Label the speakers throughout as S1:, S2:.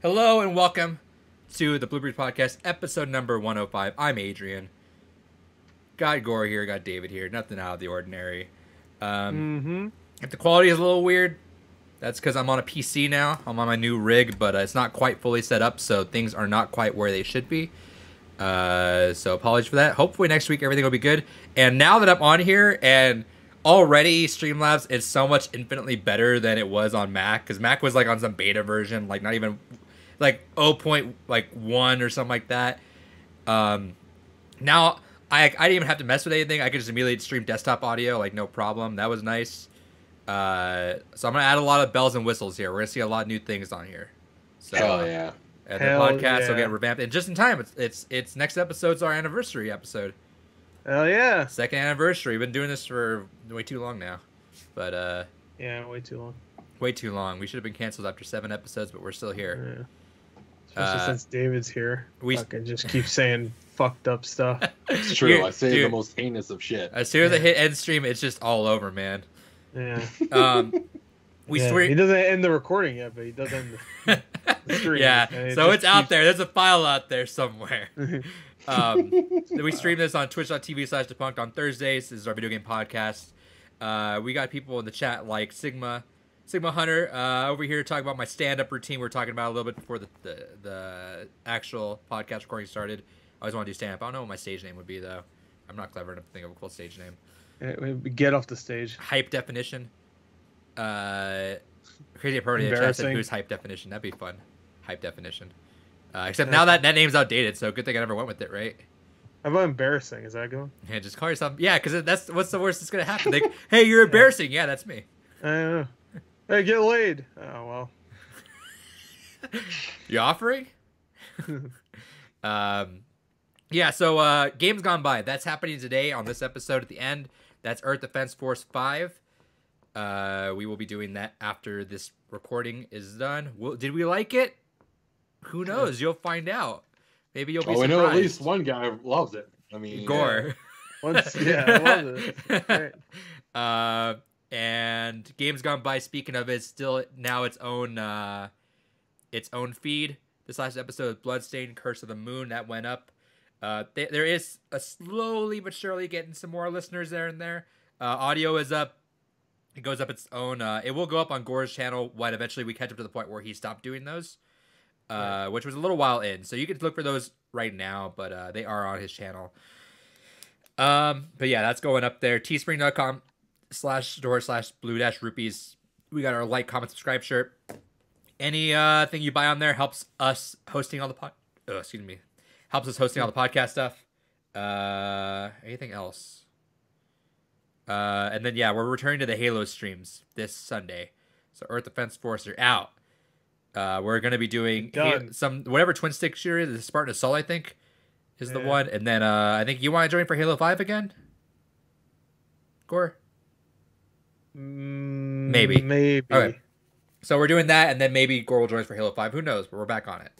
S1: Hello and welcome to the Blueberries Podcast, episode number 105. I'm Adrian. Got Gore here, got David here. Nothing out of the ordinary. If the quality is a little weird, that's because I'm on a PC now. I'm on my new rig, but it's not quite fully set up, so things are not quite where they should be. So apologies for that. Hopefully next week everything will be good. And now that I'm on here, and already Streamlabs is so much infinitely better than it was on Mac, because Mac was like on some beta version, like not even like 0.1 or something like that. Now I didn't even have to mess with anything. I could just immediately stream desktop audio, like no problem. That was nice. So I'm gonna add a lot of bells and whistles here. We're gonna see a lot of new things on here. So,
S2: hell yeah!
S1: And the podcast will get revamped, and just in time. It's next episode's our anniversary episode.
S3: Hell yeah!
S1: Second anniversary. We've been doing this for way too long now, but
S3: yeah, way too long.
S1: Way too long. We should have been canceled after 7 episodes, but we're still here.
S3: Yeah. Especially since David's here. We fucking just keep saying fucked up stuff.
S2: It's true. I say the most heinous of shit.
S1: As soon as I hit end stream, it's just all over, man.
S3: Yeah.
S1: He
S3: doesn't end the recording yet, but he does end the stream.
S1: Yeah. So it's out there. There's a file out there somewhere. We stream this on twitch.tv/debunked on Thursdays. This is our video game podcast. We got people in the chat like Sigma Hunter over here talking about my stand-up routine. We were talking about a little bit before the actual podcast recording started. I always want to do stand-up. I don't know what my stage name would be, though. I'm not clever enough to think of a cool stage name.
S3: Get off the stage.
S1: Hype definition. Crazy Party chat said who's hype definition. That'd be fun. Hype definition. Except now that name's outdated, so good thing I never went with it, right?
S3: How about embarrassing? Is that going?
S1: Yeah, just call yourself. Yeah, because that's what's the worst that's gonna happen. Like, hey, you're embarrassing. Yeah, that's me.
S3: I don't know. Hey, get laid. Oh well.
S1: You offering? Yeah. So games gone by. That's happening today on this episode at the end. That's Earth Defense Force 5. We will be doing that after this recording is done. Did we like it? Who knows? You'll find out. Maybe you'll be surprised.
S2: I know at least one guy loves it. I mean,
S1: Gore.
S3: I love it.
S1: Right. And Games Gone By, speaking of it, still now its own feed. This last episode, Bloodstained, Curse of the Moon, that went up. There is a slowly but surely getting some more listeners there and there. Audio is up. It goes up its own. It will go up on Gore's channel when eventually we catch up to the point where he stopped doing those, which was a little while in. So you can look for those right now, but they are on his channel. But yeah, that's going up there. teespring.com/store/blue-rupees. We got our like, comment, subscribe shirt. Any thing you buy on there helps us hosting all the helps us hosting all the podcast stuff. Anything else? And then yeah, we're returning to the Halo streams this Sunday. So Earth Defense Force are out. We're gonna be doing some whatever twin stick shooter is, the Spartan Assault, I think, is the one. And then I think you want to join for Halo 5 again, Gore? Maybe. Okay. So we're doing that, and then maybe Gore will join us for Halo 5. Who knows? But we're back on it.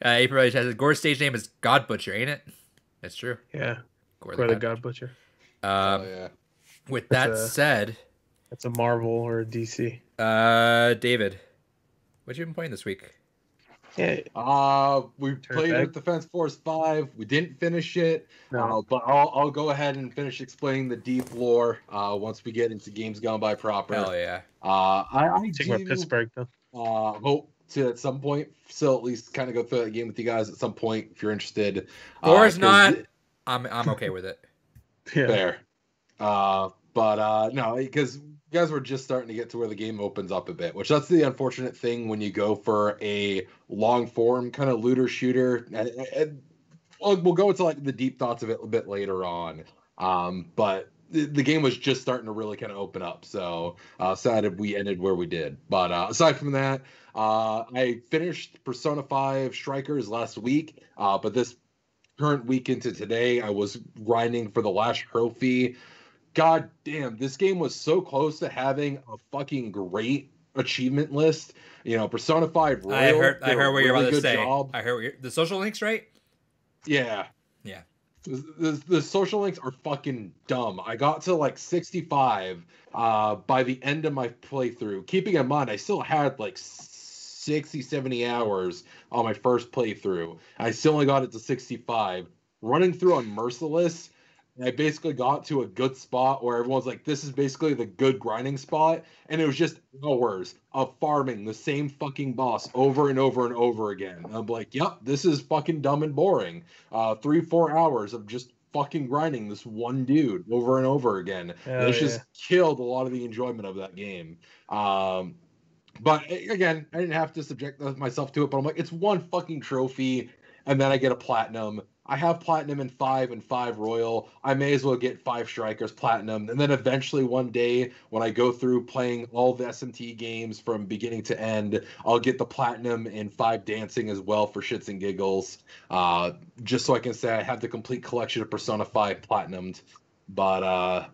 S1: April says Gore's stage name is God Butcher, ain't it? That's true.
S3: Yeah. Gore the God Butcher.
S2: Yeah.
S1: With that said,
S3: that's a Marvel or a DC.
S1: David, what you been playing this week?
S3: Yeah.
S2: We played Earth Defense Force 5. We didn't finish it, but I'll go ahead and finish explaining the deep lore once we get into Games Gone By proper.
S1: Hell yeah.
S3: I take my Pittsburgh though.
S2: Hope to at some point still at least kind of go through that game with you guys at some point if you're interested.
S1: Gore's not. I'm okay with it.
S3: Yeah.
S2: Fair. But no, because you guys were just starting to get to where the game opens up a bit, which that's the unfortunate thing when you go for a long form kind of looter shooter. And we'll go into like the deep thoughts of it a bit later on. But the game was just starting to really kind of open up. So sad we ended where we did. But aside from that, I finished Persona 5 Strikers last week. But this current week into today, I was grinding for the last trophy. God damn, this game was so close to having a fucking great achievement list. You know, Persona 5 Royal.
S1: I heard what you're about to say.
S2: Job.
S1: I heard the social links, right?
S2: Yeah.
S1: Yeah.
S2: The social links are fucking dumb. I got to like 65 by the end of my playthrough. Keeping in mind, I still had like 60, 70 hours on my first playthrough. I still only got it to 65. Running through on Merciless, I basically got to a good spot where everyone's like, this is basically the good grinding spot. And it was just hours of farming the same fucking boss over and over and over again. And I'm like, yep, this is fucking dumb and boring. 3-4 hours of just fucking grinding this one dude over and over again. And it's just killed a lot of the enjoyment of that game. But again, I didn't have to subject myself to it, but I'm like, it's one fucking trophy, and then I get a platinum. I have platinum in 5 and 5 Royal. I may as well get 5 Strikers platinum. And then eventually one day when I go through playing all the SMT games from beginning to end, I'll get the platinum in 5 Dancing as well for shits and giggles. Just so I can say I have the complete collection of Persona 5 platinumed. But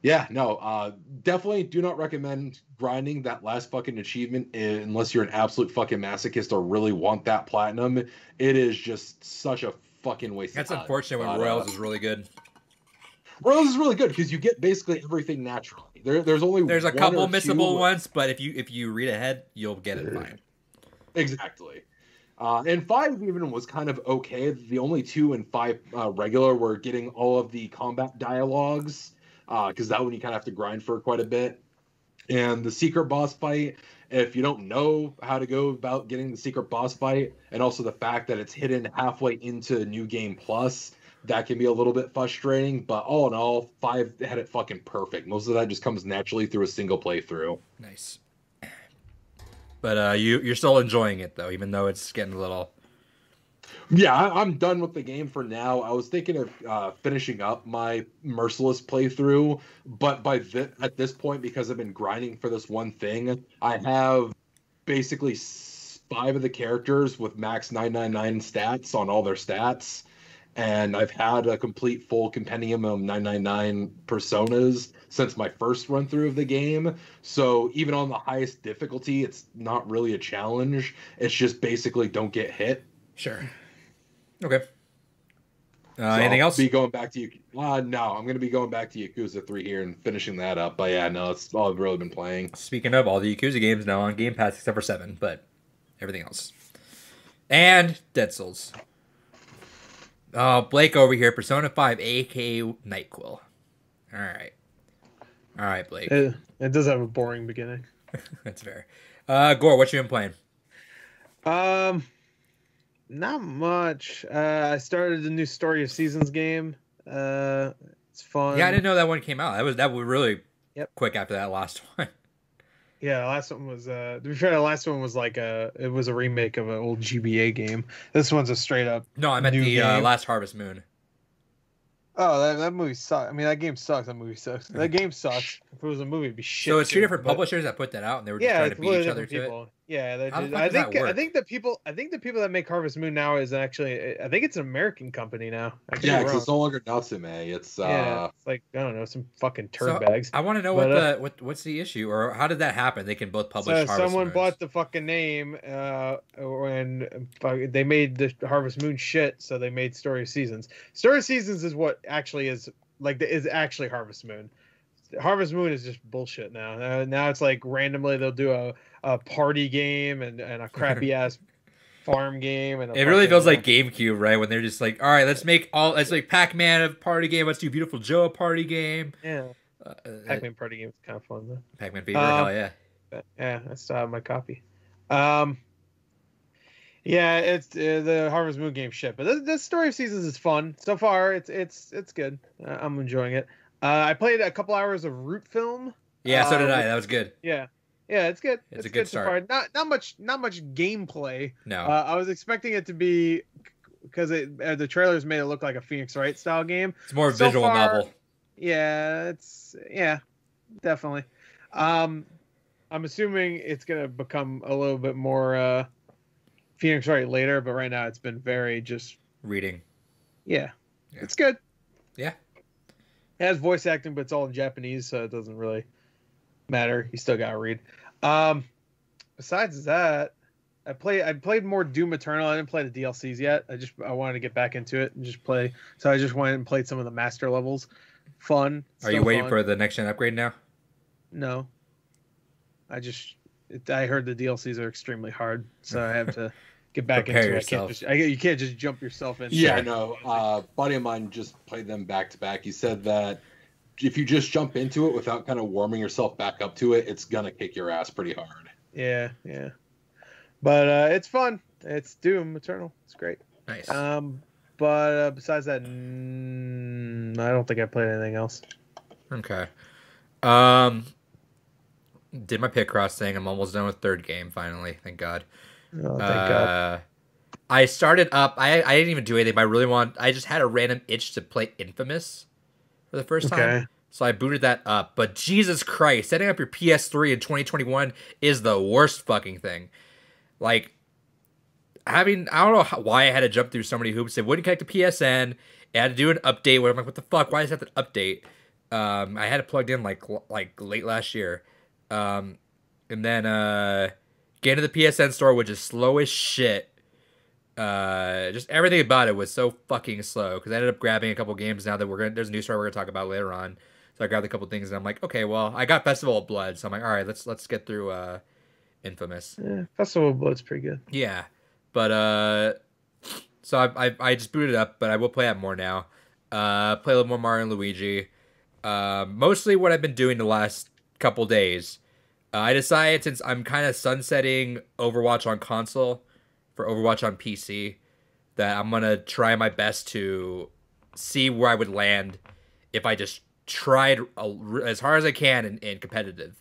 S2: yeah, no, definitely do not recommend grinding that last fucking achievement unless you're an absolute fucking masochist or really want that platinum. It is just such a fucking waste of time.
S1: That's unfortunate when Royals is really good.
S2: Royals is really good because you get basically everything naturally. There's
S1: a couple missable ones, but if you read ahead, you'll get it fine.
S2: Exactly. And 5 even was kind of okay. The only 2 and 5 regular were getting all of the combat dialogues. Because that one you kind of have to grind for quite a bit. And the secret boss fight, if you don't know how to go about getting the secret boss fight, and also the fact that it's hidden halfway into New Game Plus, that can be a little bit frustrating. But all in all, 5 had it fucking perfect. Most of that just comes naturally through a single playthrough.
S1: Nice. But you're still enjoying it, though, even though it's getting a little...
S2: Yeah, I'm done with the game for now. I was thinking of finishing up my Merciless playthrough, but at this point, because I've been grinding for this one thing, I have basically 5 of the characters with max 999 stats on all their stats, and I've had a complete full compendium of 999 personas since my first run through of the game. So even on the highest difficulty, it's not really a challenge. It's just basically don't get hit.
S1: Sure. Okay. Anything else?
S2: Be going back to no, I'm going to be going back to Yakuza 3 here and finishing that up. But yeah, no, that's all I've really been playing.
S1: Speaking of, all the Yakuza games now on Game Pass except for 7, but everything else. And Dead Souls. Blake over here, Persona 5, aka Nightquill. All right, Blake.
S3: It does have a boring beginning.
S1: That's fair. Gore, what you been playing?
S3: Not much. I started the new Story of Seasons game. It's fun.
S1: Yeah, I didn't know that one came out. That was really quick after that last one.
S3: Yeah, the last one was to be fair, the last one was like it was a remake of an old GBA game. This one's a straight up
S1: No, I meant the last Harvest Moon.
S3: Oh, that movie sucks. I mean, that game sucks. That movie sucks. That game sucks. If it was a movie, it'd be shit.
S1: So it's 2 different publishers that put that out, and they were just trying to beat each other to it.
S3: Yeah, I think the people that make Harvest Moon now is actually, I think it's an American company now.
S2: Yeah, because it's no longer Natsume. It's
S3: it's like, I don't know, some fucking turd bags.
S1: I want to know what's the issue, or how did that happen? They can both publish Harvest Moon.
S3: Someone bought the fucking name, and they made the Harvest Moon shit, so they made Story of Seasons. Story of Seasons is what actually is actually Harvest Moon. Harvest Moon is just bullshit now. Now it's like randomly they'll do a party game and a crappy ass farm game. And
S1: it really feels like GameCube, right? When they're just like, all right, let's make Pac-Man a party game. Let's do Beautiful Joe a party game.
S3: Yeah. Pac-Man party game is kind of fun though.
S1: Pac-Man Fever, hell yeah.
S3: Yeah, I still have my copy. Yeah, it's the Harvest Moon game shit, but this Story of Seasons is fun so far. It's good. I'm enjoying it. I played a couple hours of Root Film.
S1: Yeah, so did I. That was good.
S3: Yeah, it's good.
S1: It's a good start.
S3: So far. Not much gameplay.
S1: No.
S3: I was expecting it to be, because the trailers made it look like a Phoenix Wright style game.
S1: It's more visual novel.
S3: Yeah, definitely. I'm assuming it's gonna become a little bit more Phoenix Wright later, but right now it's been very just
S1: reading.
S3: Yeah. It's good.
S1: Yeah.
S3: It has voice acting, but it's all in Japanese, so it doesn't really matter. You still gotta read. Besides that, I played more Doom Eternal. I didn't play the DLCs yet. I wanted to get back into it and just play. So I just went and played some of the master levels. Fun.
S1: Are you waiting for the next gen upgrade now?
S3: No. I heard the DLCs are extremely hard, so I have to get back into it. You can't just jump yourself in.
S2: Yeah, no. Buddy of mine just played them back to back. He said that if you just jump into it without kind of warming yourself back up to it, it's gonna kick your ass pretty hard.
S3: Yeah. But it's fun. It's Doom Eternal. It's great.
S1: Nice.
S3: But besides that, I don't think I played anything else.
S1: Okay. Did my Picross thing. I'm almost done with third game finally. Thank God.
S3: Oh, thank God.
S1: I started up. I didn't even do anything, but I just had a random itch to play Infamous for the first time. So I booted that up. But Jesus Christ, setting up your PS3 in 2021 is the worst fucking thing. Like, I don't know why I had to jump through so many hoops. It wouldn't connect to PSN. It had to do an update where I'm like, what the fuck? Why does it have to update? I had it plugged in like late last year. And then get into the PSN store, which is slow as shit. Just everything about it was so fucking slow because I ended up grabbing a couple games now that there's a new story we're gonna talk about later on. So I grabbed a couple things and I'm like, okay, well, I got Festival of Blood, so I'm like, all right, let's get through Infamous.
S3: Yeah, Festival of Blood's pretty good.
S1: Yeah, but so I just booted it up, but I will play that more now. Play a little more Mario and Luigi. Mostly what I've been doing the last couple days. I decided since I'm kind of sunsetting Overwatch on console for Overwatch on PC, that I'm gonna try my best to see where I would land if I just tried as hard as I can in competitive.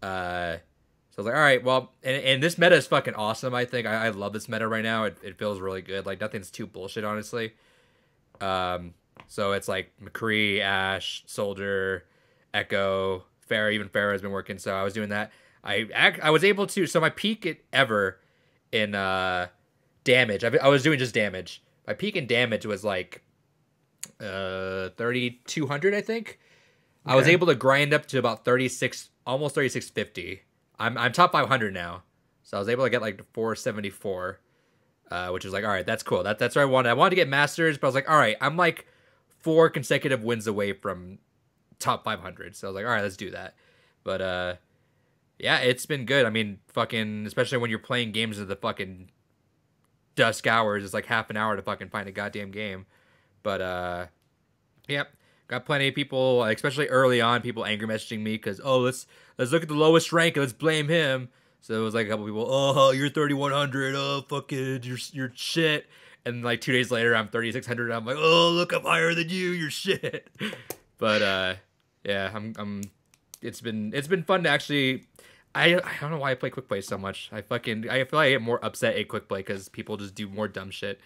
S1: So I was like, all right, well, and this meta is fucking awesome. I think I love this meta right now. It feels really good. Like nothing's too bullshit, honestly. So it's like McCree, Ashe, Soldier, Echo, Pharah. Even Pharah has been working, so I was doing that. I was able to. So my peak ever in damage. I was doing just damage. My peak in damage was like 3,200, I think. Okay. I was able to grind up to about 36, almost 3650. I'm top 500 now, so I was able to get like 474, which was like, all right, that's cool. That's what I wanted. I wanted to get masters, but I was like, all right, I'm like 4 consecutive wins away from top 500. So I was like, all right, let's do that. But yeah, it's been good. I mean, fucking, especially when you're playing games of the fucking dusk hours, it's like half an hour to fucking find a goddamn game. But yeah, got plenty of people, especially early on, people anger messaging me because, oh, let's look at the lowest rank and let's blame him. So it was like a couple people, oh, you're 3,100, oh, fucking, you're shit. And like 2 days later, I'm 3,600. I'm like, oh, look, I'm higher than you. You're shit. But yeah, it's been fun to actually. I don't know why I play quick play so much. I feel like I get more upset at quick play because people just do more dumb shit.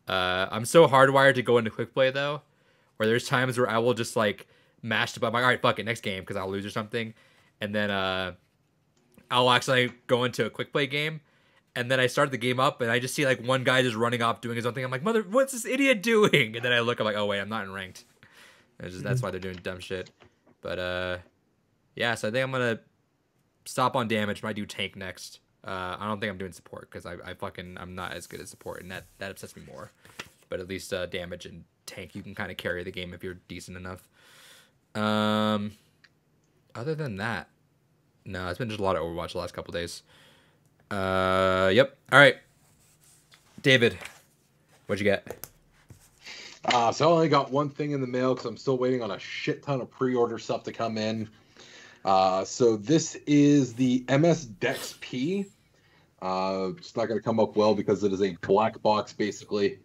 S1: I'm so hardwired to go into quick play though, where there's times where I will just like mash the button. I'm like, all right, fuck it, next game because I'll lose or something, and then I'll actually go into a quick play game. And then I start the game up, and I just see like one guy just running off doing his own thing. I'm like, mother, what's this idiot doing? And then I look, I'm like, oh wait, I'm not in ranked. That's why they're doing dumb shit. But yeah, so I think I'm gonna stop on damage. Might do tank next. I don't think I'm doing support because I'm not as good at support, and that upsets me more. But at least damage and tank, you can kind of carry the game if you're decent enough. Other than that, no, it's been just a lot of Overwatch the last couple days. Yep. All right, David, what'd you get?
S2: So I only got one thing in the mail because I'm still waiting on a shit ton of pre-order stuff to come in. So this is the MS Dex P. It's not going to come up well because it is a black box basically.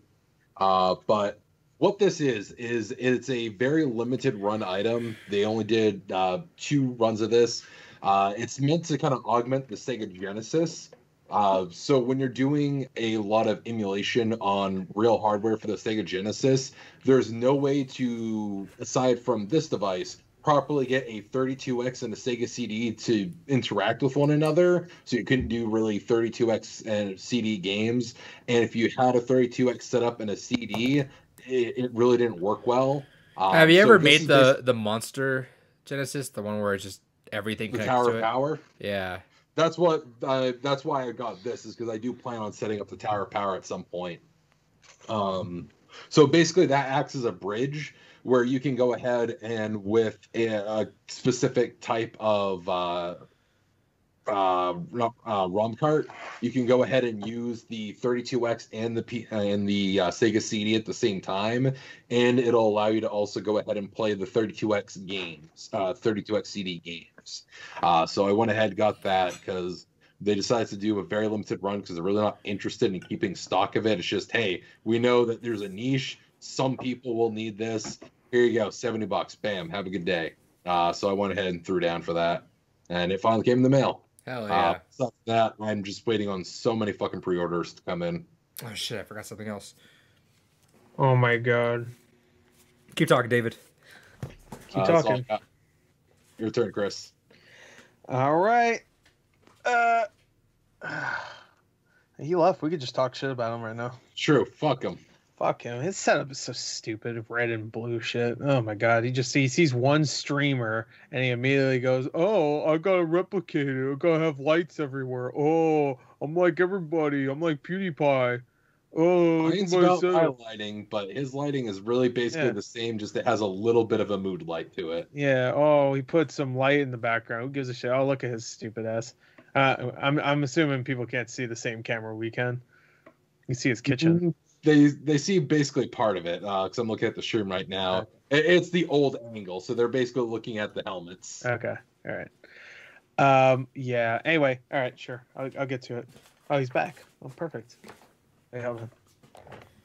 S2: But what this is it's a very limited run item. They only did 2 runs of this. It's meant to kind of augment the Sega Genesis. So when you're doing a lot of emulation on real hardware for the Sega Genesis, there's no way to, aside from this device, properly get a 32X and a Sega CD to interact with one another. So you couldn't do really 32X and CD games. And if you had a 32X set up in a CD, it really didn't work well.
S1: Have you ever made the Monster Genesis, the one where it's just everything
S2: the
S1: connects
S2: Tower
S1: to
S2: of Power?
S1: Yeah.
S2: That's why I got this, is because I do plan on setting up the Tower of Power at some point. So basically that acts as a bridge where you can go ahead and with a specific type of ROM cart, you can go ahead and use the 32X and the Sega CD at the same time, and it'll allow you to also go ahead and play the 32X games, 32X CD games. So I went ahead and got that because they decided to do a very limited run because they're really not interested in keeping stock of it. It's just, hey, we know that there's a niche. Some people will need this. Here you go, $70. Bam, have a good day. So I went ahead and threw down for that, and it finally came in the mail.
S1: Hell yeah.
S2: Besides that, I'm just waiting on so many fucking pre-orders to come in.
S1: Oh shit, I forgot something else.
S3: Oh my god.
S1: Keep talking, David.
S3: Keep talking.
S2: Your turn, Chris.
S3: All right. He left. We could just talk shit about him right now.
S2: True. Fuck him.
S3: Fuck him. His setup is so stupid. Red and blue shit. Oh my god. He sees one streamer and he immediately goes, "Oh, I gotta replicate it. I gotta have lights everywhere. Oh, I'm like everybody. I'm like PewDiePie. Oh,
S2: it's about my lighting, but his lighting is really basically the same, just it has a little bit of a mood light to it."
S3: Yeah. Oh, he put some light in the background. Who gives a shit? Oh, look at his stupid ass. I'm assuming people can't see the same camera we can. You see his kitchen.
S2: They see basically part of it, because I'm looking at the stream right now. It's the old angle, so they're basically looking at the helmets.
S3: Okay. All right. Yeah. Anyway. All right. Sure. I'll get to it. Oh, he's back. Oh, perfect. Hey, hold on.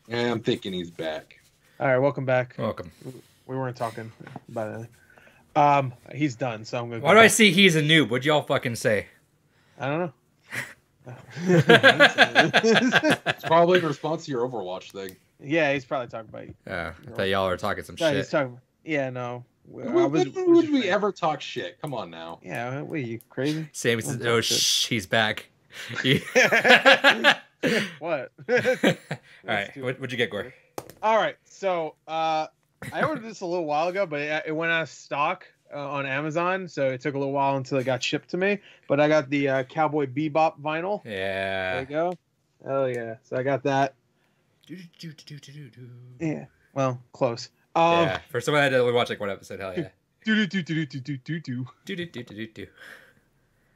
S2: Yeah, I'm thinking he's back.
S3: All right. Welcome back.
S1: Welcome.
S3: We weren't talking about anything. He's done, so I'm gonna.
S1: Why do I see he's a noob? What'd y'all fucking say?
S3: I don't know.
S2: It's probably in response to your Overwatch thing.
S3: Yeah, he's probably talking about you.
S1: Yeah, I thought y'all were talking some
S3: No,
S1: shit.
S3: He's talking. Yeah, no.
S2: Would we ever talk shit? Come on now.
S3: Yeah, what are you crazy?
S1: Sammy says, "Oh, he's back."
S3: What?
S1: All right, what'd you get, Gore?
S3: All right, so I ordered this a little while ago, but it went out of stock on Amazon, so it took a little while until it got shipped to me. But I got the Cowboy Bebop vinyl.
S1: Yeah.
S3: There you go. Oh yeah, so I got that. Yeah. Well, close.
S1: Yeah. For someone that had to watch like one episode, hell yeah.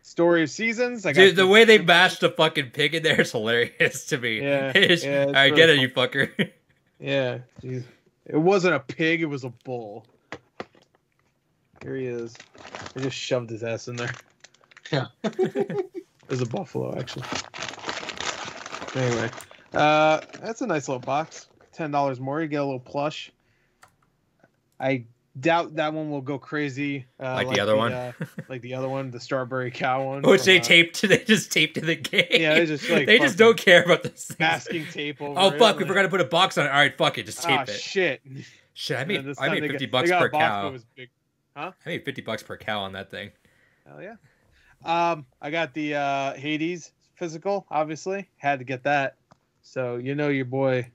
S3: Story of Seasons.
S1: Dude, the way they mashed the fucking pig in there is hilarious to me.
S3: Yeah.
S1: I get it, you fucker.
S3: Yeah. Geez. It wasn't a pig, it was a bull. Here he is. I just shoved his ass in there.
S2: Yeah.
S3: It was a buffalo, actually. Anyway. That's a nice little box. $10 more. You get a little plush. I doubt that one will go crazy.
S1: Like the other one?
S3: Like the other one, the strawberry cow one.
S1: Which they just taped to the game.
S3: Yeah, they just like
S1: they just don't care about this
S3: masking tape over
S1: Oh, fuck,
S3: it.
S1: we forgot to put a box on it. All right, fuck it, just tape it.
S3: Shit.
S1: Shit, I made $50 per cow.
S3: Huh?
S1: I made $50 per cow on that thing.
S3: Hell yeah. I got the Hades physical, obviously. Had to get that. So you know your boy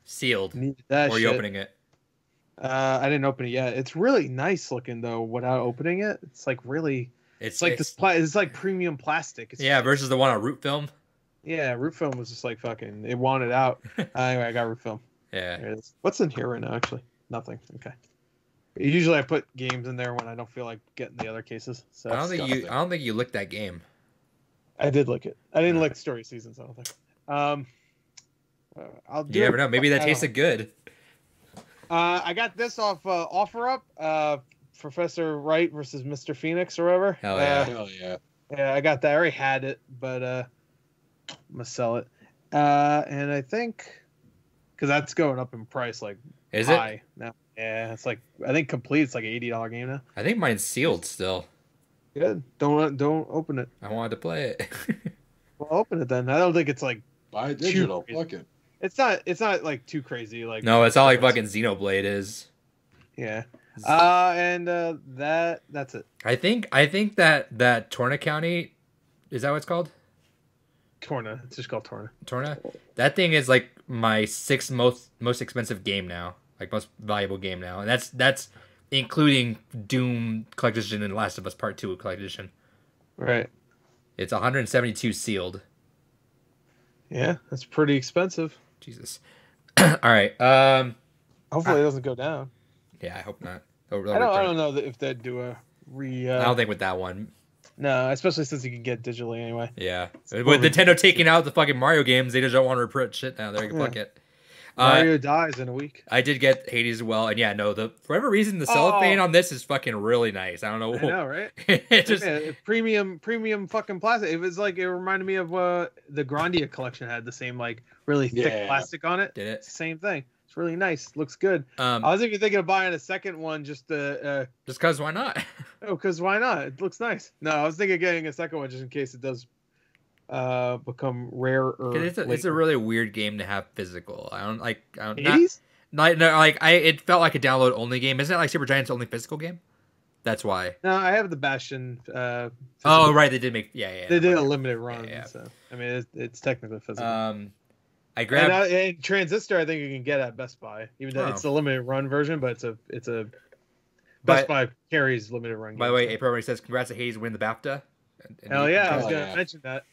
S1: sealed.
S3: Needed that.
S1: Or are you opening it?
S3: I didn't open it yet. It's really nice looking though without opening it. It's like really it's like this it's like premium plastic. It's
S1: versus the one on root film.
S3: Yeah, root film was just like fucking it wanted out. Anyway, I got root film.
S1: Yeah.
S3: What's in here right now actually? Nothing. Okay. Usually I put games in there when I don't feel like getting the other cases. So
S1: I don't think you licked that game.
S3: I did lick it. I didn't lick Story Seasons, I don't think.
S1: You never know. Maybe that tasted good.
S3: I got this off OfferUp. Professor Wright versus Mr. Phoenix or whatever.
S1: Hell yeah.
S2: Hell yeah.
S3: Yeah, I got that. I already had it, but I'm gonna sell it. And I think because that's going up in price, like
S1: is
S3: high
S1: it
S3: now? Yeah, it's like I think complete. It's like $80 game now.
S1: I think mine's sealed still.
S3: Good. Don't open it.
S1: I wanted to play it.
S3: Well, open it then. I don't think it's like
S2: buy digital. Fuck it.
S3: It's not like too crazy. Like
S1: no, it's not like fucking Xenoblade is.
S3: Yeah. And that's it.
S1: I think that Torna County, is that what it's called?
S3: Torna. It's just called Torna.
S1: Torna. That thing is like my sixth most expensive game now, like most valuable game now, and that's including Doom Collector's Edition and Last of Us Part 2 Collector's Edition.
S3: Right.
S1: It's 172 sealed.
S3: Yeah, that's pretty expensive.
S1: Jesus. All right.
S3: Hopefully it doesn't go down.
S1: Yeah, I hope not.
S3: I don't know if they'd do a
S1: I don't think with that one.
S3: No, especially since you can get digitally anyway.
S1: Yeah. With Nintendo taking out the fucking Mario games, they just don't want to reprint shit now. They're like, fuck it.
S3: Mario dies in a week.
S1: I did get Hades as well, and yeah, no, for whatever reason, the cellophane on this is fucking really nice. I don't know.
S3: I know, right?
S1: It just
S3: premium fucking plastic. It was like, it reminded me of the Grandia collection had the same like really thick plastic on it.
S1: Did it?
S3: It's the same thing. It's really nice. Looks good. I was even thinking of buying a second one just
S1: because why not?
S3: because why not? It looks nice. No, I was thinking of getting a second one just in case it does become rarer.
S1: It's a really weird game to have physical. I don't
S3: Hades?
S1: It felt like a download only game. Isn't it like Supergiant's only physical game? That's why.
S3: No, I have the Bastion.
S1: Oh right, they did make they
S3: did a limited run.
S1: Yeah.
S3: So I mean, it's technically physical.
S1: I grabbed
S3: and Transistor. I think you can get at Best Buy, even though it's a limited run version, but it's a Best Buy carries limited run.
S1: By the way, April says congrats to Hades win the BAFTA.
S3: Hell yeah, I was gonna mention that.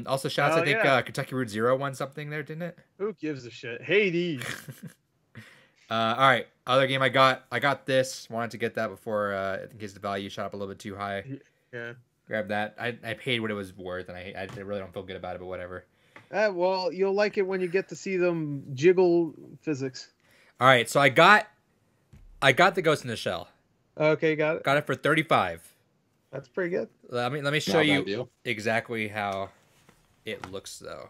S1: Also, shouts. I think Kentucky Route Zero won something there, didn't it?
S3: Who gives a shit? Hades.
S1: All right, other game I got this. Wanted to get that before in case the value shot up a little bit too high.
S3: Yeah.
S1: Grab that. I paid what it was worth, and I really don't feel good about it, but whatever.
S3: Well, you'll like it when you get to see them jiggle physics.
S1: All right, so I got the Ghost in the Shell.
S3: Okay, got it.
S1: Got it for $35.
S3: That's pretty good.
S1: Let me show you exactly how it looks though.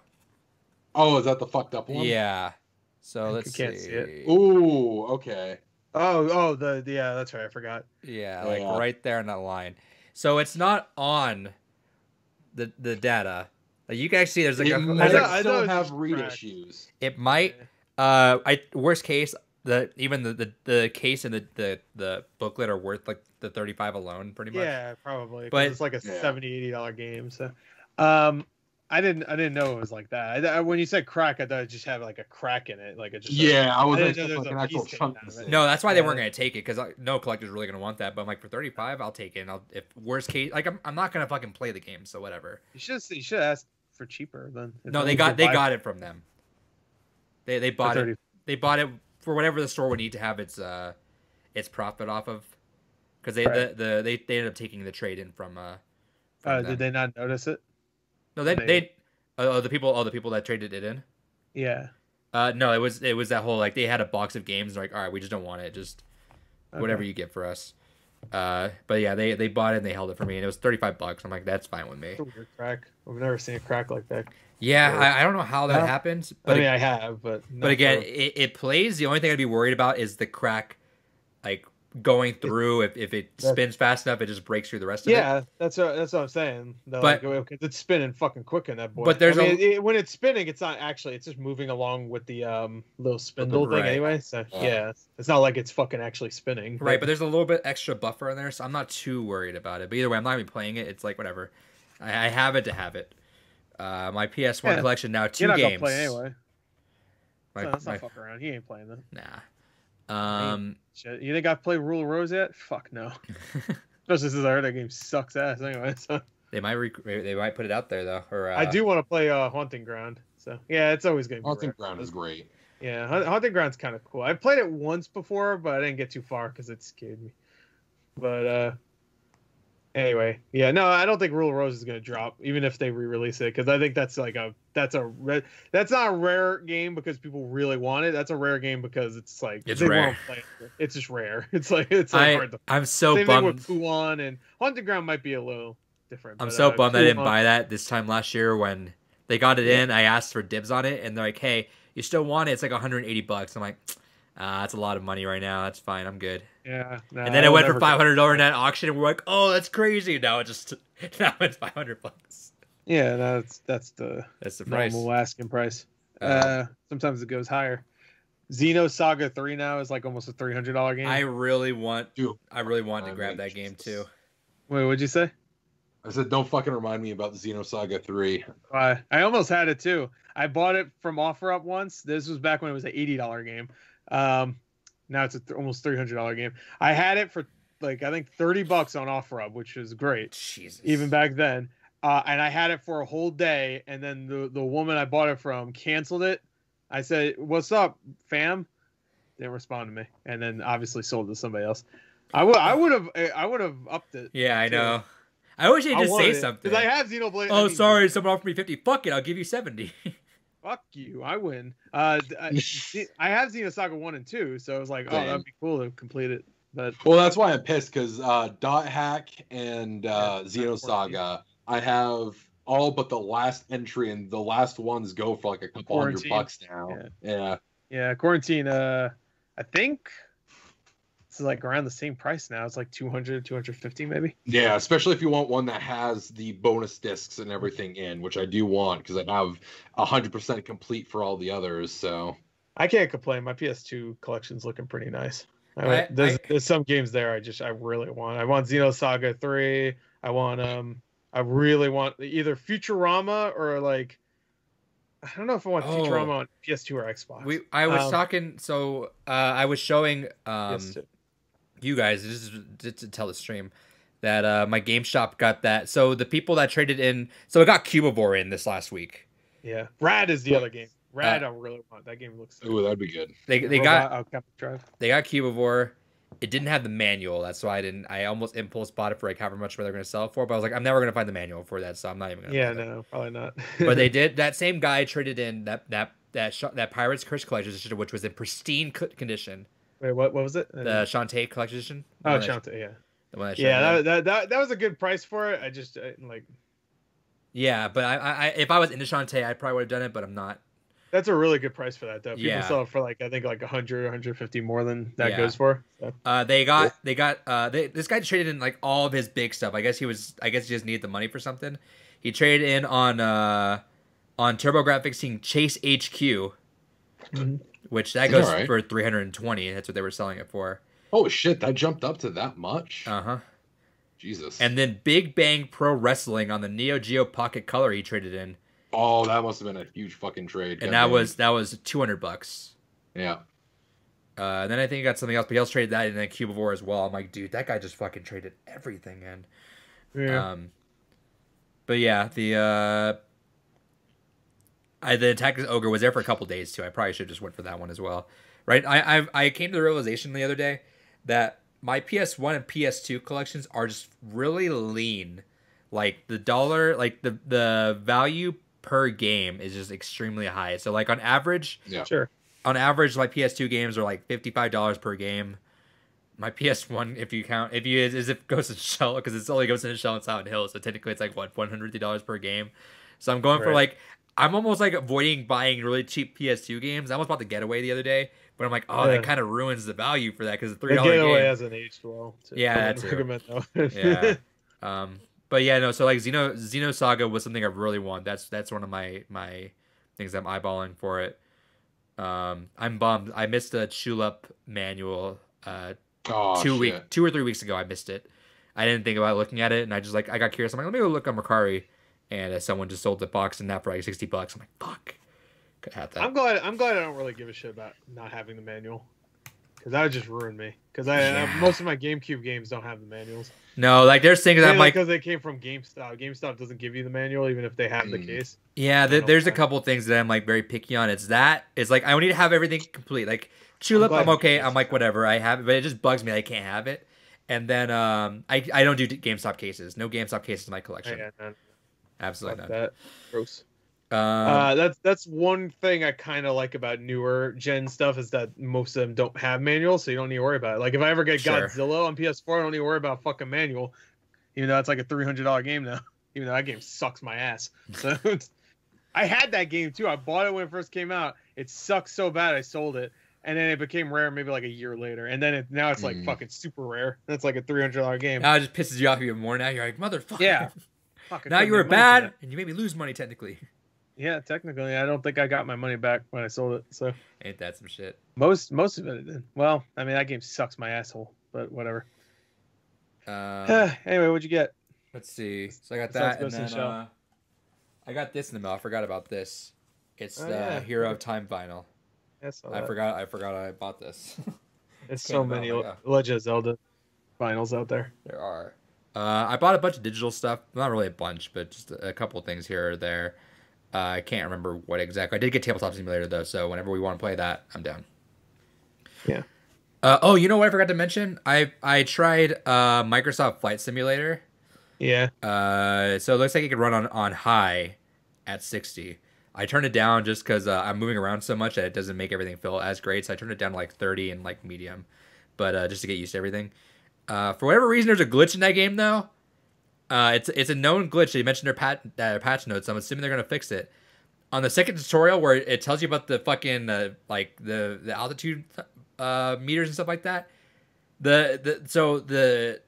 S2: Oh, is that the fucked up one?
S1: Yeah. So let's see.
S3: See it.
S2: Ooh, okay.
S3: Oh, yeah, that's right. I forgot.
S1: Yeah, right there in that line. So it's not on the data. Like you guys see, there's like
S2: I don't have read issues.
S1: It might. Worst case, the case and the booklet are worth like the $35 alone, pretty much.
S3: Yeah, probably.
S1: But
S3: it's like a $70-$80 game. So, I didn't know it was like that. When you said crack, I thought it just had like a crack in it, like it just.
S2: Yeah, I was
S3: like
S2: an actual chunk.
S1: No, that's why they weren't going to take it, because no collector's really going to want that. But I'm like, for $35, I'll take it. And if worst case, like I'm not going to fucking play the game, so whatever.
S3: You should ask for cheaper then.
S1: No, they got it from them. They bought it. They bought it for whatever the store would need to have its profit off of, because they ended up taking the trade in from
S3: did they not notice it?
S1: No, the people that traded it in.
S3: Yeah.
S1: No, it was that whole like they had a box of games and like, all right, we just don't want it, just whatever you get for us. But yeah, they bought it and they held it for me, and it was $35. I'm like, that's fine with me.
S3: It's a weird crack. I've never seen a crack like that.
S1: Yeah, I don't know how that happened. But
S3: I have, but
S1: again, it plays. The only thing I'd be worried about is the crack, like going through. If it spins fast enough, it just breaks through the rest of it.
S3: Yeah, that's what I'm saying. Though,
S1: but
S3: it's spinning fucking quick in that boy.
S1: But there's
S3: when it's spinning, it's not actually. It's just moving along with the little spindle thing anyway. So yeah, it's not like it's fucking actually spinning.
S1: Right, but there's a little bit extra buffer in there, so I'm not too worried about it. But either way, I'm not even playing it. It's like whatever. I have it to have it. My PS1 collection now, 2
S3: You're not
S1: games.
S3: Gonna play anyway. Let's not fuck around. He ain't playing that.
S1: Nah.
S3: Shit. You think I've played Rule of Rose yet? Fuck no. Especially since I heard that game sucks ass anyway. So
S1: they might put it out there though. Or
S3: I do want to play Haunting Ground. So yeah, it's always gonna be.
S2: Haunting Ground is great.
S3: Yeah, Haunting Ground's kind of cool. I played it once before, but I didn't get too far because it scared me. But anyway, yeah, no, I don't think Rule of Rose is gonna drop, even if they re-release it, because I think that's not a rare game because people really want it. That's a rare game because it's like
S1: it's rare.
S3: It's just rare. It's like hard to.
S1: I'm so
S3: same
S1: bummed.
S3: Thing with Puan and Haunted Ground might be a little different.
S1: I'm so bummed I didn't buy that this time last year when they got it in. I asked for dibs on it, and they're like, "Hey, you still want it? It's like $180." I'm like, that's a lot of money right now. That's fine. I'm good.
S3: Yeah. No,
S1: and then it went for $500 in that auction, and we're like, "Oh, that's crazy!" Now it's $500.
S3: Yeah, that's the
S1: price.
S3: Normal asking price. Sometimes it goes higher. Xenosaga 3 now is like almost a $300 game.
S1: I really want to grab that game too.
S3: Wait, what'd you say?
S2: I said, don't fucking remind me about the Xenosaga 3.
S3: I almost had it too. I bought it from OfferUp once. This was back when it was an $80 game. Now it's almost $300 game. I had it for like I think $30 on OfferUp, which is great.
S1: Jesus.
S3: Even back then. and I had it for a whole day, and then the woman I bought it from canceled it. I said, "What's up, fam?" Didn't respond to me, and then obviously sold it to somebody else. I would have upped it.
S1: Yeah, I know. I wish they'd just say something.
S3: Because I have Xenoblade.
S1: Oh, sorry, someone offered me 50. Fuck it, I'll give you 70.
S3: Fuck you, I win. I have Xenosaga 1 and 2, so I was like, oh, that'd be cool to complete it. But
S2: well, that's why I'm pissed, because Dot Hack and Xenosaga, I have all but the last entry, and the last ones go for like a couple $100 now.
S3: Yeah, Quarantine, I think it's like around the same price now. It's like 200, 250 maybe.
S2: Yeah, especially if you want one that has the bonus discs and everything in, which I do want, because I have 100% complete for all the others. So
S3: I can't complain. My PS2 collection's looking pretty nice. There's some games there I really want. I want Xenosaga 3. I really want either Futurama or like, I don't know if I want Futurama on PS2 or Xbox.
S1: I was talking, so I was showing you guys, just to tell the stream, that my GameStop got that. So the people that traded in, so I got Cubivore in this last week.
S3: Yeah, Rad is the other game. Rad, I really want. That game looks.
S2: Ooh, that'd be good.
S1: They got Cubivore. It didn't have the manual. That's why I almost impulse bought it for like however much they're going to sell it for. But I was like, I'm never going to find the manual for that, so I'm not even going to.
S3: Yeah, no, probably not.
S1: But they did. That same guy traded in that Pirates Curse Collection Edition, which was in pristine condition.
S3: Wait, what was it?
S1: The Shantae Collection Edition.
S3: Oh, Shantae, yeah.
S1: The one
S3: that was a good price for it. I just like.
S1: Yeah, but I if I was into Shantae, I probably would have done it, but I'm not.
S3: That's a really good price for that, though. People sell it for like, I think like 100, 150 more than that goes for. So.
S1: This guy traded in like all of his big stuff. I guess he just needed the money for something. He traded in on TurboGrafx seeing Chase HQ, which that goes for 320. That's what they were selling it for.
S2: Oh shit, that jumped up to that much?
S1: Uh-huh.
S2: Jesus.
S1: And then Big Bang Pro Wrestling on the Neo Geo Pocket Color he traded in.
S2: Oh, that must have been a huge fucking trade.
S1: And that was $200.
S2: Yeah.
S1: And then I think he got something else, but he also traded that in a Cubivore as well. I'm like, dude, that guy just fucking traded everything in.
S3: Yeah.
S1: But yeah, the Attack of the Ogre was there for a couple days too. I probably should have just went for that one as well. Right? I came to the realization the other day that my PS1 and PS2 collections are just really lean. Like the dollar, like the value per game is just extremely high. So like on average, on average, my PS2 games are like $55 per game. My PS1, if it goes in shell, because it only goes in shell and Silent Hill, so technically it's like what, $150 per game. So I'm going for like, I'm almost like avoiding buying really cheap PS2 games. I almost bought the Getaway the other day, but I'm like, that kind of ruins the value for that because the $3 game.
S3: Getaway hasn't aged well.
S1: Yeah, that's yeah. But yeah, no. So like Xenosaga was something I really want. That's one of my things I'm eyeballing for it. I'm bummed. I missed the Chulep manual 2 or 3 weeks ago. I missed it. I didn't think about looking at it, and I got curious. I'm like, let me go look on Mercari, and someone just sold the box and that for like $60. I'm like, fuck, could have that.
S3: I'm glad I don't really give a shit about not having the manual, because that would just ruin me. Because most of my GameCube games don't have the manuals.
S1: No, like there's things that I'm like,
S3: because they came from GameStop. GameStop doesn't give you the manual even if they have the case.
S1: Yeah, there's a couple things that I'm like very picky on. It's like I need to have everything complete. Like Tulip, I'm okay. I'm like whatever, I have it, but it just bugs me that I can't have it. And then I don't do GameStop cases. No GameStop cases in my collection.
S3: Yeah,
S1: absolutely not.
S3: That gross. That's one thing I kind of like about newer gen stuff is that most of them don't have manuals, so you don't need to worry about it. Like if I ever get Godzilla on PS4, I don't need to worry about a fucking manual, even though it's like a $300 game now. Even though that game sucks my ass. So I had that game too. I bought it when it first came out. It sucks so bad I sold it, and then it became rare maybe like a year later, and then now it's like fucking super rare. That's like a $300 game.
S1: Now it just pisses you off even more. Now you're like, motherfucker.
S3: Yeah.
S1: Now you were bad, and you made me lose money technically.
S3: Yeah, technically, I don't think I got my money back when I sold it. So
S1: ain't that some shit?
S3: Most of it did. Well, I mean, that game sucks my asshole, but whatever. Anyway, what'd you get?
S1: Let's see. So I got that, and then I got this in the mail. I forgot about this. It's the Hero of Time vinyl. I forgot I bought this.
S3: There's so many Legend of Zelda vinyls out there.
S1: There are. I bought a bunch of digital stuff. Not really a bunch, but just a couple things here or there. I can't remember what exactly. I did get Tabletop Simulator though, so whenever we want to play that, I'm down.
S3: Yeah.
S1: Oh, you know what I forgot to mention? I tried Microsoft Flight Simulator.
S3: Yeah.
S1: So it looks like it could run on high at 60. I turned it down just because I'm moving around so much that it doesn't make everything feel as great. So I turned it down to like 30 and like medium, but just to get used to everything. For whatever reason, there's a glitch in that game though. It's a known glitch. They mentioned their patch notes. So I'm assuming they're gonna fix it. On the second tutorial where it tells you about the fucking like the altitude meters and stuff like that. The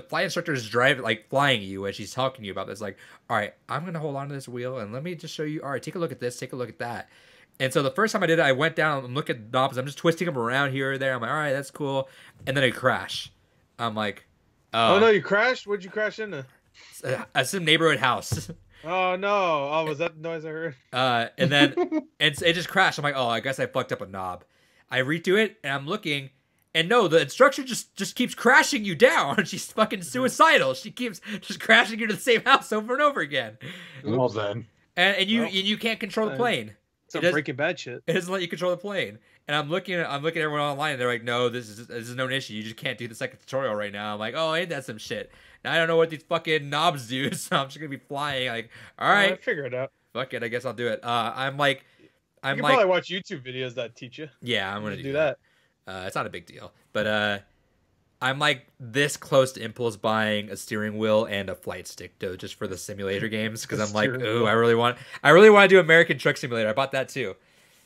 S1: flight instructor is flying you as she's talking to you about this. Like, all right, I'm gonna hold on to this wheel and let me just show you. All right, take a look at this. Take a look at that. And so the first time I did it, I went down and looked at knobs. I'm just twisting them around here or there. I'm like, all right, that's cool. And then I crash. I'm like,
S3: oh no, you crashed? What'd you crash into?
S1: Some neighborhood house.
S3: Oh no! Oh, was that the noise I heard?
S1: And then it just crashed. I'm like, oh, I guess I fucked up a knob. I redo it and I'm looking, and no, the instructor just keeps crashing you down. She's fucking suicidal. She keeps just crashing you to the same house over and over again.
S2: Well then,
S1: and you can't control the plane.
S3: Some Breaking Bad shit.
S1: It doesn't let you control the plane. And I'm looking at everyone online, and they're like, no, this is no issue. You just can't do the second tutorial right now. I'm like, oh, ain't that some shit? Now I don't know what these fucking knobs do, so I'm just gonna be flying. Like, all right,
S3: figure it out.
S1: Fuck it, I guess I'll do it. You can
S3: probably watch YouTube videos that teach you.
S1: Yeah, I'm gonna do that. It's not a big deal, but I'm like this close to impulse buying a steering wheel and a flight stick though, just for the simulator games, because I'm like, ooh, I really want to do American Truck Simulator. I bought that too.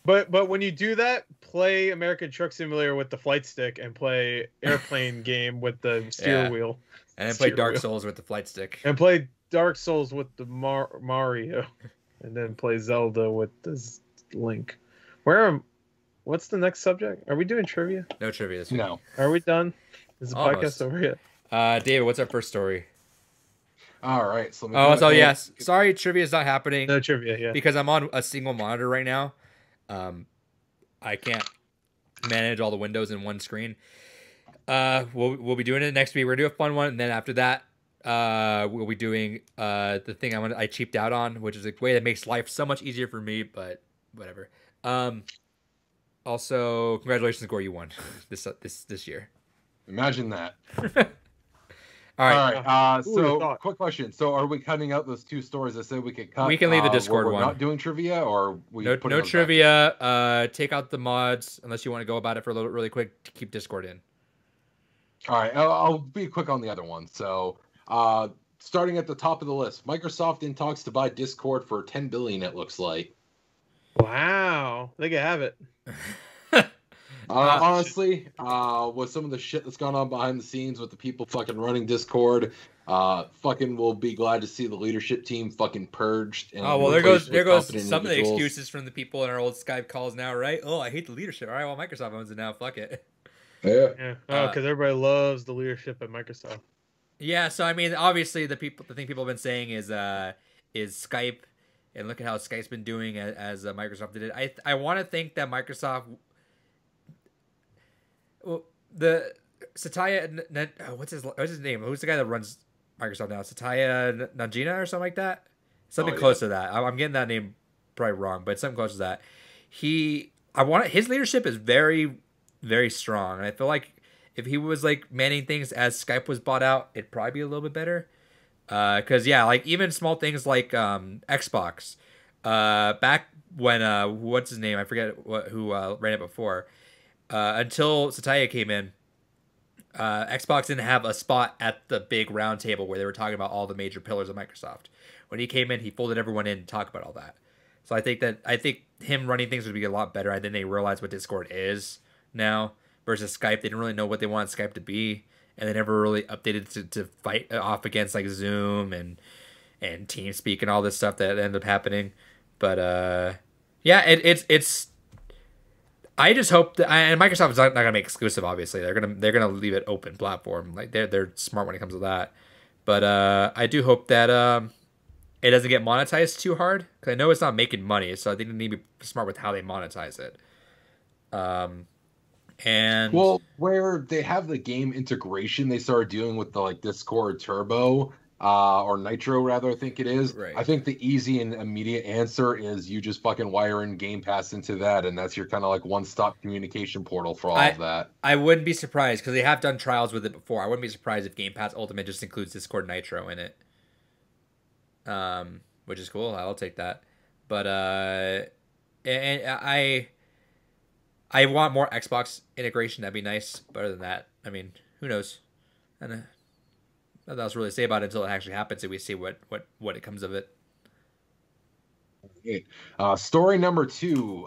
S3: But when you do that, play American Truck Simulator with the flight stick and play airplane game with the steering wheel.
S1: And then play Dark Souls with the flight stick.
S3: And play Dark Souls with the Mario. And then play Zelda with the Link. What's the next subject? Are we doing trivia?
S1: No trivia this week.
S2: No.
S3: Are we done? Is the podcast over yet?
S1: David, what's our first story?
S2: All right. So
S1: yes. Sorry, trivia is not happening.
S3: No trivia, yeah.
S1: Because I'm on a single monitor right now. I can't manage all the windows in one screen. We'll be doing it next week. We're gonna do a fun one, and then after that, we'll be doing the thing I cheaped out on, which is a way that makes life so much easier for me. But whatever. Also, congratulations, Gore, you won this year.
S2: Imagine that.
S1: All right.
S2: So, quick question. So, are we cutting out those two stories? I said we could cut.
S1: We can leave the Discord one.
S2: We're not doing trivia, or
S1: no trivia. Take out the mods unless you want to go about it for a little really quick to keep Discord in.
S2: All right. I'll be quick on the other one. So, starting at the top of the list, Microsoft in talks to buy Discord for $10 billion. It looks like.
S3: Wow, they can have it.
S2: Honestly, with some of the shit that's gone on behind the scenes with the people fucking running Discord, fucking will be glad to see the leadership team fucking purged. And
S1: there goes some of the excuses from the people in our old Skype calls now, right? Oh, I hate the leadership. All right, well, Microsoft owns it now. Fuck it.
S2: Yeah.
S3: Oh, because everybody loves the leadership at Microsoft.
S1: Yeah, so I mean, obviously, the thing people have been saying is Skype, and look at how Skype's been doing as Microsoft did it. I want to think that Microsoft. Well, the Satya, what's his name? Who's the guy that runs Microsoft now? Satya Nadella or something like that? Something close to that. I'm getting that name probably wrong, but something close to that. His leadership is very, very strong, and I feel like if he was like manning things as Skype was bought out, it'd probably be a little bit better. Because like even small things like Xbox, back when what's his name? I forget who ran it before. Until Satya came in, Xbox didn't have a spot at the big round table where they were talking about all the major pillars of Microsoft. When he came in, he folded everyone in to talk about all that. So I think him running things would be a lot better. I think they realized what Discord is now versus Skype. They didn't really know what they wanted Skype to be, and they never really updated to fight off against like Zoom and TeamSpeak and all this stuff that ended up happening. But it's. I just hope that, and Microsoft is not gonna make exclusive. Obviously, they're gonna leave it open platform. Like they're smart when it comes to that. But I do hope that it doesn't get monetized too hard, because I know it's not making money. So I think they need to be smart with how they monetize it. And
S2: Well, where they have the game integration they started doing with the like Discord Turbo, or Nitro rather, I think it is.
S1: right.
S2: I think the easy and immediate answer is you just fucking wire in Game Pass into that, and that's your kind of like one-stop communication portal for all of that.
S1: I wouldn't be surprised because they have done trials with it before. I wouldn't be surprised if Game Pass Ultimate just includes Discord Nitro in it. Which is cool. I'll take that. But and I want more Xbox integration. That'd be nice. But other than that, I mean, who knows? And nothing else really to say about it until it actually happens, and we see what it comes of it.
S2: Okay. Story number 2,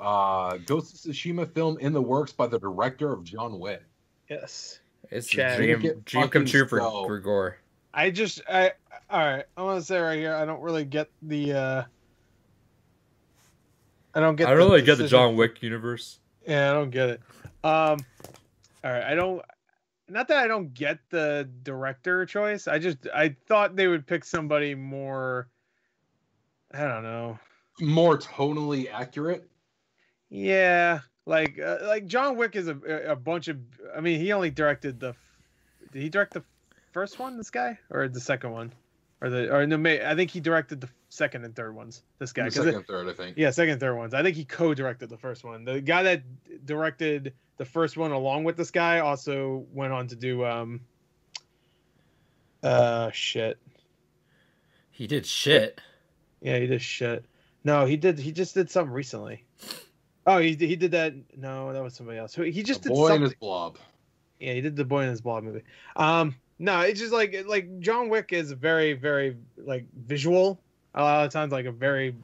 S2: Ghost of Tsushima film in the works by the director of John Wick.
S3: Yes.
S1: It's
S3: Chad.
S1: a dream come true for Gore.
S3: All right. I want to say right here, I don't really get the. I don't really get the
S1: John Wick universe.
S3: Yeah, I don't get it. All right, I don't. Not that I don't get the director choice. I thought they would pick somebody more. I don't know.
S2: More tonally accurate.
S3: Yeah, like John Wick is a bunch of. I mean, he only directed the. Did he direct the first one? This guy, or the second one, I think he directed the second and third ones. This guy,
S2: the second and third, I think.
S3: Yeah, second and third ones. I think he co-directed the first one. The guy that directed the first one along with this guy also went on to do shit.
S1: He did shit.
S3: Yeah, he did shit. No, he just did something recently. Oh, he did that. No, that was somebody else. He just did
S2: Boy
S3: something.
S2: and His Blob.
S3: Yeah, he did the Boy and His Blob movie. No, it's just like John Wick is very, very like visual. A lot of times, like a very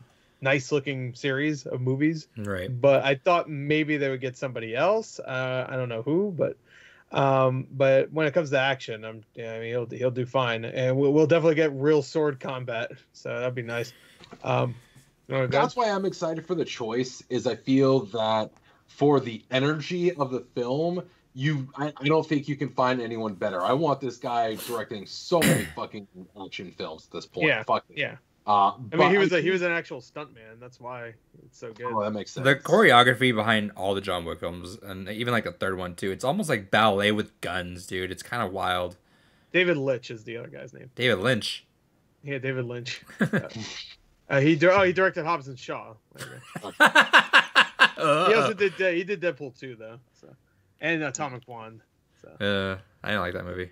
S3: nice looking series of movies.
S1: Right.
S3: But I thought maybe they would get somebody else. I don't know who, but when it comes to action, I mean, he'll do fine, and we'll definitely get real sword combat. So that'd be nice.
S2: That's why I'm excited for the choice. Is I feel that for the energy of the film, I don't think you can find anyone better. I want this guy directing so many fucking action films at this point.
S3: Yeah,
S2: Fuck it.
S3: yeah.
S2: I
S3: mean, he was an actual stuntman. That's why it's so good.
S2: Oh, that makes sense.
S1: The choreography behind all the John Wick films, and even like the third one too, it's almost like ballet with guns, dude. It's kind of wild. David
S3: Lynch is the other guy's name.
S1: David Lynch.
S3: Yeah, David Lynch. He directed Hobbs and Shaw. He also did Deadpool 2 though, so, and Atomic Blonde. So.
S1: I didn't like that movie.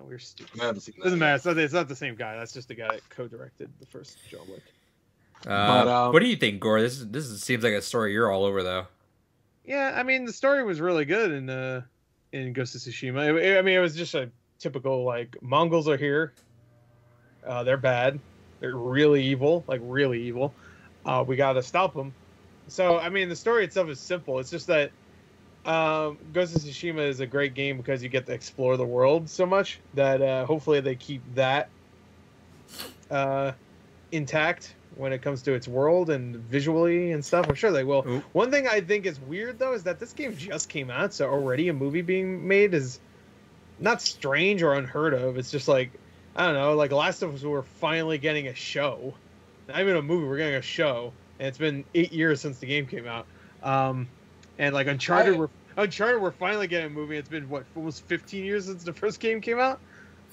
S3: We're stupid.
S2: I haven't seen that.
S3: Doesn't matter. It's not the same guy. That's just the guy that co-directed the first John Wick.
S1: What do you think, Gore? This seems like a story you're all over, though.
S3: Yeah, I mean the story was really good in Ghost of Tsushima. It was just a typical like Mongols are here. They're bad. They're really evil, like really evil. We gotta stop them. So I mean the story itself is simple. It's just that. Ghost of Tsushima is a great game because you get to explore the world so much that hopefully they keep that intact when it comes to its world and visually and stuff. I'm sure they will.
S1: Ooh.
S3: One thing I think is weird though is that this game just came out, so already a movie being made is not strange or unheard of. It's just like I don't know, like Last of Us, we're finally getting a show. Not even a movie, we're getting a show, and it's been 8 years since the game came out. And like Uncharted, we're finally getting a movie. It's been what, almost 15 years since the first game came out.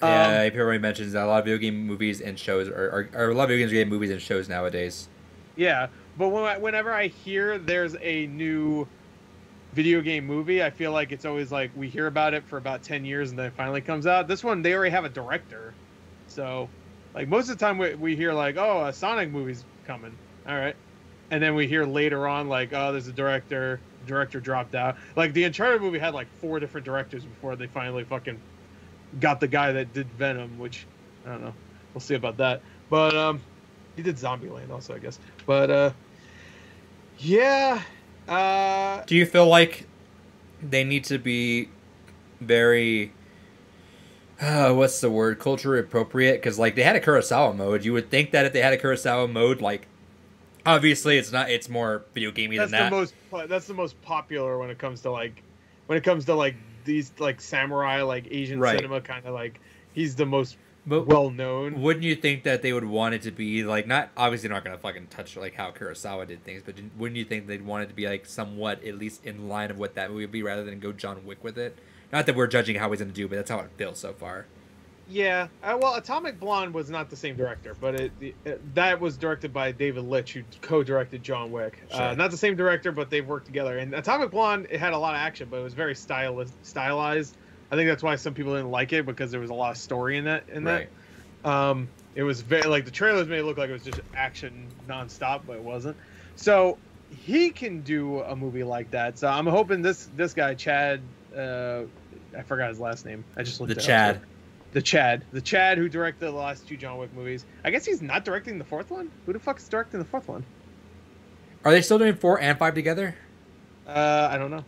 S1: Yeah, everybody mentions that a lot of video game movies and shows are a lot of video game movies and shows nowadays.
S3: Yeah, but whenever I hear there's a new video game movie, I feel like it's always like we hear about it for about 10 years and then it finally comes out. This one, they already have a director, so like most of the time we hear like, oh, a Sonic movie's coming. All right, and then we hear later on like, oh, there's a director dropped out. Like the Uncharted movie had like 4 different directors before they finally fucking got the guy that did Venom, which I don't know. We'll see about that. But he did Zombieland also, I guess. But yeah.
S1: Do you feel like they need to be very what's the word? Culture appropriate? Because like they had a Kurosawa mode. You would think that if they had a Kurosawa mode, like obviously it's not. It's more video gamey than that.
S3: That's the most popular when it comes to like these like samurai like Asian cinema kind of like he's the most
S1: But
S3: well known.
S1: Wouldn't you think that they would want it to be like, not obviously not gonna fucking touch like how Kurosawa did things, but wouldn't you think they'd want it to be like somewhat at least in line of what that movie would be, rather than go John Wick with it? Not that we're judging how he's gonna do, but that's how it feels so far.
S3: Yeah, well, Atomic Blonde was not the same director, but that was directed by David Litch, who co-directed John Wick.
S1: Sure.
S3: Not the same director, but they've worked together. And Atomic Blonde, it had a lot of action, but it was very stylized. I think that's why some people didn't like it, because there was a lot of story in that.
S1: Right.
S3: It was very like the trailers made it look like it was just action nonstop, but it wasn't. So he can do a movie like that. So I'm hoping this guy Chad, I forgot his last name. I just looked the Chad who directed the last 2 John Wick movies. I guess he's not directing the 4th one. Who the fuck is directing the 4th one?
S1: Are they still doing 4 and 5 together?
S3: I don't know.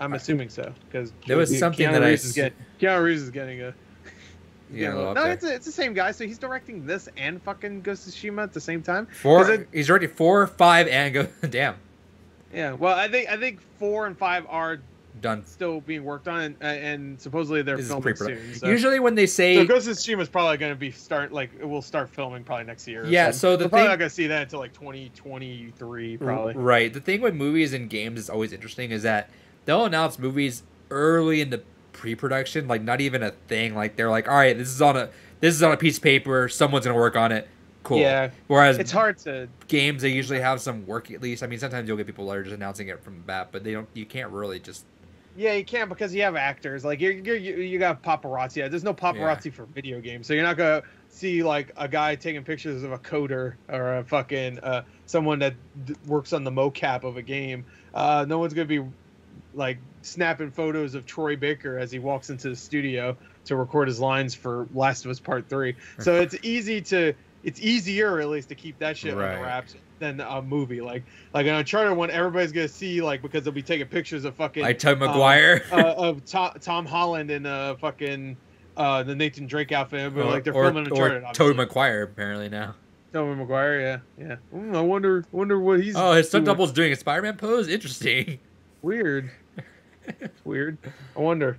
S3: I'm assuming so, because
S1: there was something
S3: Keanu Reeves is getting a.
S1: Yeah,
S3: no, it's the same guy. So he's directing this and fucking Ghost of Tsushima at the same time.
S1: He's directing 4, 5, and go. Damn.
S3: Yeah, well, I think 4 and 5 are
S1: done,
S3: still being worked on, and supposedly they're filming soon. So.
S1: Usually when they say
S3: Ghost of Tsushima is probably going to be we'll start filming probably next year.
S1: Yeah, so
S3: we're probably not going to see that until like 2023 probably.
S1: Right. The thing with movies and games is always interesting is that they'll announce movies early in the pre-production, like not even a thing. Like they're like, all right, this is on a piece of paper. Someone's gonna work on it. Cool.
S3: Yeah.
S1: Whereas
S3: it's hard to
S1: games, they usually have some work at least. I mean, sometimes you'll get people that are just announcing it from the bat, but you can't really just.
S3: Yeah, you can't, because you have actors like you got paparazzi. There's no paparazzi for video games, so you're not gonna see like a guy taking pictures of a coder or a fucking someone that works on the mocap of a game. No one's gonna be like snapping photos of Troy Baker as he walks into the studio to record his lines for Last of Us Part 3. So it's easier at least to keep that shit on the wraps than a movie like an Uncharted one. Everybody's gonna see, like, because they'll be taking pictures of fucking
S1: like Tobey Maguire
S3: of Tom Holland in fucking the Nathan Drake outfit, but like they're filming Uncharted.
S1: Or Tobey Maguire apparently now.
S3: Tobey Maguire, yeah. I wonder what he's.
S1: Oh, his stunt double's doing a Spider-Man pose. Interesting.
S3: Weird. It's weird. I wonder.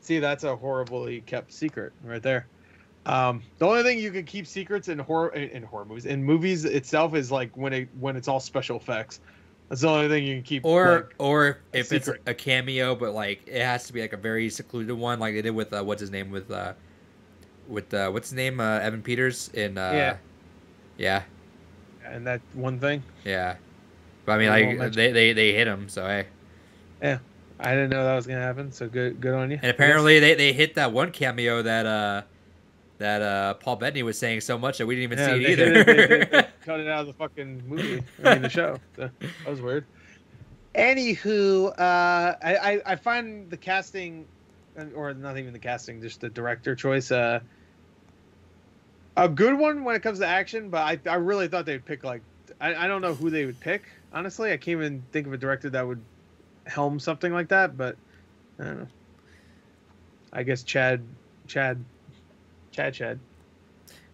S3: See, that's a horribly kept secret right there. The only thing you can keep secrets in horror movies, in movies itself, is like when it's all special effects. That's the only thing you can keep.
S1: Or if it's a cameo, but like it has to be like a very secluded one, like they did with what's his name Evan Peters in yeah.
S3: And that one thing.
S1: Yeah, but I mean, like they hit him, so hey.
S3: Yeah, I didn't know that was gonna happen. So good on you.
S1: And apparently they hit that one cameo that Paul Bettany was saying so much that we didn't even see it either.
S3: They cut it out of the fucking movie. I mean, the show. So, that was weird. Anywho, I find the casting, or not even the casting, just the director choice, a good one when it comes to action. But I really thought they'd pick I don't know who they would pick. Honestly, I can't even think of a director that would helm something like that. But I don't know. I guess Chad.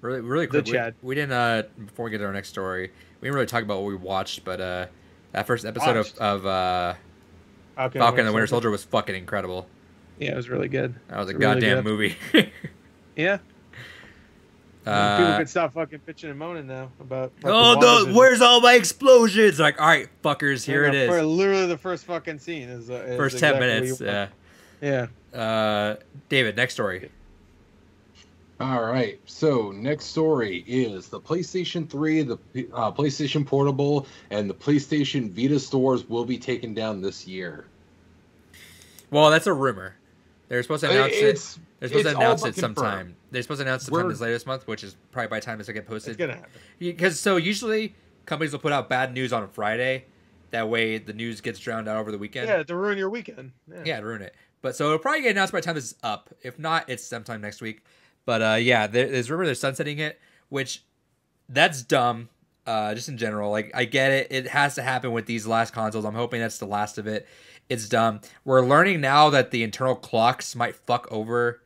S1: Really quick.
S3: Chad.
S1: We didn't before we get to our next story, we didn't really talk about what we watched, but that first episode of Falcon and the Winter Soldier was fucking incredible.
S3: Yeah, it was really good.
S1: That was a goddamn movie.
S3: Yeah. People could stop fucking bitching and moaning now about.
S1: Where's all my explosions? Like, all right, fuckers, here it is.
S3: Literally, the first fucking scene is
S1: first exactly 10 minutes.
S3: Yeah.
S1: David, next story.
S2: All right, so next story is the PlayStation 3, the PlayStation Portable, and the PlayStation Vita stores will be taken down this year.
S1: Well, that's a rumor. They're supposed to announce it. They're supposed to announce it sometime. They're supposed to announce it sometime later this month, which is probably by the time this will get posted.
S3: It's gonna happen.
S1: Because usually companies will put out bad news on a Friday. That way the news gets drowned out over the weekend.
S3: Yeah, to ruin your weekend.
S1: Yeah, to ruin it. But so it'll probably get announced by the time this is up. If not, it's sometime next week. But yeah, there's rumor they're sunsetting it, which that's dumb. Just in general, like I get it. It has to happen with these last consoles. I'm hoping that's the last of it. It's dumb. We're learning now that the internal clocks might fuck over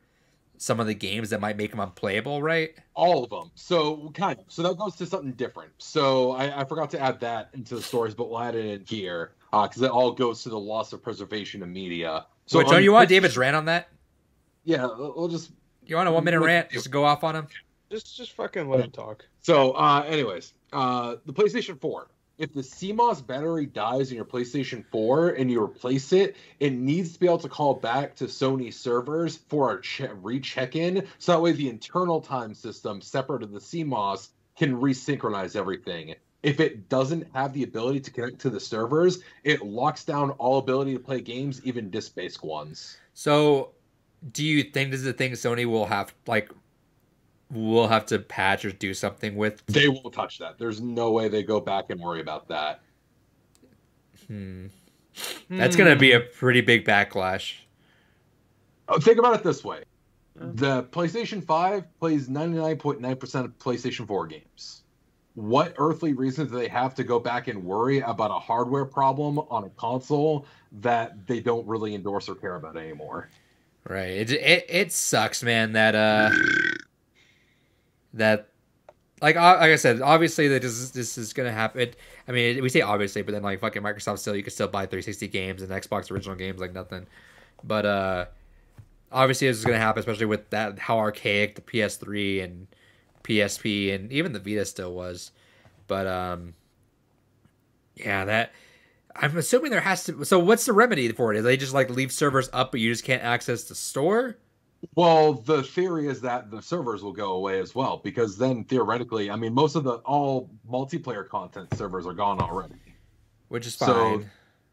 S1: some of the games that might make them unplayable, right?
S2: All of them. So kind of. So that goes to something different. So I forgot to add that into the stories, but we'll add it in here because it all goes to the loss of preservation of media. So
S1: don't you want David's rant on that?
S2: Yeah, we'll just
S1: You want a 1 minute rant? Just go off on him.
S3: Just fucking let him talk.
S2: So, anyways, the PlayStation 4. If the CMOS battery dies in your PlayStation 4 and you replace it, it needs to be able to call back to Sony servers for a recheck-in, so that way the internal time system separate of the CMOS can resynchronize everything. If it doesn't have the ability to connect to the servers, it locks down all ability to play games, even disc-based ones.
S1: So, do you think this is a thing Sony will have to patch or do something with?
S2: They won't touch that. There's no way they go back and worry about that.
S1: That's going to be a pretty big backlash.
S2: Think about it this way. The PlayStation 5 plays 99.9% of PlayStation 4 games. What earthly reason do they have to go back and worry about a hardware problem on a console that they don't really endorse or care about anymore?
S1: Right. It sucks, man, that like I said, obviously that this is gonna happen. I mean, we say obviously, but then like fucking Microsoft still, you can still buy 360 games and Xbox original games like nothing. But obviously this is gonna happen, especially with that how archaic the PS3 and PSP and even the Vita still was. But yeah, that I'm assuming there has to. So what's the remedy for it? Do they just like leave servers up, but you just can't access the store?
S2: Well, the theory is that the servers will go away as well, because then theoretically, I mean, most of all multiplayer content servers are gone already.
S1: Which is fine.
S2: So,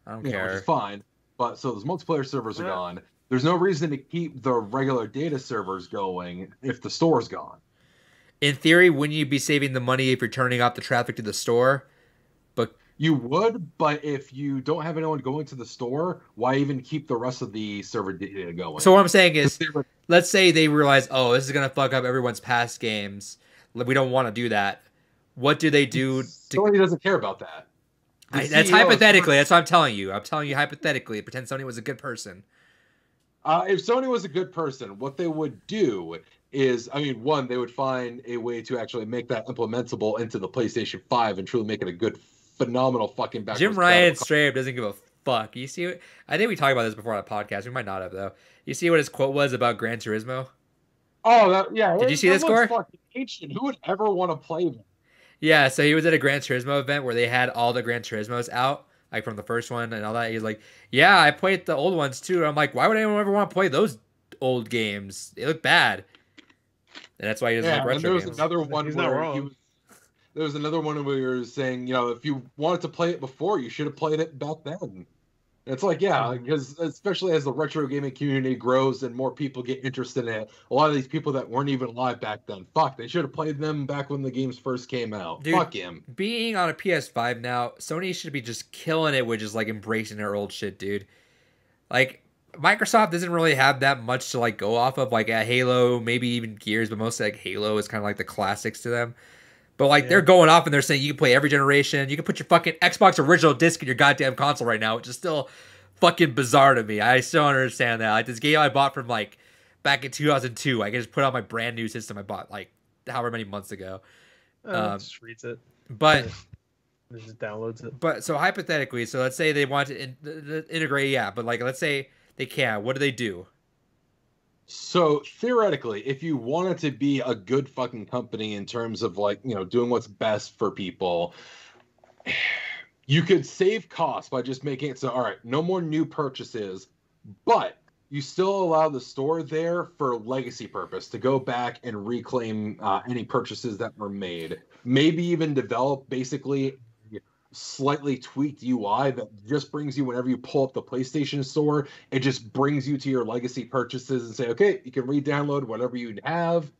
S1: I don't care.
S2: Which is fine. But so those multiplayer servers are gone. There's no reason to keep the regular data servers going if the store's gone.
S1: In theory, wouldn't you be saving the money if you're turning off the traffic to the store? But
S2: you would, but if you don't have anyone going to the store, why even keep the rest of the server data going?
S1: So what I'm saying is, let's say they realize, oh, this is going to fuck up everyone's past games. We don't want to do that. What do they do?
S2: Sony doesn't care about that.
S1: That's hypothetically. That's what I'm telling you. I'm telling you hypothetically. Pretend Sony was a good person.
S2: If Sony was a good person, what they would do is, I mean, one, they would find a way to actually make that implementable into the PlayStation 5 and truly make it a good, phenomenal fucking backwards.
S1: Jim Ryan straight up doesn't give a fuck. You see, I think we talked about this before on a podcast. We might not have, though. You see what his quote was about Gran Turismo?
S2: Oh, yeah.
S1: Did you see this, Gore?
S2: Fucking ancient. Who would ever want to play them?
S1: Yeah, so he was at a Gran Turismo event where they had all the Gran Turismos out, like from the first one and all that. He's like, yeah, I played the old ones too. I'm like, why would anyone ever want to play those old games? They look bad. And that's why he doesn't like retro games.
S2: Another one there was another one where he was saying, you know, if you wanted to play it before, you should have played it back then. It's like, yeah, because especially as the retro gaming community grows and more people get interested in it, a lot of these people that weren't even alive back then, fuck, they should have played them back when the games first came out.
S1: Dude,
S2: fuck him.
S1: Being on a PS5 now, Sony should be just killing it with just like embracing their old shit, dude. Like, Microsoft doesn't really have that much to like go off of, like at Halo, maybe even Gears, but mostly like Halo is kind of like the classics to them. But like they're going off and they're saying you can play every generation. You can put your fucking Xbox original disc in your goddamn console right now, which is still fucking bizarre to me. I still don't understand that. Like this game I bought from like back in 2002, I can just put on my brand new system I bought like however many months ago.
S3: Just reads it.
S1: But
S3: it just downloads it.
S1: But so hypothetically, so let's say they want to integrate, yeah. But like let's say they can. What do they do?
S2: So theoretically, if you wanted to be a good fucking company in terms of like, you know, doing what's best for people, you could save costs by just making it so, all right, no more new purchases, but you still allow the store there for legacy purpose to go back and reclaim any purchases that were made. Maybe even develop basically slightly tweaked UI that just brings you, whenever you pull up the PlayStation Store, it just brings you to your legacy purchases and say, okay, you can re-download whatever you have.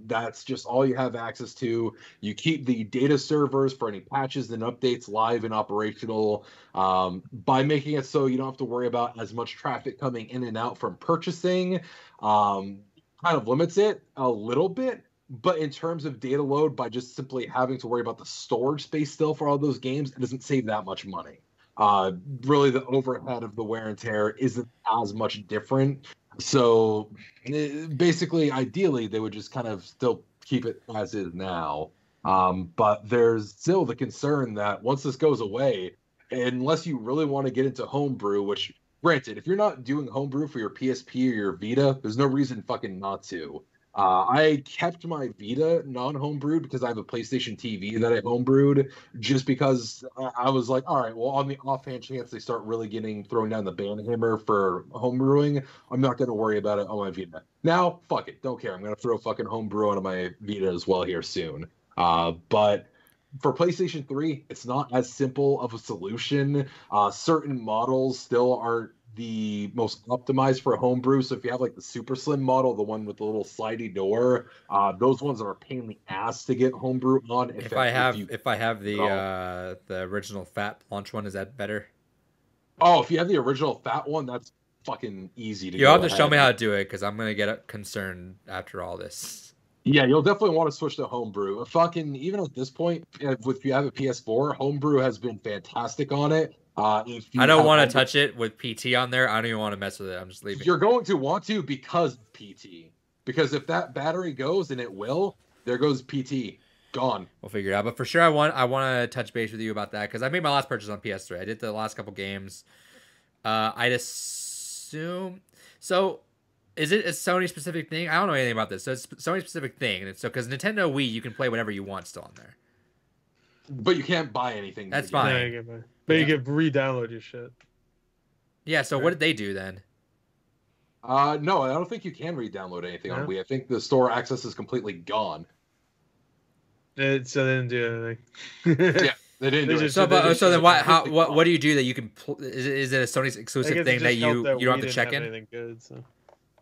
S2: That's just all you have access to. You keep the data servers for any patches and updates live and operational, by making it so you don't have to worry about as much traffic coming in and out from purchasing. Kind of limits it a little bit. But in terms of data load, by just simply having to worry about the storage space still for all those games, it doesn't save that much money. Really, the overhead of the wear and tear isn't as much different. So basically, ideally, they would just kind of still keep it as is now. But there's still the concern that once this goes away, unless you really want to get into homebrew, which granted, if you're not doing homebrew for your PSP or your Vita, there's no reason fucking not to. I kept my Vita non-homebrewed because I have a PlayStation TV that I homebrewed, just because I was like, all right, well, on the offhand chance they start really getting thrown down the hammer for homebrewing, I'm not going to worry about it on my Vita. Now, fuck it, don't care. I'm going to throw fucking homebrew onto my Vita as well here soon. But for PlayStation 3, it's not as simple of a solution. Certain models still aren't the most optimized for homebrew. So if you have like the super slim model, the one with the little slidey door, those ones are a pain in the ass to get homebrew on.
S1: If I have the original fat launch one, is that better?
S2: Oh, if you have the original fat one, that's fucking easy to.
S1: You'll have to show me how to do it because I'm gonna get concerned after all this.
S2: Yeah, you'll definitely want to switch to homebrew. Fucking even at this point, if you have a PS4, homebrew has been fantastic on it. I
S1: don't want to touch it with PT on there. I don't even want to mess with it. I'm just leaving.
S2: You're going to want to because of PT. Because if that battery goes, and it will, there goes PT. Gone.
S1: We'll figure it out. But for sure, I want to touch base with you about that because I made my last purchase on PS3. I did the last couple games. I'd assume so. Is it a Sony specific thing? I don't know anything about this. So it's a Sony specific thing, and so because Nintendo Wii, you can play whatever you want still on there.
S2: But you can't buy anything.
S1: That's fine.
S3: Yeah, but you can re-download your shit.
S1: Yeah, so what did they do then?
S2: No, I don't think you can re-download anything on Wii. I think the store access is completely gone.
S3: So they didn't do anything.
S2: Yeah, they didn't do it.
S1: So then what do you do that you can... Is it a Sony's exclusive thing that you don't have to check in?
S3: Good, so.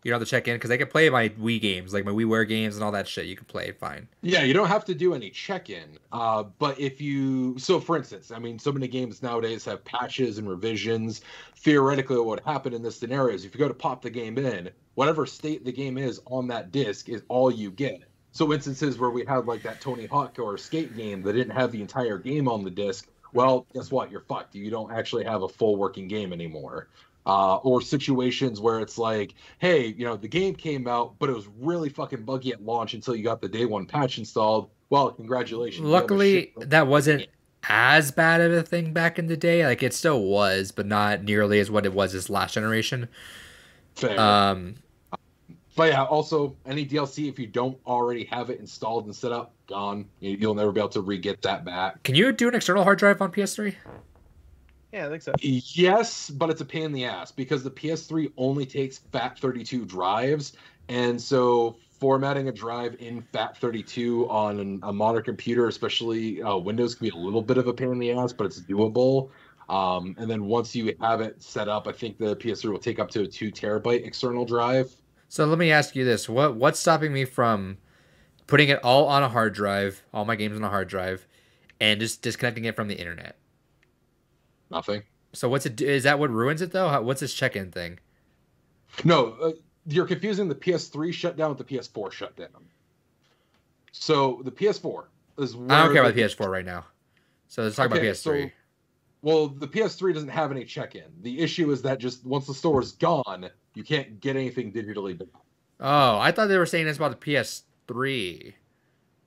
S1: You don't have to check in because they can play my Wii games, like my WiiWare games and all that shit. You can play it fine.
S2: Yeah, you don't have to do any check-in. But if you... So, for instance, I mean, so many games nowadays have patches and revisions. Theoretically, what would happen in this scenario is if you go to pop the game in, whatever state the game is on that disc is all you get. So instances where we had like that Tony Hawk or skate game that didn't have the entire game on the disc, well, guess what? You're fucked. You don't actually have a full working game anymore. Or situations where it's like, hey, the game came out, but it was really fucking buggy at launch until you got the day one patch installed. Well, congratulations.
S1: Luckily, that wasn't as bad of a thing back in the day. Like, it still was, but not nearly as what it was this last generation.
S2: Fair. But yeah, also, any DLC, if you don't already have it installed and set up, gone. You'll never be able to re-get that back.
S1: Can you do an external hard drive on PS3?
S3: Yeah, I think so.
S2: Yes, but it's a pain in the ass because the PS3 only takes FAT32 drives, and so formatting a drive in FAT32 on a modern computer, especially Windows, can be a little bit of a pain in the ass, but it's doable. And then once you have it set up, I think the PS3 will take up to a 2 terabyte external drive.
S1: So let me ask you this: what's stopping me from putting it all on a hard drive, all my games on a hard drive, and just disconnecting it from the internet?
S2: Nothing.
S1: So what's it? Is that what ruins it though? What's this check-in thing?
S2: No, you're confusing the PS3 shutdown with the PS4 shutdown. So the PS4 is where
S1: I don't care about the PS4 right now. So let's talk about PS3.
S2: So, well, the PS3 doesn't have any check-in. The issue is that just once the store is gone, you can't get anything digitally back.
S1: Oh, I thought they were saying this about the PS3.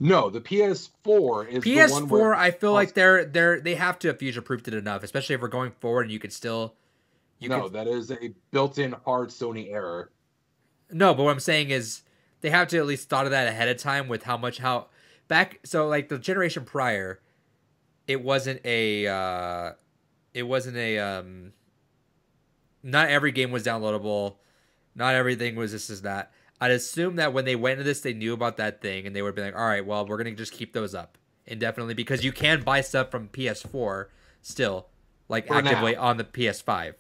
S2: No, the PS4 is
S1: PS4.
S2: The one where
S1: I feel like they have to have future-proofed it enough, especially if we're going forward and you could still.
S2: That is a built-in hard Sony error.
S1: No, but what I'm saying is they have to at least thought of that ahead of time with so like the generation prior, it wasn't a not every game was downloadable, not everything was this is that. I'd assume that when they went into this, they knew about that thing, and they would be like, all right, well, we're going to just keep those up indefinitely because you can buy stuff from PS4 still, like actively on the PS5.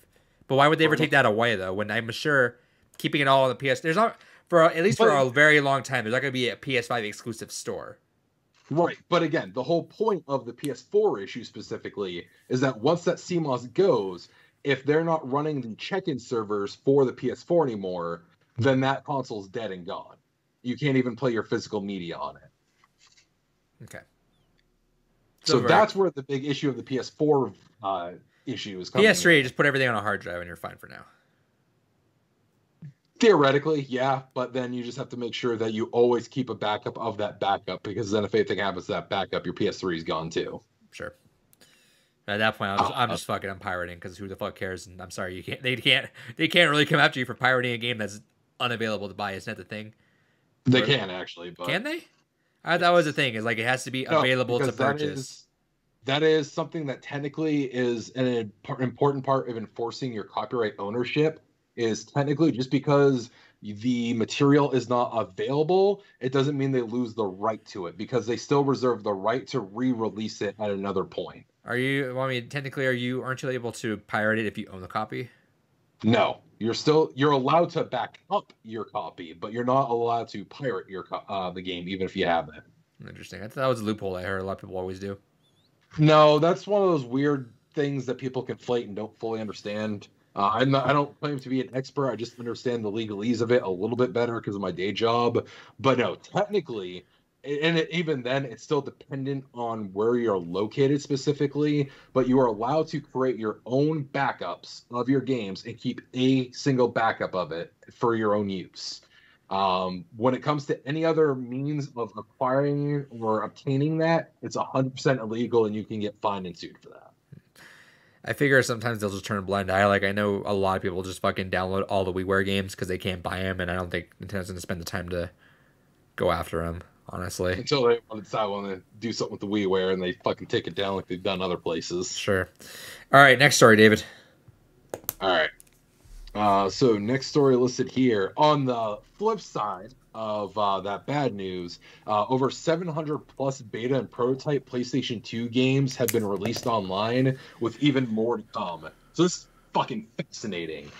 S1: But why would they ever take that away, though, when I'm sure keeping it all on the PS... There's not, for a very long time, there's not going to be a PS5 exclusive store.
S2: Right, but again, the whole point of the PS4 issue specifically is that once that CMOS goes, if they're not running the check-in servers for the PS4 anymore, then that console's dead and gone. You can't even play your physical media on it.
S1: Okay.
S2: So that's where the big issue of the PS4 issue is coming.
S1: PS3, just put everything on a hard drive and you're fine for now.
S2: Theoretically, yeah, but then you just have to make sure that you always keep a backup of that backup, because then if anything happens to that backup, your PS3 is gone too.
S1: Sure. At that point, I'm just fucking I'm pirating because who the fuck cares? And I'm sorry, they can't really come after you for pirating a game that's unavailable to buy. Isn't that the thing?
S2: They can actually, but
S1: can they? I thought that was the thing. Is like it has to be available to purchase.
S2: That is something that technically is an important part of enforcing your copyright ownership. Is technically just because the material is not available, it doesn't mean they lose the right to it because they still reserve the right to re-release it at another point.
S1: Are you? Well, I mean, technically, aren't you able to pirate it if you own the copy?
S2: No, you're allowed to back up your copy, but you're not allowed to pirate the game even if you have it.
S1: Interesting. I thought that was a loophole. I heard a lot of people always do.
S2: No, that's one of those weird things that people conflate and don't fully understand. I don't claim to be an expert. I just understand the legalese of it a little bit better because of my day job. But no, technically, and even then, it's still dependent on where you're located specifically. But you are allowed to create your own backups of your games and keep a single backup of it for your own use. When it comes to any other means of acquiring or obtaining that, it's 100% illegal and you can get fined and sued for that.
S1: I figure sometimes they'll just turn a blind eye. Like, I know a lot of people just fucking download all the WiiWare games because they can't buy them, and I don't think Nintendo's going to spend the time to go after them, honestly.
S2: Until they decide want to do something with the WiiWare and they fucking take it down like they've done other places.
S1: Sure. All right, next story, David.
S2: All right. So next story listed here. On the flip side of that bad news, over 700 plus beta and prototype PlayStation 2 games have been released online, with even more to come. So this is fucking fascinating.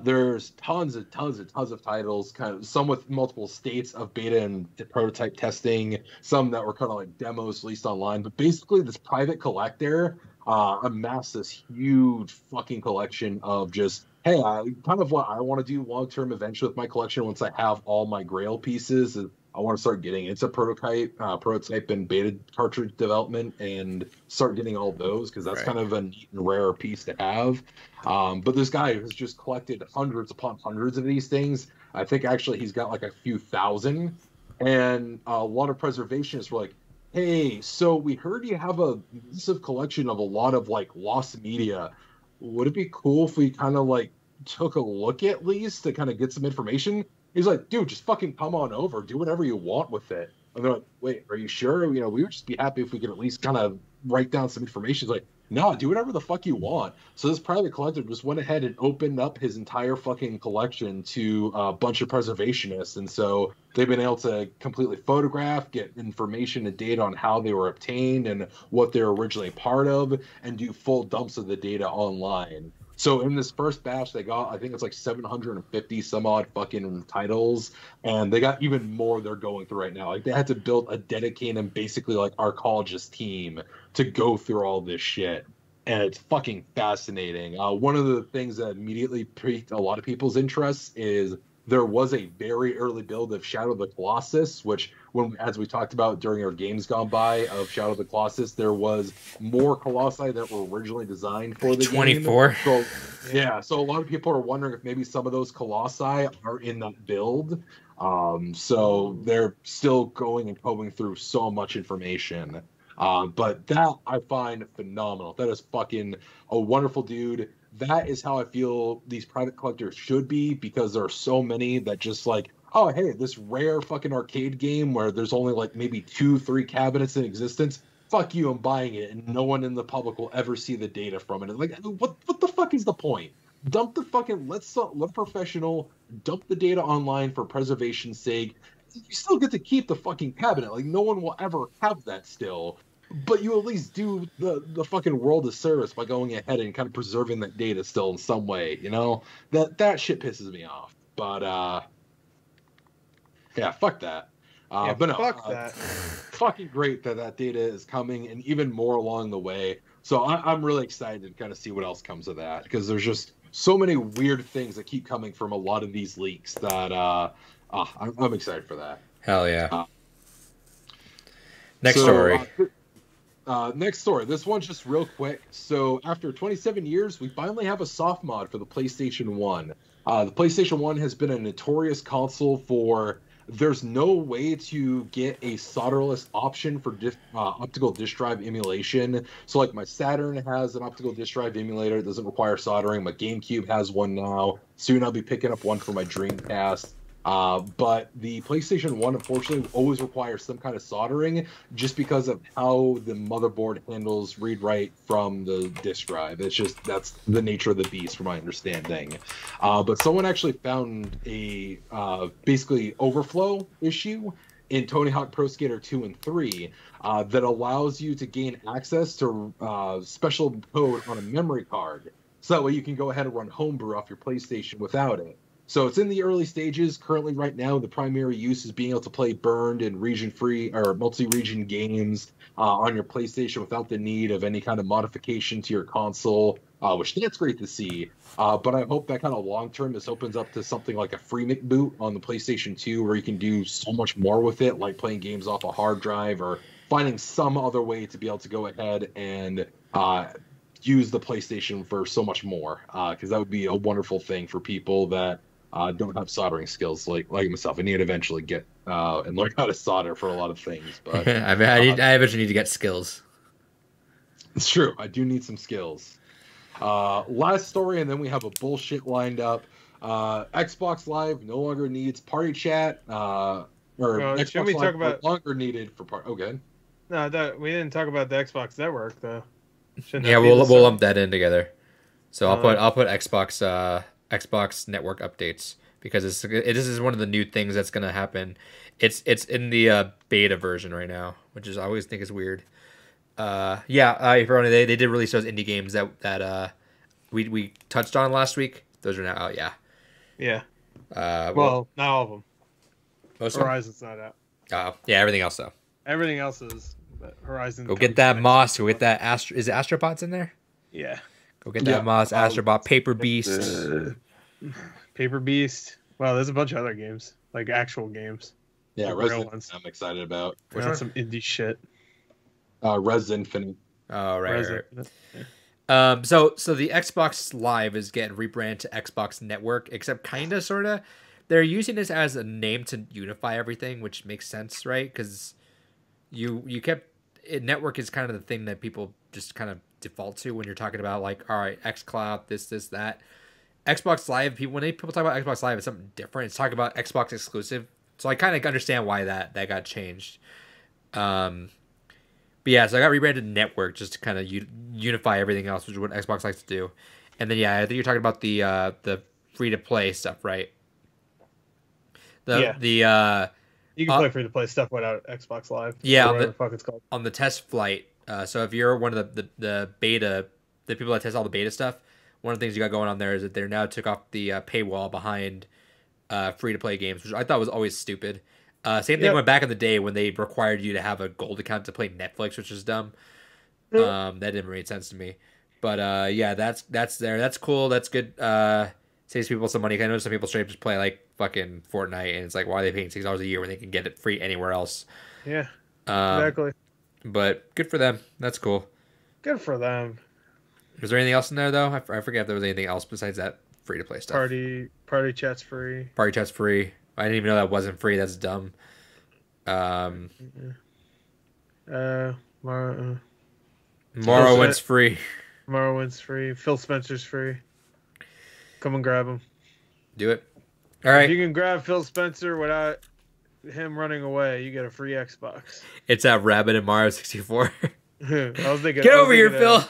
S2: There's tons of titles, kind of some with multiple states of beta and prototype testing, some that were kind of like demos released online. But basically, this private collector amassed this huge fucking collection of just, hey, kind of what I want to do long-term eventually with my collection once I have all my Grail pieces. I want to start getting into prototype and beta cartridge development and start getting all those because that's kind of a neat and rare piece to have. But this guy has just collected hundreds upon hundreds of these things. I think actually he's got like a few thousand. And a lot of preservationists were like, hey, so we heard you have a massive collection of a lot of like lost media. Would it be cool if we kind of like took a look at least to kind of get some information? He's like, dude, just fucking come on over, do whatever you want with it. And they're like, wait, are you sure? You know, we would just be happy if we could at least kind of write down some information. He's like, no, do whatever the fuck you want. So this private collector just went ahead and opened up his entire fucking collection to a bunch of preservationists. And so they've been able to completely photograph, get information and data on how they were obtained and what they're originally part of, and do full dumps of the data online. So in this first batch, they got, I think it's like 750 some odd fucking titles, and they got even more they're going through right now. Like they had to build a dedicated, basically like archaeologist team to go through all this shit. And it's fucking fascinating. One of the things that immediately piqued a lot of people's interest is there was a very early build of Shadow of the Colossus, which, as we talked about during our Games Gone By of Shadow of the Colossus, there was more Colossi that were originally designed for the
S1: 24.
S2: Game. So, yeah, so a lot of people are wondering if maybe some of those Colossi are in that build. So they're still going and combing through so much information. But that I find phenomenal. That is fucking a wonderful dude. That is how I feel these private collectors should be, because there are so many that just like, oh, hey, this rare fucking arcade game where there's only like maybe 2-3 cabinets in existence. Fuck you, I'm buying it, and no one in the public will ever see the data from it. Like, what the fuck is the point? Dump the fucking, let professional dump the data online for preservation's sake. You still get to keep the fucking cabinet. Like, no one will ever have that still. But you at least do the fucking world a service by going ahead and kind of preserving that data still in some way, you know? That shit pisses me off. But, yeah, fuck that. But no,
S3: fuck that.
S2: Fucking great that data is coming, and even more along the way. So I'm really excited to kind of see what else comes of that, because there's just so many weird things that keep coming from a lot of these leaks that I'm excited for that.
S1: Hell yeah. Next story.
S2: Next story. This one's just real quick. So after 27 years, we finally have a soft mod for the PlayStation 1. The PlayStation 1 has been a notorious console for there's no way to get a solderless option for optical disk drive emulation. So like my Saturn has an optical disk drive emulator. It doesn't require soldering. My GameCube has one now. Soon I'll be picking up one for my Dreamcast. But the PlayStation 1, unfortunately, always requires some kind of soldering just because of how the motherboard handles read-write from the disk drive. It's just, that's the nature of the beast, from my understanding. But someone actually found a basically overflow issue in Tony Hawk Pro Skater 2 and 3 that allows you to gain access to special code on a memory card. So that way you can go ahead and run Homebrew off your PlayStation without it. So it's in the early stages. Currently, right now, the primary use is being able to play burned and region-free or multi-region games on your PlayStation without the need of any kind of modification to your console, which that's great to see. But I hope that kind of long-term, this opens up to something like a free boot on the PlayStation 2 where you can do so much more with it, like playing games off a hard drive or finding some other way to be able to go ahead and use the PlayStation for so much more, because that would be a wonderful thing for people that don't have soldering skills like myself. I need to eventually get and learn how to solder for a lot of things. But
S1: I eventually need to get skills.
S2: It's true. I do need some skills. Last story, and then we have a bullshit lined up. Xbox Live no longer needs party chat. Xbox
S3: we
S2: Live
S3: talk about
S2: no longer needed for party. Okay.
S3: No, we didn't talk about the Xbox Network though.
S1: Yeah, we'll lump that in together. So I'll put Xbox Network updates because this is one of the new things that's gonna happen. It's in the beta version right now, which is I always think is weird. They did release those indie games that we touched on last week. Those are now out.
S3: Yeah. Well, not all of them.
S1: Most
S3: Horizon's not out.
S1: Oh, yeah, everything else though.
S3: Everything else is, but Horizon.
S1: Go get that Moss. Go get that Astro. Is it Astrobots in there?
S3: Yeah.
S1: Go get that Moss, Astrobot, Paper Beast.
S3: Paper Beast. Wow, there's a bunch of other games, like actual games.
S2: Yeah,
S3: like
S2: Resident ones. I'm excited about.
S3: Which one? Some indie shit.
S2: Res Infinite.
S1: Oh, right. So the Xbox Live is getting rebranded to Xbox Network, except kind of, sort of. They're using this as a name to unify everything, which makes sense, right? Because network is kind of the thing that people just kind of default to when you're talking about, like, all right, xCloud, this, that. Xbox Live, when people talk about Xbox Live, it's something different. It's talking about Xbox exclusive. So I kind of understand why that got changed. But yeah, so I got rebranded to Network just to kind of unify everything else, which is what Xbox likes to do. And then, yeah, I think you're talking about the free-to-play stuff, right?
S3: You can play free-to-play stuff without Xbox Live.
S1: Yeah,
S3: whatever the fuck it's called.
S1: On the test flight. So if you're one of the beta, the people that test all the beta stuff, one of the things you got going on there is that they now took off the paywall behind free-to-play games, which I thought was always stupid. Same thing went back in the day when they required you to have a gold account to play Netflix, which is dumb. That didn't make sense to me. But yeah, that's there. That's cool. That's good. Saves people some money. I know some people straight up just play like fucking Fortnite, and it's like, why are they paying $6 a year when they can get it free anywhere else?
S3: Yeah, exactly.
S1: But good for them. That's cool.
S3: Good for them.
S1: Was there anything else in there though? I forget if there was anything else besides that free to play stuff.
S3: Party chat's free.
S1: Party chat's free. I didn't even know that wasn't free. That's dumb. Morrowind's free.
S3: Morrowind's free. Phil Spencer's free. Come and grab him.
S1: Do it. All right.
S3: If you can grab Phil Spencer without him running away, you get a free Xbox.
S1: It's that Rabbit and Mario 64.
S3: I was thinking,
S1: get over here, Phil.
S3: I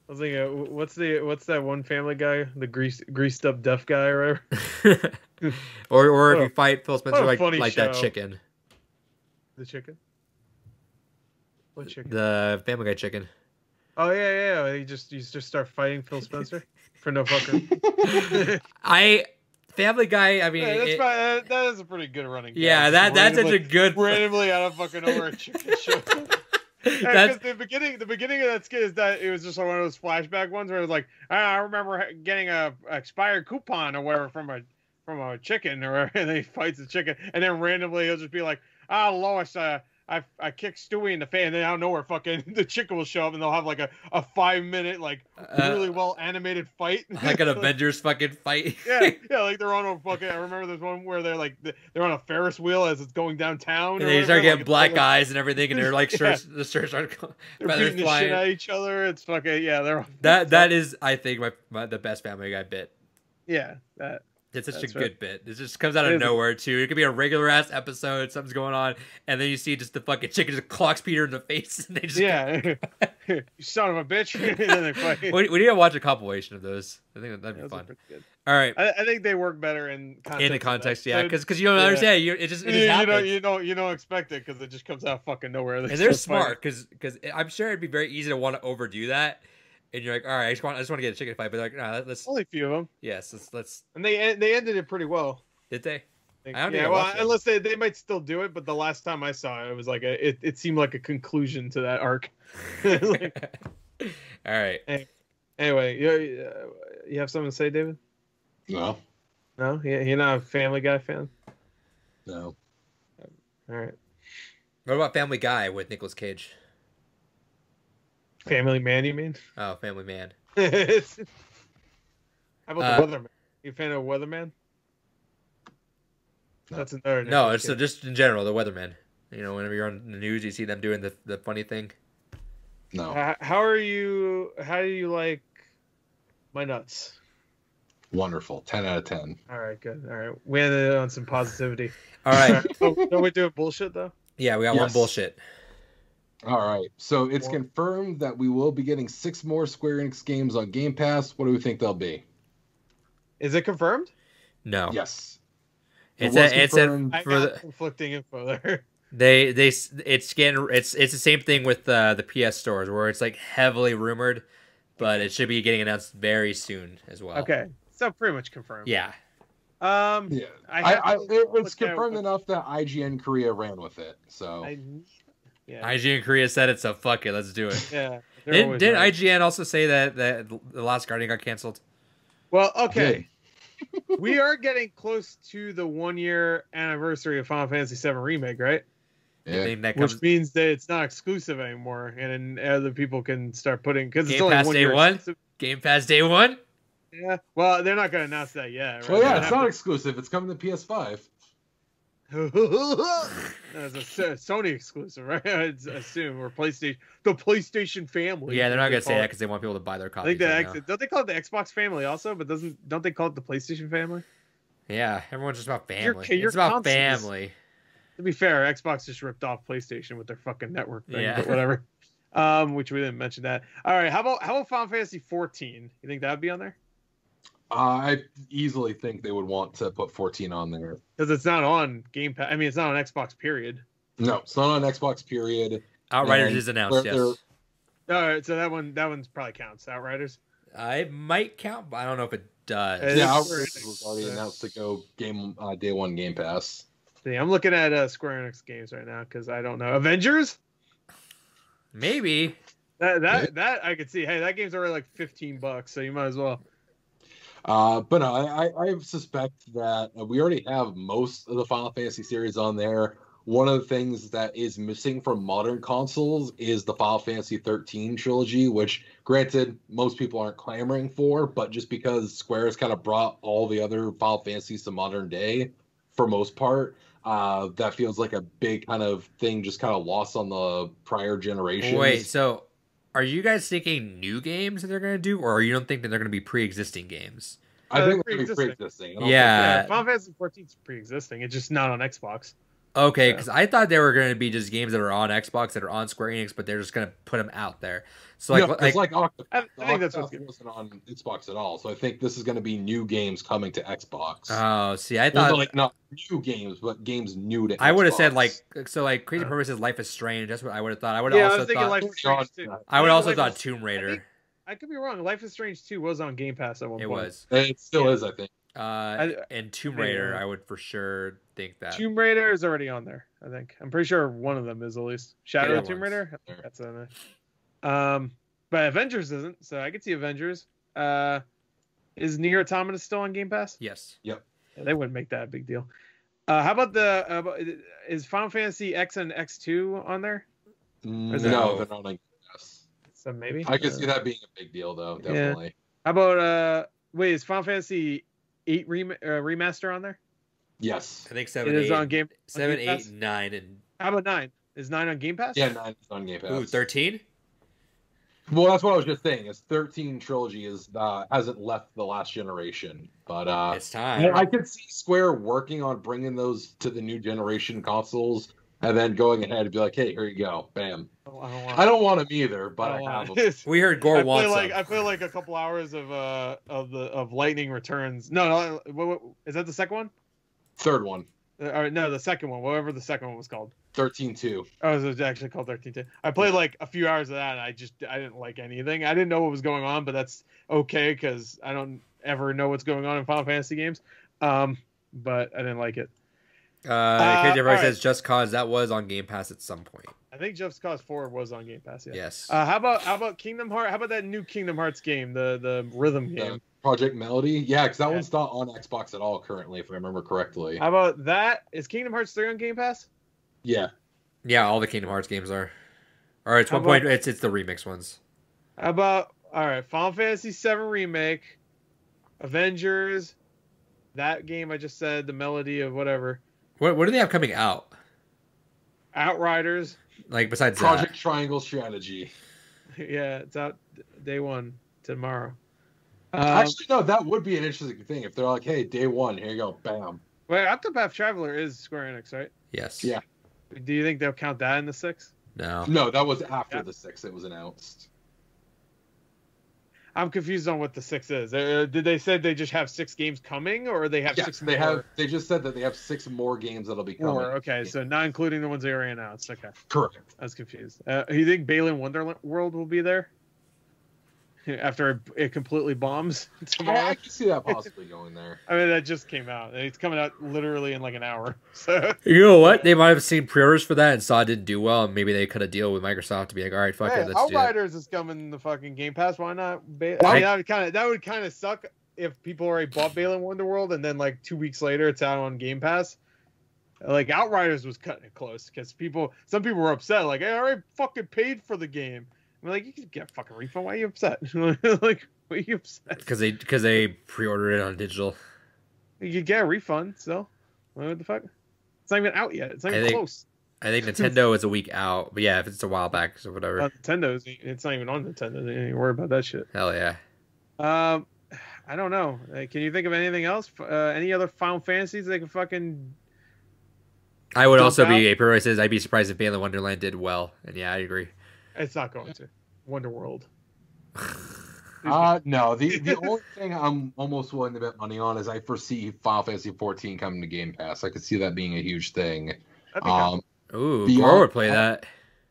S3: was thinking, what's that one Family Guy, the greased up deaf guy, or whatever?
S1: or if you fight Phil Spencer like
S3: show.
S1: that chicken.
S3: The chicken. What chicken?
S1: The Family Guy chicken.
S3: Oh yeah. You just start fighting Phil Spencer for no fucking.
S1: Family Guy. I mean,
S3: yeah, that is a pretty good running.
S1: Yeah, that's such a good.
S3: Randomly out of fucking nowhere, chicken show. Because the beginning of that skit is that it was just like one of those flashback ones where it was like, I remember getting a expired coupon or whatever from a chicken or whatever, and then he fights the chicken, and then randomly he'll just be like, Lois, I kick Stewie in the face, and then out of nowhere, fucking the chicken will show up, and they'll have like a 5-minute like really well animated fight,
S1: like an Avengers fucking fight.
S3: yeah, like they're on a fucking. I remember there's one where they're like they're on a Ferris wheel as it's going downtown,
S1: and they start getting
S3: like,
S1: black eyes and everything, and they're like shirts. The shirts are
S3: they're beating the shit at each other. It's fucking they're
S1: that is I think the best Family Guy bit.
S3: Yeah, that.
S1: It's such a good bit. It just comes out of nowhere too. It could be a regular ass episode, something's going on, and then you see just the fucking chicken just clocks Peter in the face, and they just
S3: you son of a bitch. And then they fight.
S1: We need to watch a compilation of those. I think that'd be fun. All right,
S3: I think they work better in
S1: the context, yeah, because you don't understand. It just happens.
S3: You don't expect it because it just comes out fucking nowhere.
S1: And they're smart because I'm sure it'd be very easy to want to overdo that. And you're like, all right, I just want to get a chicken fight, but like, nah, let's
S3: only a few of them.
S1: Yes, let's.
S3: And they ended it pretty well.
S1: Did they?
S3: Unless they might still do it, but the last time I saw it, it was like it seemed like a conclusion to that arc.
S1: Like, all right.
S3: Anyway, you have something to say, David?
S2: No.
S3: No, you're not a Family Guy fan.
S2: No.
S3: All right.
S1: What about Family Guy with Nicolas Cage?
S3: Family Man, you mean?
S1: Oh, Family Man.
S3: How about the Weatherman? You a fan of Weatherman?
S2: No.
S3: That's another.
S1: No, it's just in general the Weatherman. You know, whenever you're on the news, you see them doing the funny thing.
S2: No.
S3: How do you like My Nuts?
S2: Wonderful. 10 out of 10.
S3: All right, good. All right, we ended on some positivity.
S1: All right.
S3: Don't we do bullshit though?
S1: Yeah, we got one bullshit.
S2: All right. So it's confirmed that we will be getting 6 more Square Enix games on Game Pass. What do we think they'll be?
S3: Is it confirmed?
S1: No.
S2: Yes.
S1: It's
S3: conflicting info there.
S1: It's the same thing with the PS stores where it's like heavily rumored, but it should be getting announced very soon as well.
S3: Okay, so pretty much confirmed.
S1: Yeah.
S2: Yeah. It's confirmed enough that IGN Korea ran with it. So.
S1: IGN Korea said it, so fuck it, let's do it.
S3: Yeah.
S1: Didn't IGN also say that The Last Guardian got canceled?
S3: Well, okay. We are getting close to the 1-year anniversary of Final Fantasy VII Remake, right?
S2: Yeah.
S3: Which means that it's not exclusive anymore, and then other people can start putting because it's
S1: Game
S3: only
S1: Pass
S3: 1
S1: day
S3: year.
S1: One. Game Pass day one.
S3: Yeah. Well, they're not going to announce that yet. Right?
S2: Well, yeah, it's not exclusive. It's coming to PS5.
S3: That's a Sony exclusive, right? I assume, or PlayStation, the PlayStation family.
S1: Yeah, they're not gonna say that because they want people to buy their copies.
S3: I think don't they call it the Xbox family also? But don't they call it the PlayStation family?
S1: Yeah, everyone's just about family.
S3: It's
S1: about family.
S3: To be fair, Xbox just ripped off PlayStation with their fucking network thing,
S1: yeah.
S3: But whatever. Which we didn't mention that. All right, how about Final Fantasy 14? You think that would be on there?
S2: I easily think they would want to put 14 on there.
S3: Because it's not on Game Pass. I mean, it's not on Xbox, period.
S2: No, it's not on Xbox, period.
S1: Outriders is announced, yes.
S3: All right, so that one's probably counts. Outriders?
S1: It might count, but I don't know if it does.
S2: Yeah, Outriders was already announced to go day one Game Pass.
S3: See, I'm looking at Square Enix games right now because I don't know. Avengers?
S1: Maybe.
S3: That I could see. Hey, that game's already like $15, so you might as well.
S2: But no, I suspect that we already have most of the Final Fantasy series on there. One of the things that is missing from modern consoles is the Final Fantasy 13 trilogy, which, granted, most people aren't clamoring for, but just because Square has kind of brought all the other Final Fantasies to modern day, for most part, that feels like a big kind of thing just kind of lost on the prior generations.
S1: Wait, so are you guys thinking new games that they're going to do, or you don't think that they're going to be pre-existing games?
S2: I think they're pre-existing.
S1: Yeah.
S3: Final Fantasy 14 is pre-existing. It's just not on Xbox.
S1: Okay, because I thought they were going to be just games that are on Xbox, that are on Square Enix, but they're just going to put them out there. So
S2: I think
S3: that's
S2: what's wasn't on Xbox at all. So I think this is going to be new games coming to Xbox.
S1: Oh, see, I thought
S2: like not new games, but games new to.
S1: I would have
S2: Xbox.
S1: said like Crazy Purposes Life is Strange. That's what I would have thought. I would also thought Tomb Raider.
S3: I could be wrong. Life is Strange 2 was on Game Pass at one point.
S1: It was.
S2: It still is, I think.
S1: And Tomb Raider, I would for sure think that.
S3: Tomb Raider is already on there, I think. I'm pretty sure one of them is at least. Shadow of Tomb Raider? That's on there. But Avengers isn't, so I could see Avengers. Is Nier Automata still on Game Pass?
S1: Yes.
S2: Yep.
S3: Yeah, they wouldn't make that a big deal. How about is Final Fantasy X and X2 on there?
S2: No, they're not on Game Pass.
S3: So maybe
S2: I could see that being a big deal, though. Definitely.
S3: Yeah. How about wait, is Final Fantasy 8 remaster on there?
S2: Yes.
S1: I think 7,
S3: It
S1: 8,
S3: is on Game
S1: 7,
S3: Game
S1: 8, 9, and
S3: how about 9? Is 9 on Game Pass?
S2: Yeah, 9 is on Game Pass.
S1: ooh, 13.
S2: Well, that's what I was just saying. Is 13 trilogy hasn't left the last generation, but
S1: It's time.
S2: I could see Square working on bringing those to the new generation consoles, and then going ahead and be like, "Hey, here you go, bam." I don't want them either, but I have them.
S1: We heard Gore wants them.
S3: I play like a couple hours of Lightning Returns. No, what, is that the second one?
S2: Third one.
S3: Or no, the second one. Whatever the second one was called.
S2: 13-2.
S3: Oh, it was actually called 13-2. I played like a few hours of that, and I didn't like anything. I didn't know what was going on, but that's okay because I don't ever know what's going on in Final Fantasy games. But I didn't like it.
S1: KJ says Just Cause that was on Game Pass at some point.
S3: I think Just Cause 4 was on Game Pass. Yeah.
S1: Yes.
S3: How about Kingdom Hearts? How about that new Kingdom Hearts game, the rhythm game?
S2: Project Melody? Yeah, because that one's not on Xbox at all currently, if I remember correctly.
S3: How about that? Is Kingdom Hearts 3 on Game Pass?
S2: Yeah.
S1: Yeah, all the Kingdom Hearts games are. Or it's it's the remix ones.
S3: How about Final Fantasy 7 Remake, Avengers, that game I just said, the melody of whatever.
S1: What do they have coming out?
S3: Outriders.
S1: Like besides
S2: Project Triangle Strategy.
S3: Yeah, it's out day 1 tomorrow.
S2: Actually, no, that would be an interesting thing if they're like, "Hey, day 1, here you go, bam."
S3: Wait, Octopath Traveler is Square Enix, right?
S1: Yes.
S2: Yeah.
S3: Do you think they'll count that in the 6?
S1: No.
S2: No, that was after the 6 it was announced.
S3: I'm confused on what the 6 is. Did they say they just have 6 games coming, or they have 6 more?
S2: They just said that they have 6 more games that'll be coming.
S3: Okay, so not including the ones they already announced. Okay.
S2: Correct.
S3: I was confused. You think Balan Wonderworld will be there after it completely bombs tomorrow?
S2: I can see that possibly going there.
S3: I mean, that just came out. It's coming out literally in like an hour. So
S1: you know what? They might have seen pre-orders for that and saw it didn't do well, and maybe they cut a deal with Microsoft to be like, "All right, fuck it, let's do it."
S3: Outriders is coming in the fucking Game Pass. Why not? That would kind of suck if people already bought Balan Wonderworld and then like 2 weeks later it's out on Game Pass. Like Outriders was cutting it close because some people were upset. Like, "Hey, I already fucking paid for the game." I'm like, you can get a fucking refund. Why are you upset? Like, why are you upset?
S1: Because they pre-ordered it on digital.
S3: You could get a refund still. What the fuck? It's not even out yet. It's not even close.
S1: I think Nintendo is a week out. But yeah, if it's a while back, so whatever.
S3: It's not even on Nintendo. They ain't even worry about that shit.
S1: Hell yeah.
S3: I don't know. Can you think of anything else? Any other Final Fantasies they can fucking...
S1: I would also be, April says, I'd be surprised if Balan Wonderland did well. And yeah, I agree.
S3: It's not going to. Wonderworld.
S2: No. The only thing I'm almost willing to bet money on is I foresee Final Fantasy 14 coming to Game Pass. I could see that being a huge thing.
S1: Ooh, Gore would play that.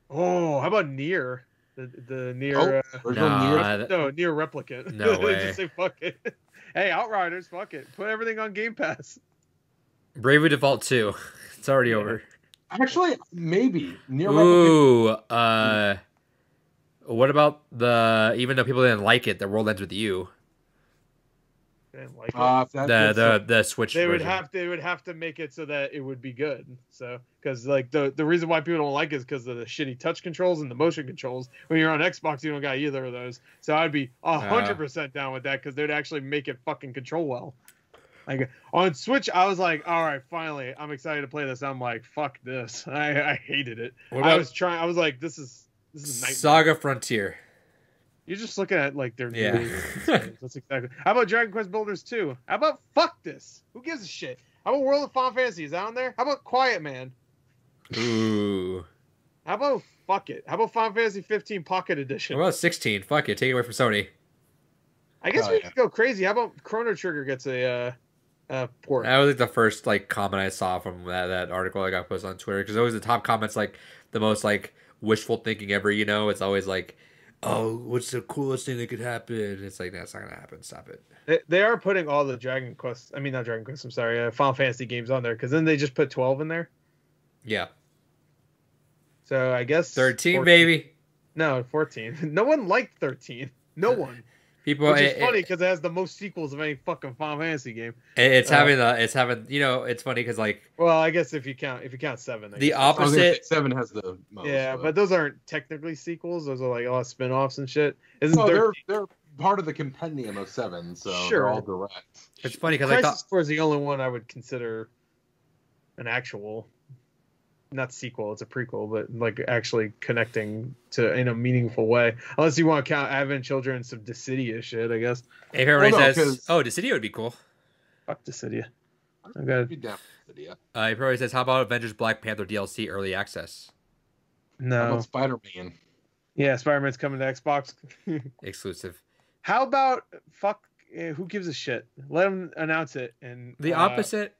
S3: Oh, how about Nier? The Nier. Nier Replicant.
S1: No way.
S3: Just say fuck it. Hey, Outriders, fuck it. Put everything on Game Pass.
S1: Bravely Default 2. It's already over.
S2: Actually, maybe.
S1: Nier Replicant. What about even though people didn't like it, The World Ends With You?
S3: They didn't like it.
S1: The Switch version.
S3: They would have to make it so that it would be good. So because like the reason why people don't like it is because of the shitty touch controls and the motion controls. When you're on Xbox, you don't got either of those. So I'd be 100% down with that because they'd actually make it fucking control well. Like on Switch, I was like, all right, finally, I'm excited to play this. I'm like, fuck this. I hated it. I was like, this is nightmare.
S1: Saga Frontier.
S3: You're just looking at like their new That's exactly. How about Dragon Quest Builders 2? How about fuck this? Who gives a shit? How about World of Final Fantasy? Is that on there? How about Quiet Man?
S1: Ooh.
S3: How about fuck it? How about Final Fantasy 15 Pocket Edition?
S1: What about 16? Fuck it. Take it away from Sony.
S3: I guess we could go crazy. How about Chrono Trigger gets a port?
S1: That was like the first like comment I saw from that article I got posted on Twitter, because always the top comments like the most like wishful thinking ever, you know. It's always like, oh, what's the coolest thing that could happen? It's like, that's not gonna happen. Stop it.
S3: They are putting all the Final Fantasy games on there, because then they just put 12 in there.
S1: Yeah.
S3: So I guess
S1: 13,
S3: 14.
S1: baby.
S3: No, 14. No one liked 13. No one.
S1: People,
S3: which is funny because it has the most sequels of any fucking Final Fantasy game.
S1: It's having you know, it's funny because like,
S3: well, I guess if you count 7,
S1: the opposite.
S2: 7 has the most.
S3: Yeah, but those aren't technically sequels. Those are like all spin-offs and shit. Isn't
S2: they're part of the compendium of 7, so
S3: sure.
S2: they're all direct.
S1: It's funny because
S3: Crisis Core is the only one I would consider an actual, not sequel. It's a prequel, but like actually connecting to in a meaningful way. Unless you want to count Advent Children and some Dissidia shit, I guess.
S1: If everybody says, "Oh, Dissidia would be cool,"
S3: fuck Dissidia. Okay.
S2: Be down with Dissidia.
S1: If everybody says, "How about Avengers Black Panther DLC early access?"
S3: No.
S2: How about Spider-Man?
S3: Yeah, Spider-Man's coming to Xbox.
S1: Exclusive.
S3: How about fuck? Who gives a shit? Let them announce it. And
S1: the opposite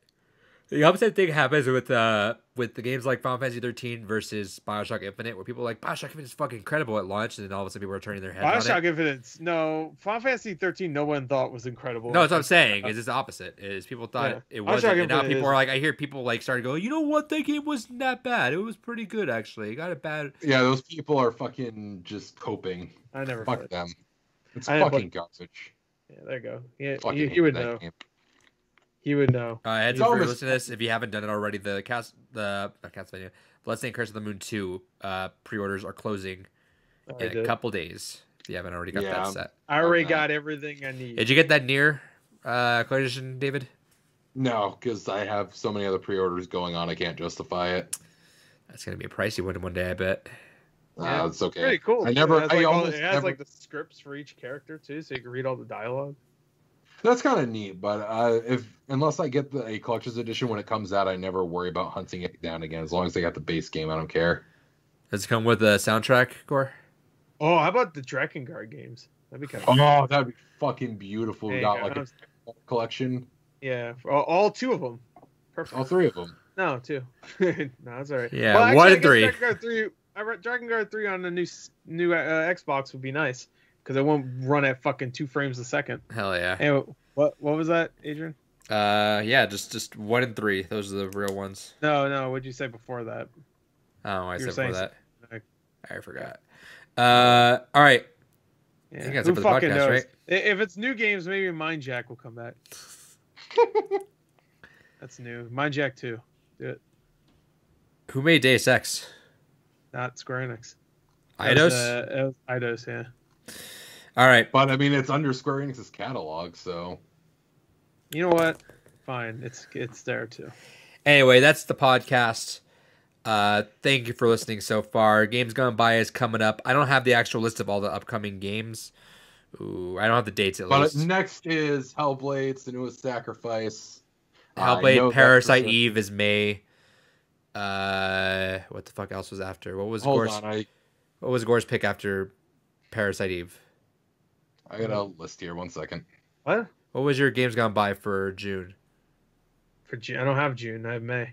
S1: thing happens with the games like Final Fantasy 13 versus BioShock Infinite, where people are like, BioShock Infinite is fucking incredible at launch, and then all of a sudden people are turning their heads on it.
S3: BioShock Infinite, no, Final Fantasy 13, no one thought was incredible.
S1: No, that's what I'm saying. Is it's the opposite. Is people thought it wasn't, and now people are like, I hear people like starting to go, you know what, that game wasn't that bad. It was pretty good actually. It got a bad.
S2: Yeah, those people are fucking just coping.
S3: I never
S2: fuck them. It's fucking garbage.
S3: Yeah, there you go. Yeah, he would know. Game. He would know.
S1: Heads up for listening to this. If you haven't done it already, the Let's Say Curse of the Moon 2 pre-orders are closing in a couple days. If you haven't already got that set.
S3: I already got everything I need.
S1: Did you get that near collection, David?
S2: No, because I have so many other pre-orders going on, I can't justify it.
S1: That's gonna be a pricey one day, I bet.
S3: Yeah,
S2: it's okay.
S3: Pretty cool.
S2: It
S3: has like the scripts for each character too, so you can read all the dialogue.
S2: That's kind of neat, but unless I get a collector's edition when it comes out, I never worry about hunting it down again. As long as they got the base game, I don't care.
S1: Does it come with a soundtrack, Gore?
S3: Oh, how about the Drakengard games? That'd be kind of
S2: Oh, that'd be fucking beautiful. We got like a collection.
S3: Yeah, all 2 of them. Perfect.
S2: All 3 of them.
S3: No, 2. No, that's all right.
S1: Yeah, well, 1 and 3.
S3: Drakengard 3 on the new Xbox would be nice. Because it won't run at fucking 2 frames a second.
S1: Hell yeah.
S3: Hey, what was that, Adrian?
S1: Yeah, just 1 and 3. Those are the real ones.
S3: No. What'd you say before that?
S1: Oh, I said before that. I forgot. All right.
S3: Yeah.
S1: I think that's it for the podcast,
S3: knows?
S1: right?
S3: If it's new games, maybe Mind Jack will come back. That's new. Mind Jack 2. Do it.
S1: Who made Deus Ex?
S3: Not Square Enix.
S1: Eidos?
S3: Eidos, yeah.
S1: All right.
S2: But, I mean, it's under Square Enix's catalog, so...
S3: You know what? Fine. It's there, too.
S1: Anyway, that's the podcast. Thank you for listening so far. Games Gone By is coming up. I don't have the actual list of all the upcoming games. Ooh, I don't have the dates at least.
S2: But next is Hellblade, Senua's Sacrifice.
S1: Hellblade, Parasite Eve is May. What the fuck else was after? What was Gore's pick after Parasite Eve?
S2: I got a list here. 1 second.
S3: What?
S1: What was your Games Gone By for June?
S3: For June, I don't have June. I have May.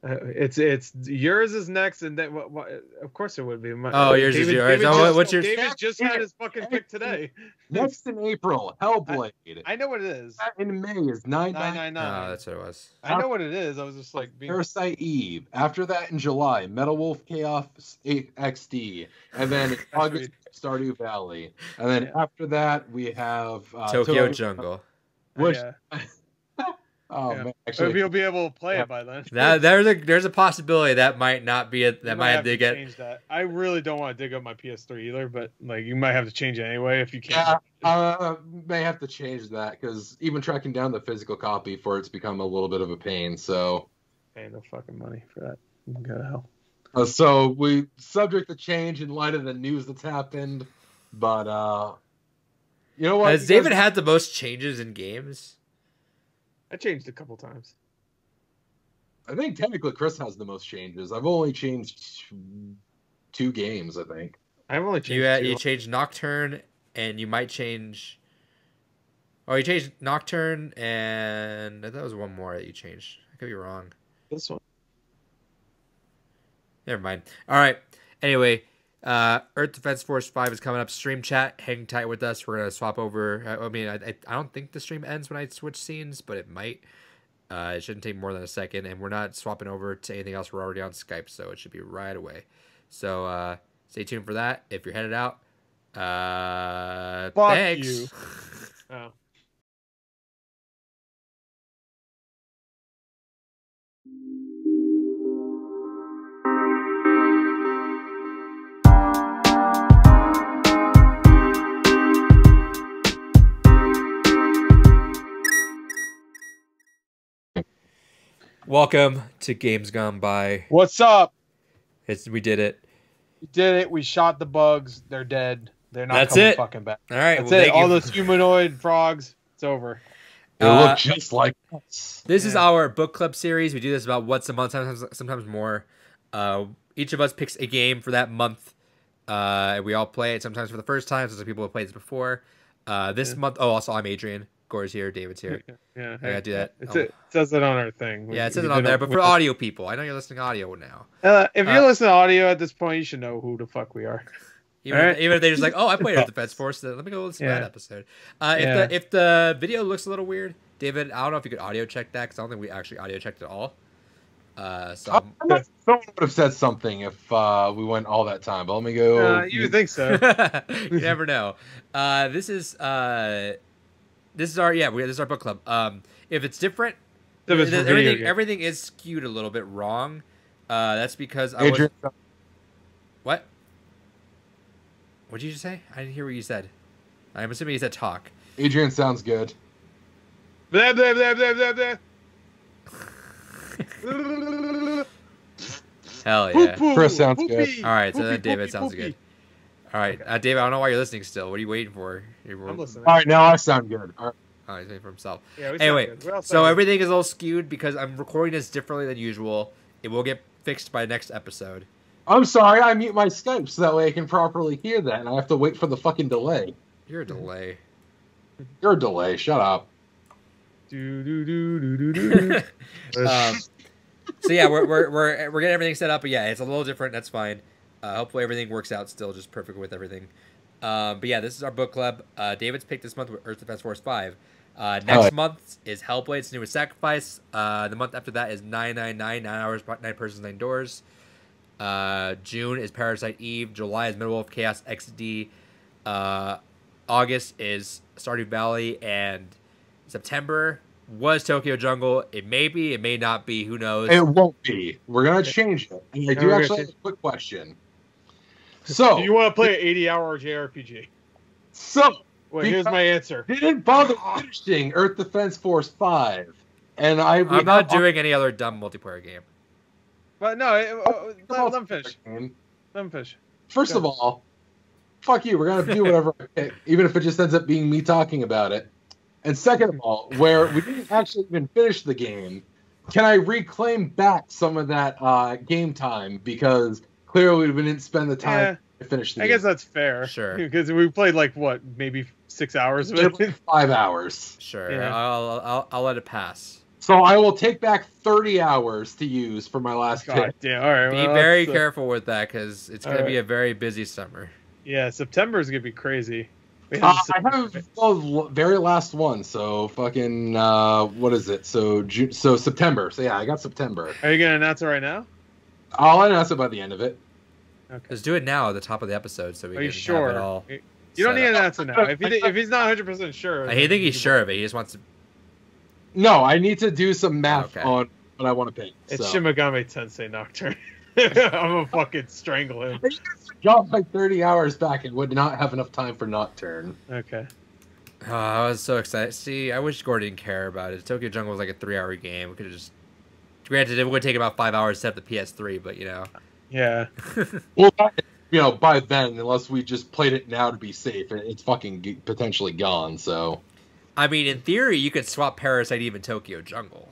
S3: It's yours is next, and then what? Of course it would be.
S1: Yours is yours. What's your?
S3: David just had his fucking pick today.
S2: Next in April, Hellblade.
S3: I know what it is.
S2: In May is 999.
S1: Oh, that's what it was.
S3: I know what it is. I was just like
S2: Parasite Eve. After that, in July, Metal Wolf Chaos XD, and then August Stardew Valley, and then after that we have
S1: Tokyo Jungle.
S2: Which.
S3: Yeah.
S2: Oh man! Actually,
S3: if you'll be able to play it by then.
S1: There's a possibility that might not be it. That might have to get.
S3: Change that. I really don't want to dig up my PS3 either, but like you might have to change it anyway if you can.
S2: Yeah, may have to change that because even tracking down the physical copy for it's become a little bit of a pain. So,
S3: paying no fucking money for that. You can go to hell.
S2: So we subject to change in light of the news that's happened, but you know what?
S1: Has David had the most changes in games?
S3: I changed a couple times.
S2: I think technically Chris has the most changes. I've only changed 2 games, I think.
S3: I've only changed 2.
S1: You changed Nocturne, and you might change... Oh, you changed Nocturne, and I thought there was one more that you changed. I could be wrong.
S3: This one.
S1: Never mind. All right. Anyway, Earth Defense Force 5 is coming up. Stream chat. Hang tight with us. We're going to swap over. I mean, I don't think the stream ends when I switch scenes, but it might. It shouldn't take more than a second. And we're not swapping over to anything else. We're already on Skype, so it should be right away. So stay tuned for that. If you're headed out,
S3: Fuck
S1: thanks.
S3: you. Oh.
S1: Welcome to Games Gone By.
S3: What's up?
S1: We did it.
S3: We did it. We shot the bugs. They're dead. They're not
S1: That's
S3: coming
S1: it.
S3: fucking back.
S1: All right.
S3: That's
S1: well,
S3: it.
S1: thank
S3: All
S1: you.
S3: those humanoid frogs. It's over.
S2: They look just like us.
S1: This is our book club series. We do this about once a month, sometimes more. Each of us picks a game for that month. We all play it sometimes for the first time. Some people have played this before. This month. Oh, also I'm Adrian. Gore's here. David's here.
S3: Yeah,
S1: I gotta do that.
S3: It says it on our thing.
S1: Yeah, it says it on there. But for audio people, I know you're listening to audio now.
S3: If you're listening to audio at this point, you should know who the fuck we are.
S1: Even if they're just like, oh, I played at the Defense Force. Let me go listen to that episode. If the video looks a little weird, David, I don't know if you could audio check that because I don't think we actually audio checked at all.
S2: Someone would have said something if we went all that time. But let me go.
S3: You would think so.
S1: You never know. This is our book club. If it's different, everything is skewed a little bit wrong. That's because
S2: Adrian,
S1: What? What did you just say? I didn't hear what you said. I'm assuming you said talk.
S2: Adrian sounds good.
S3: Blah, blah, blah, blah, blah, blah.
S1: Hell yeah.
S2: Chris sounds good.
S1: All right, so then David sounds good. All right, David, I don't know why you're listening still. What are you waiting for?
S3: I'm listening.
S2: All right, now I sound good. All right.
S1: Oh, he's waiting for himself.
S3: Yeah,
S1: anyway, so everything is a little skewed because I'm recording this differently than usual. It will get fixed by next episode.
S2: I'm sorry, I mute my Skype so that way I can properly hear that, and I have to wait for the fucking delay.
S1: You're a delay.
S2: You're a delay. Shut up.
S1: So yeah, we're getting everything set up, but yeah, it's a little different. That's fine. Hopefully everything works out still just perfect with everything. But yeah, this is our book club. David's picked this month with Earth Defense Force 5. Next month is Hellblade's Newest Sacrifice. The month after that is 999, 9 hours, 9 persons, 9 doors. June is Parasite Eve. July is Middle Wolf Chaos XD. August is Stardew Valley, and September was Tokyo Jungle. It may be, it may not be. Who knows?
S2: It won't be. We're gonna change it. And I do actually have a quick question. So,
S3: do you want to play an 80-hour JRPG?
S2: So,
S3: wait, here's my answer.
S2: Didn't bother finishing Earth Defense Force 5, and
S1: I'm not doing any other dumb multiplayer game.
S3: But no, let them finish. Let them finish.
S2: First of all, fuck you. We're gonna do whatever I pick, even if it just ends up being me talking about it. And second of all, where we didn't actually even finish the game, can I reclaim back some of that game time? Because clearly we didn't spend the time to finish the game.
S3: I guess that's fair.
S1: Sure.
S3: Because we played like what, maybe 6 hours of it.
S2: 5 hours.
S1: Sure.
S3: Yeah.
S1: I'll let it pass.
S2: So I will take back 30 hours to use for my last
S3: God
S2: pick.
S3: damn. All right.
S1: Be very careful with that because it's going to be a very busy summer.
S3: Yeah, September is going to be crazy.
S2: I have the very last one, so fucking what is it? So September. So yeah, I got September.
S3: Are you gonna announce it right now?
S2: I'll announce it by the end of it.
S3: Okay.
S1: Let's do it now at the top of the episode so we can
S3: sure?
S1: have it all.
S3: You don't need to announce it now. If he's not 100% sure,
S1: I think he's sure of it. He just wants to.
S2: No, I need to do some math on what I want to pick.
S3: It's Shin Megami Tensei Nocturne. I'm gonna fucking strangle him.
S2: Got like 30 hours back and would not have enough time for Nocturne.
S3: Okay.
S1: Oh, I was so excited. See, I wish Gore didn't care about it. Tokyo Jungle was like a 3-hour game. We could have just. Granted, it would take about 5 hours to set up the PS3, but you know.
S3: Yeah.
S2: Well, you know, by then, unless we just played it now to be safe, it's fucking potentially gone. So.
S1: I mean, in theory, you could swap Parasite Eve and Tokyo Jungle.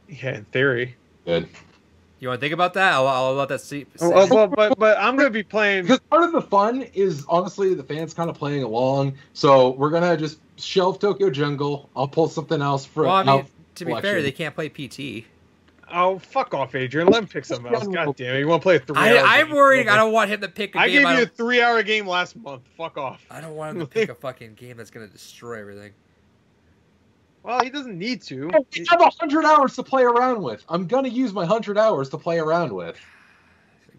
S3: Yeah, in theory.
S2: Good.
S1: You want to think about that? I'll let that see.
S3: Well, but I'm gonna be playing
S2: because part of the fun is honestly the fans kind of playing along. So we're gonna just shelve Tokyo Jungle. I'll pull something else for.
S1: Well, I mean, to be fair, they can't play PT.
S3: Oh, fuck off, Adrian. Let him pick something else. God damn it. You want to play a 3-hour
S1: I'm worried. I don't want him to pick a game.
S3: I gave you a 3-hour game last month. Fuck off.
S1: I don't want him to pick a fucking game that's going to destroy everything.
S3: Well, he doesn't need to.
S2: We have 100 hours to play around with. I'm going to use my 100 hours to play around with.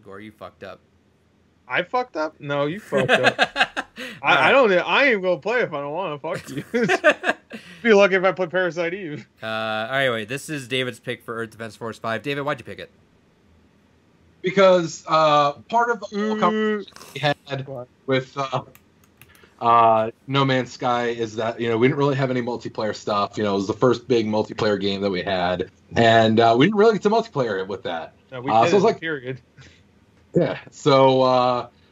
S1: Gore, you fucked up.
S3: I fucked up? No, you fucked up. I don't. I ain't gonna play if I don't want to. Fuck you. Be lucky if I play Parasite Eve.
S1: Anyway, this is David's pick for Earth Defense Force 5. David, why'd you pick it?
S2: Because part of the whole conversation we had with No Man's Sky is that, you know, we didn't really have any multiplayer stuff. You know, it was the first big multiplayer game that we had, and we didn't really get to multiplayer with that.
S3: No, we did,
S2: so it was like,
S3: period.
S2: Yeah, so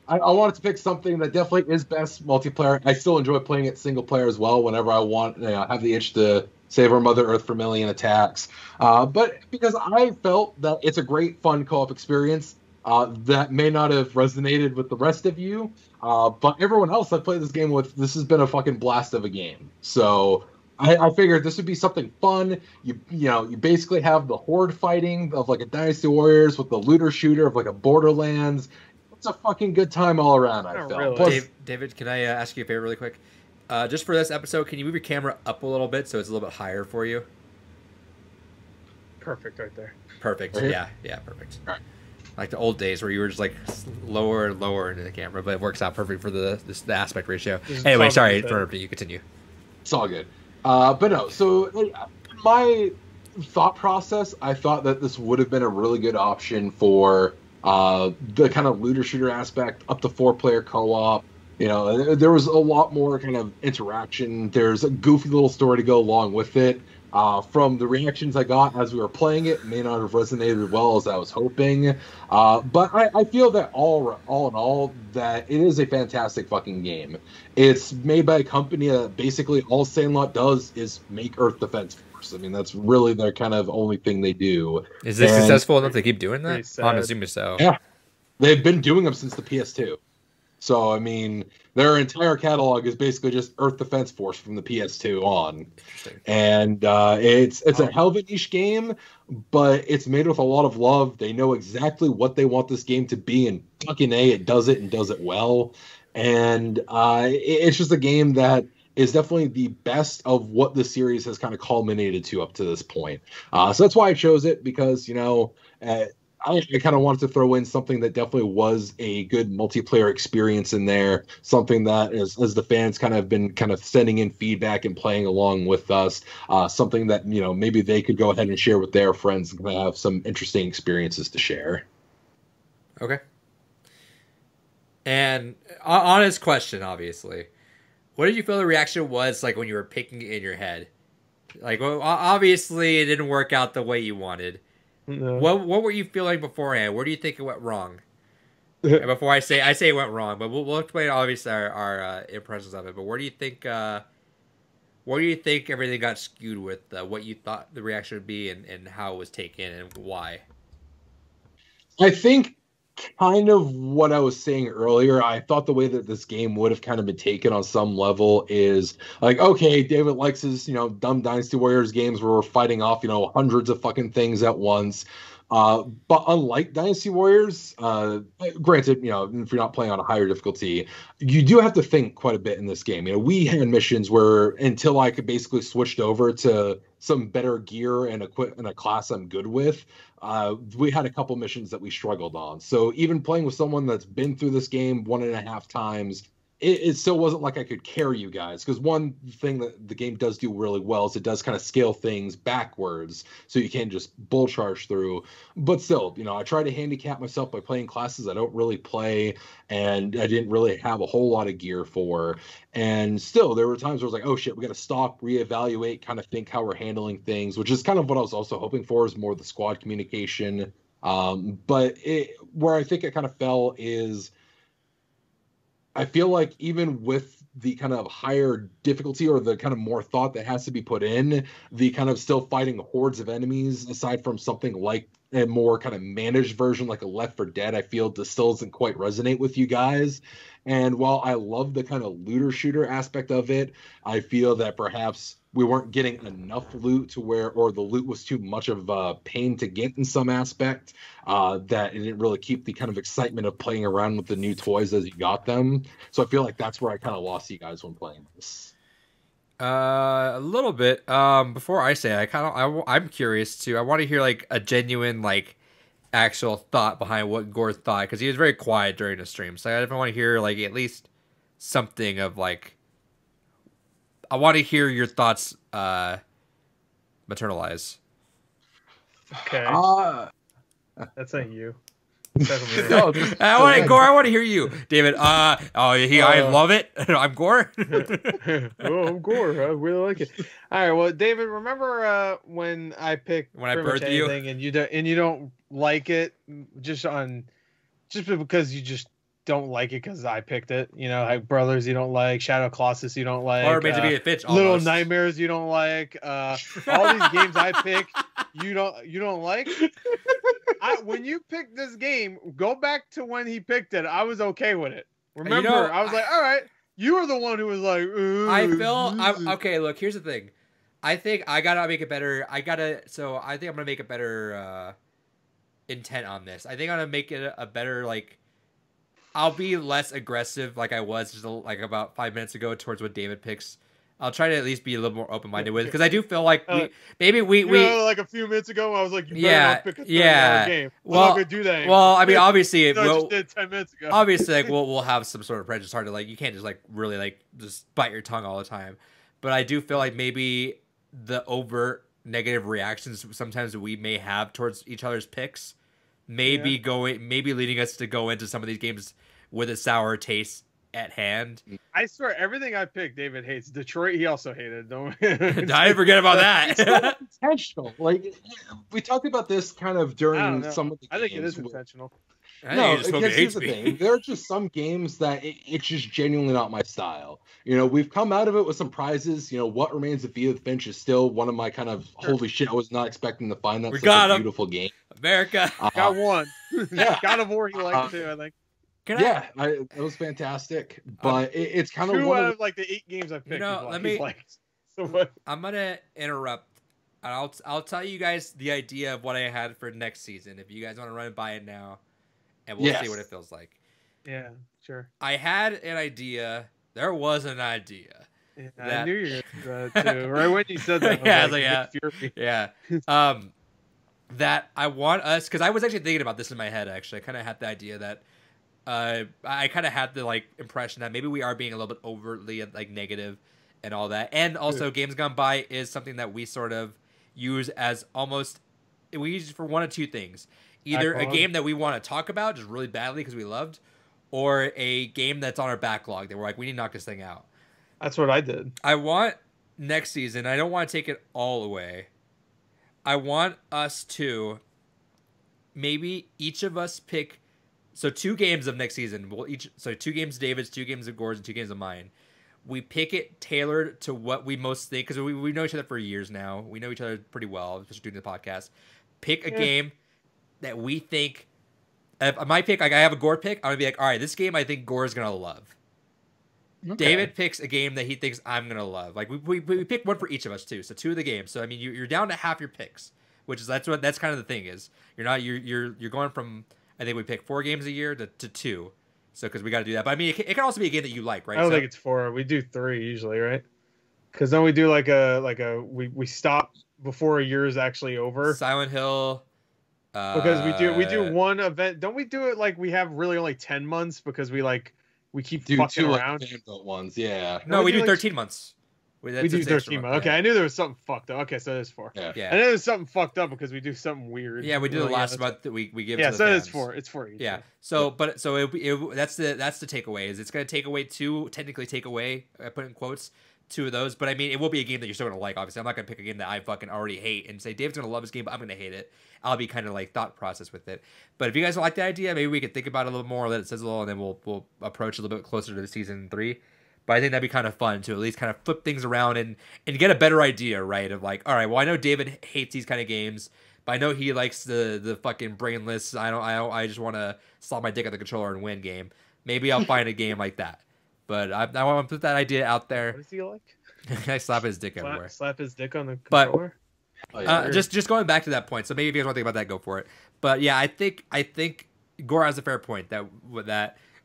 S2: I wanted to pick something that definitely is best multiplayer. I still enjoy playing it single player as well whenever I want, you know, have the itch to save our Mother Earth from alien attacks. But because I felt that it's a great, fun co-op experience that may not have resonated with the rest of you, but everyone else I played this game with, this has been a fucking blast of a game. So I figured this would be something fun. You know, you basically have the horde fighting of like a Dynasty Warriors with the looter shooter of like a Borderlands. It's a fucking good time all around, I felt.
S3: Really.
S2: Plus,
S1: David, can I ask you a favor really quick? Just for this episode, can you move your camera up a little bit so it's a little bit higher for you?
S3: Perfect right there.
S1: Perfect.
S2: Right
S1: Yeah, perfect.
S2: Right.
S1: Like the old days where you were just like lower and lower into the camera, but it works out perfect for the aspect ratio. Anyway, sorry for interrupting you. Continue.
S2: It's all good. But no, so my thought process, I thought that this would have been a really good option for the kind of looter shooter aspect, up to 4-player co-op. You know, there was a lot more kind of interaction. There's a goofy little story to go along with it. From the reactions I got as we were playing it, may not have resonated as well as I was hoping. But I feel that all in all, that it is a fantastic fucking game. It's made by a company that basically all Sandlot does is make Earth Defense Force. I mean, that's really their kind of only thing they do.
S1: Is this successful enough to keep doing that? I'm assuming so.
S2: Yeah. They've been doing them since the PS2. So, I mean, their entire catalog is basically just Earth Defense Force from the PS2 on. And it's a hell of a niche game, but it's made with a lot of love. They know exactly what they want this game to be, and fucking A, it does it and does it well. And it's just a game that is definitely the best of what the series has kind of culminated to up to this point. So that's why I chose it, because, you know, I kind of wanted to throw in something that definitely was a good multiplayer experience in there, something that as the fans kind of been kind of sending in feedback and playing along with us, something that, you know, maybe they could go ahead and share with their friends and have some interesting experiences to share.
S1: Okay. And honest question, obviously, what did you feel the reaction was like when you were picking it in your head? Like, well, obviously it didn't work out the way you wanted. No. What were you feeling beforehand? Where do you think it went wrong? And before I say it went wrong, but we'll explain obviously our impressions of it. But where do you think everything got skewed with what you thought the reaction would be and how it was taken and why?
S2: I think kind of what I was saying earlier. I thought the way that this game would have kind of been taken on some level is like, okay, David likes his, you know, dumb Dynasty Warriors games where we're fighting off, you know, hundreds of fucking things at once. But unlike Dynasty Warriors, granted, you know, if you're not playing on a higher difficulty, you do have to think quite a bit in this game. You know, we had missions where until I could basically switched over to some better gear and a class I'm good with, we had a couple missions that we struggled on. So even playing with someone that's been through this game 1.5 times, it still wasn't like I could carry you guys, because one thing that the game does do really well is it does kind of scale things backwards, so you can't just bull charge through. But still, you know, I try to handicap myself by playing classes I don't really play, and I didn't really have a whole lot of gear for. And still, there were times where I was like, oh shit, we got to stop, reevaluate, kind of think how we're handling things, which is kind of what I was also hoping for, is more of the squad communication. But where I think it kind of fell is, I feel like even with the kind of higher difficulty or the kind of more thought that has to be put in, the kind of still fighting hordes of enemies, aside from something like a more kind of managed version like a Left 4 Dead, I feel still doesn't quite resonate with you guys. And while I love the kind of looter shooter aspect of it, I feel that perhaps we weren't getting enough loot to where, or the loot was too much of a pain to get in some aspect, that it didn't really keep the kind of excitement of playing around with the new toys as you got them. So I feel like that's where I kind of lost you guys when playing this.
S1: A little bit. Before I say, I'm curious too. I want to hear like a genuine like actual thought behind what Gore thought, because he was very quiet during the stream. So I definitely want to hear like at least something of like. I want to hear your thoughts. Maternalize.
S3: Okay. That's not you.
S2: No,
S1: Gore. I want to hear you, David. I love it. I'm Gore.
S3: Oh, I'm Gore. I really like it. All right. Well, David, remember when I picked
S1: when I birthed you,
S3: and you don't like it just because you just don't like it because I picked it. You know, like Brothers you don't like, Shadow Colossus you don't like,
S1: or maybe a bitch.
S3: Little Nightmares you don't like. All these games I pick you don't like. When you picked this game, go back to when he picked it. I was okay with it. Remember, I was like, all right. You were the one who was like,
S1: okay. Look, here's the thing. I think I gotta make it better. I think I'm gonna make a better intent on this. I think I'm gonna make it a better like. I'll be less aggressive like I was just like about 5 minutes ago towards what David picks. I'll try to at least be a little more open-minded with it because I do feel like we
S3: like a few minutes ago I was like, you better not pick a $30 game. I'm not gonna do that anymore.
S1: Well, I mean, obviously,
S3: I just did 10 minutes ago.
S1: Obviously, like we'll have some sort of prejudice. Hard to like, you can't just like really like just bite your tongue all the time. But I do feel like maybe the overt negative reactions sometimes we may have towards each other's picks, maybe leading us to go into some of these games with a sour taste at hand.
S3: I swear, everything I picked, David hates. Detroit, he also hated. Don't
S1: I didn't forget about that.
S2: It's not intentional. Like we talked about this kind of during some of the games.
S3: I think it is intentional.
S2: No, because here's the thing. There are just some games that it's just genuinely not my style. You know, we've come out of it with some prizes. You know, What Remains of Edith Finch is still one of my kind of holy shit. I was not expecting to find that such a beautiful game.
S1: America
S3: got one. Yeah, God of War he liked too. I think.
S2: It was fantastic, but it's kind of one of
S3: like the 8 games I've picked.
S1: I'm gonna interrupt, and I'll tell you guys the idea of what I had for next season. If you guys want to run by it now, and we'll see what it feels like.
S3: Yeah, sure.
S1: I had an idea. There was an idea.
S3: Yeah, I knew you were too. Right when you said that,
S1: that I want us, because I was actually thinking about this in my head. Actually, I kind of had the idea that. I kind of had the like impression that maybe we are being a little bit overtly like negative and all that, and also Games Gone By is something that we sort of use as almost we use it for one of two things: either a game that we want to talk about just really badly because we loved, or a game that's on our backlog that we're like we need to knock this thing out.
S3: That's what I did.
S1: I want next season. I don't want to take it all away. I want us to maybe each of us pick. So 2 games of next season. So 2 games of David's, 2 games of Gore's, and 2 games of mine. We pick it tailored to what we most think, because we know each other for years now. We know each other pretty well, especially doing the podcast. Pick a game that we think. If my pick, like I have a Gore pick, I'm gonna be like, all right, this game I think Gore is gonna love. Okay. David picks a game that he thinks I'm gonna love. Like we pick one for each of us too. So 2 of the games. So I mean, you're down to half your picks, which is that's kind of the thing is you're going from. I think we pick 4 games a year to 2. So, because we got to do that. But I mean, it can also be a game that you like, right?
S3: I don't think it's 4. We do 3 usually, right? Because then we do we stop before a year is actually over.
S1: Silent Hill.
S3: Because we do one event. Don't we do it like we have really only 10 months because we keep fucking around?
S2: Like ones, yeah.
S1: No, we do 13 months.
S3: We do 13 months. Okay, I knew there was something fucked up. Okay, so there's 4.
S1: Yeah.
S3: I know there's something fucked up because we do something weird.
S1: Yeah, we do the last month that we give.
S3: Yeah,
S1: to the
S3: so
S1: fans.
S3: it's 4. It's 4 each.
S1: Yeah. That's the takeaway. Is it's gonna take away 2. Technically, take away. I put in quotes 2 of those, but I mean, it will be a game that you're still gonna like. Obviously, I'm not gonna pick a game that I fucking already hate and say Dave's gonna love this game, but I'm gonna hate it. I'll be kind of like thought process with it. But if you guys don't like the idea, maybe we could think about it a little more, let it sizzle, and then we'll approach a little bit closer to the season 3. But I think that'd be kind of fun to at least kind of flip things around and get a better idea, right? Of like, all right, well, I know David hates these kind of games, but I know he likes the fucking brainless. I just want to slap my dick at the controller and win game. Maybe I'll find a game like that. But I want to put that idea out there.
S3: What does he like?
S1: I slap his dick everywhere.
S3: Slap his dick on the controller.
S1: But just going back to that point. So maybe if you guys want to think about that, go for it. But yeah, I think Gore has a fair point that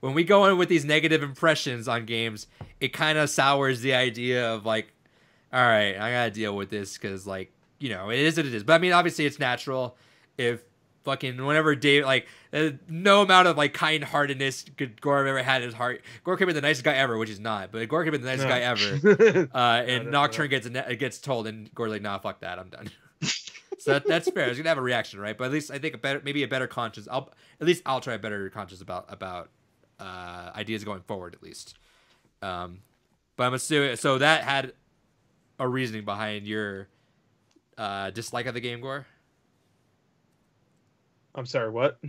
S1: when we go in with these negative impressions on games, it kind of sours the idea of like, all right, I gotta deal with this because like, you know, it is what it is. But I mean, obviously it's natural if fucking whenever Dave, like, no amount of like kind-heartedness could Gore have ever had in his heart. Gore could be the nicest guy ever, which he's not, but Gore could be the nicest guy ever. And Nocturne gets told, and Gore's like, nah, fuck that, I'm done. So that's fair. He's gonna have a reaction, right? But at least I think maybe a better conscience. I'll try a better conscience about ideas going forward, at least. But I'm assuming so that had a reasoning behind your dislike of the game, Gore.
S3: I'm sorry, what?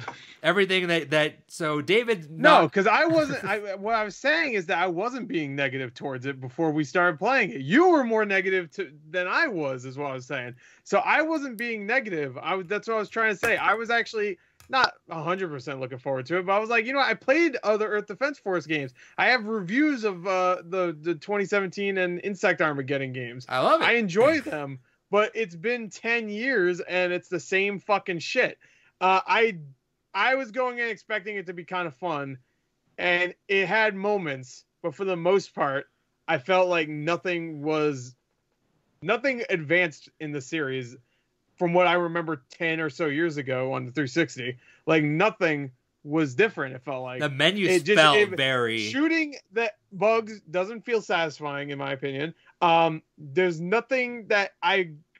S1: Everything that so David.
S3: No, because I wasn't. What I was saying is that I wasn't being negative towards it before we started playing it. You were more negative than I was, is what I was saying. So I wasn't being negative. That's what I was trying to say. I was actually not 100% looking forward to it, but I was like, I played other Earth Defense Force games. I have reviews of the 2017 and Insect Armageddon games.
S1: I love it.
S3: I enjoy them, but it's been 10 years and it's the same fucking shit. I was going in expecting it to be kind of fun, and it had moments, but for the most part, I felt like nothing advanced in the series from what I remember 10 or so years ago on the 360. Like, nothing was different, it felt like.
S1: The menus felt very...
S3: Shooting the bugs doesn't feel satisfying, in my opinion. There's nothing that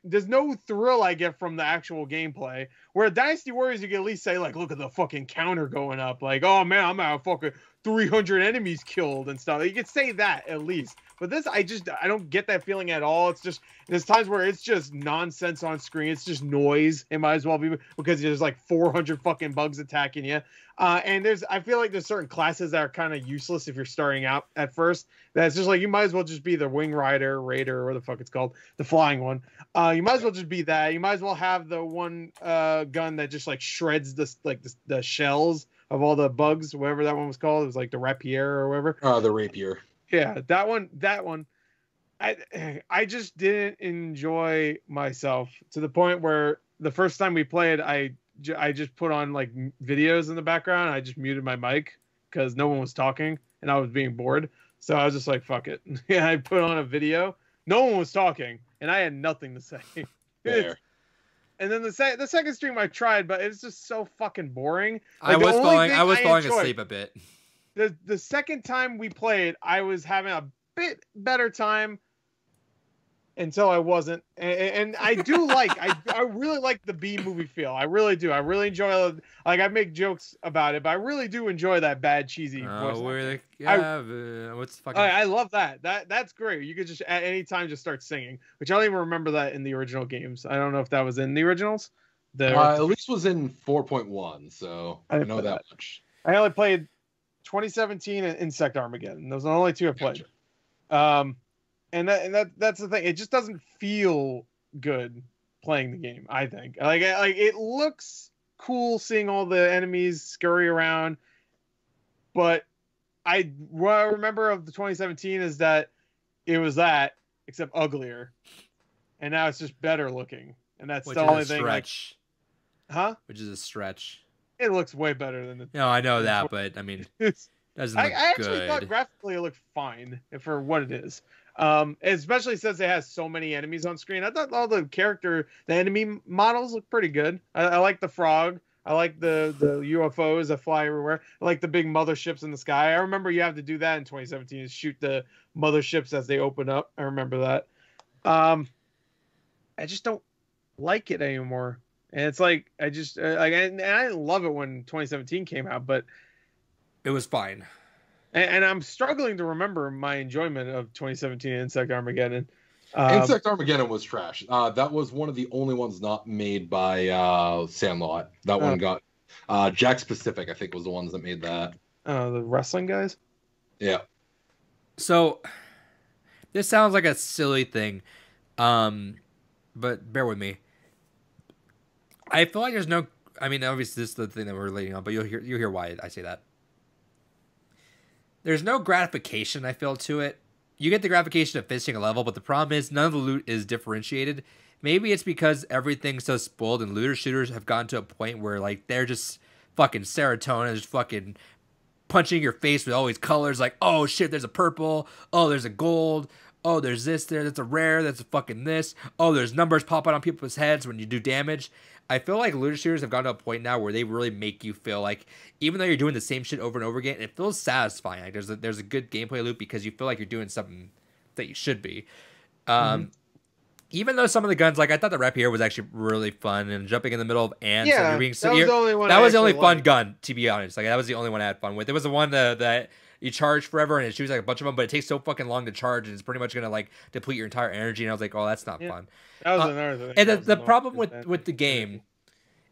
S3: there's no thrill I get from the actual gameplay. Where at Dynasty Warriors, you can at least say, like, look at the fucking counter going up. Like, oh, man, I'm at fucking 300 enemies killed and stuff. You could say that at least. But this, I don't get that feeling at all. It's just, there's times where it's just nonsense on screen. It's just noise. It might as well be because there's like 400 fucking bugs attacking you. And I feel like there's certain classes that are kind of useless if you're starting out at first. That's just like, you might as well just be the Wing Rider, Raider, or what the fuck it's called, the flying one. You might as well just be that. You might as well have the one gun that just like shreds the shells of all the bugs, whatever that one was called. It was like the Rapier or whatever.
S2: The Rapier.
S3: Yeah, that one. I just didn't enjoy myself to the point where the first time we played, I just put on like videos in the background. I just muted my mic because no one was talking and I was being bored. So I was just like, fuck it. Yeah, I put on a video. No one was talking and I had nothing to say.
S2: There.
S3: And then the second stream I tried, but it was just so fucking boring.
S1: Like, I was falling asleep a bit.
S3: The second time we played, I was having a bit better time until I wasn't. And I do I really like the B movie feel. I really do. I really enjoy, like, I make jokes about it, but I really do enjoy that bad, cheesy voice.
S1: What's fucking...
S3: I love that. That's great. You could just at any time just start singing, which I don't even remember that in the original games. I don't know if that was in the originals.
S2: At least was in 4.1, so I know that much.
S3: I only played 2017 and Insect Armageddon. Those are the only two I played.
S2: Gotcha.
S3: And that's the thing. It just doesn't feel good playing the game, I think. Like it looks cool seeing all the enemies scurry around, but what I remember of the 2017 is that it was that, except uglier. And now it's just better looking. And that's the only thing.
S1: Stretch.
S3: Which
S1: is a stretch.
S3: It looks way better than the...
S1: No, I know that, but I mean, doesn't look
S3: I actually thought graphically it looked fine for what it is. Especially since it has so many enemies on screen. I thought all the enemy models look pretty good. I like the frog. I like the UFOs that fly everywhere. I like the big motherships in the sky. I remember you have to do that in 2017, is shoot the motherships as they open up. I remember that. I just don't like it anymore. And it's like, I didn't love it when 2017 came out, but
S1: it was fine.
S3: And I'm struggling to remember my enjoyment of 2017 Insect Armageddon.
S2: Insect Armageddon was trash. That was one of the only ones not made by Sandlot. That one got Jack Pacific, I think, was the ones that made that.
S3: The wrestling guys?
S2: Yeah.
S1: So this sounds like a silly thing, but bear with me. I feel like there's no... I mean, obviously this is the thing that we're relating on, but you'll hear why I say that. There's no gratification, I feel, to it. You get the gratification of finishing a level, but the problem is none of the loot is differentiated. Maybe it's because everything's so spoiled and looter shooters have gotten to a point where, like, they're just fucking serotonin, just fucking punching your face with all these colors, like, oh shit, there's a purple, oh, there's a gold, oh, there's this there, that's a rare, that's a fucking this. Oh, there's numbers popping on people's heads when you do damage. I feel like looter shooters have gotten to a point now where they really make you feel like, even though you're doing the same shit over and over again, it feels satisfying. Like there's a good gameplay loop because you feel like you're doing something that you should be. Even though some of the guns, like I thought the rapier was actually really fun, and jumping in the middle of ants,
S3: Yeah,
S1: and you're being
S3: that was the only one.
S1: that
S3: I
S1: was the only
S3: actually
S1: fun
S3: liked.
S1: gun, to be honest. Like that was the only one I had fun with. It was the one that you charge forever and it shoots like a bunch of them, but it takes so fucking long to charge, and it's pretty much gonna like deplete your entire energy. And I was like, oh, that's not fun.
S3: That was another thing.
S1: And the problem with the game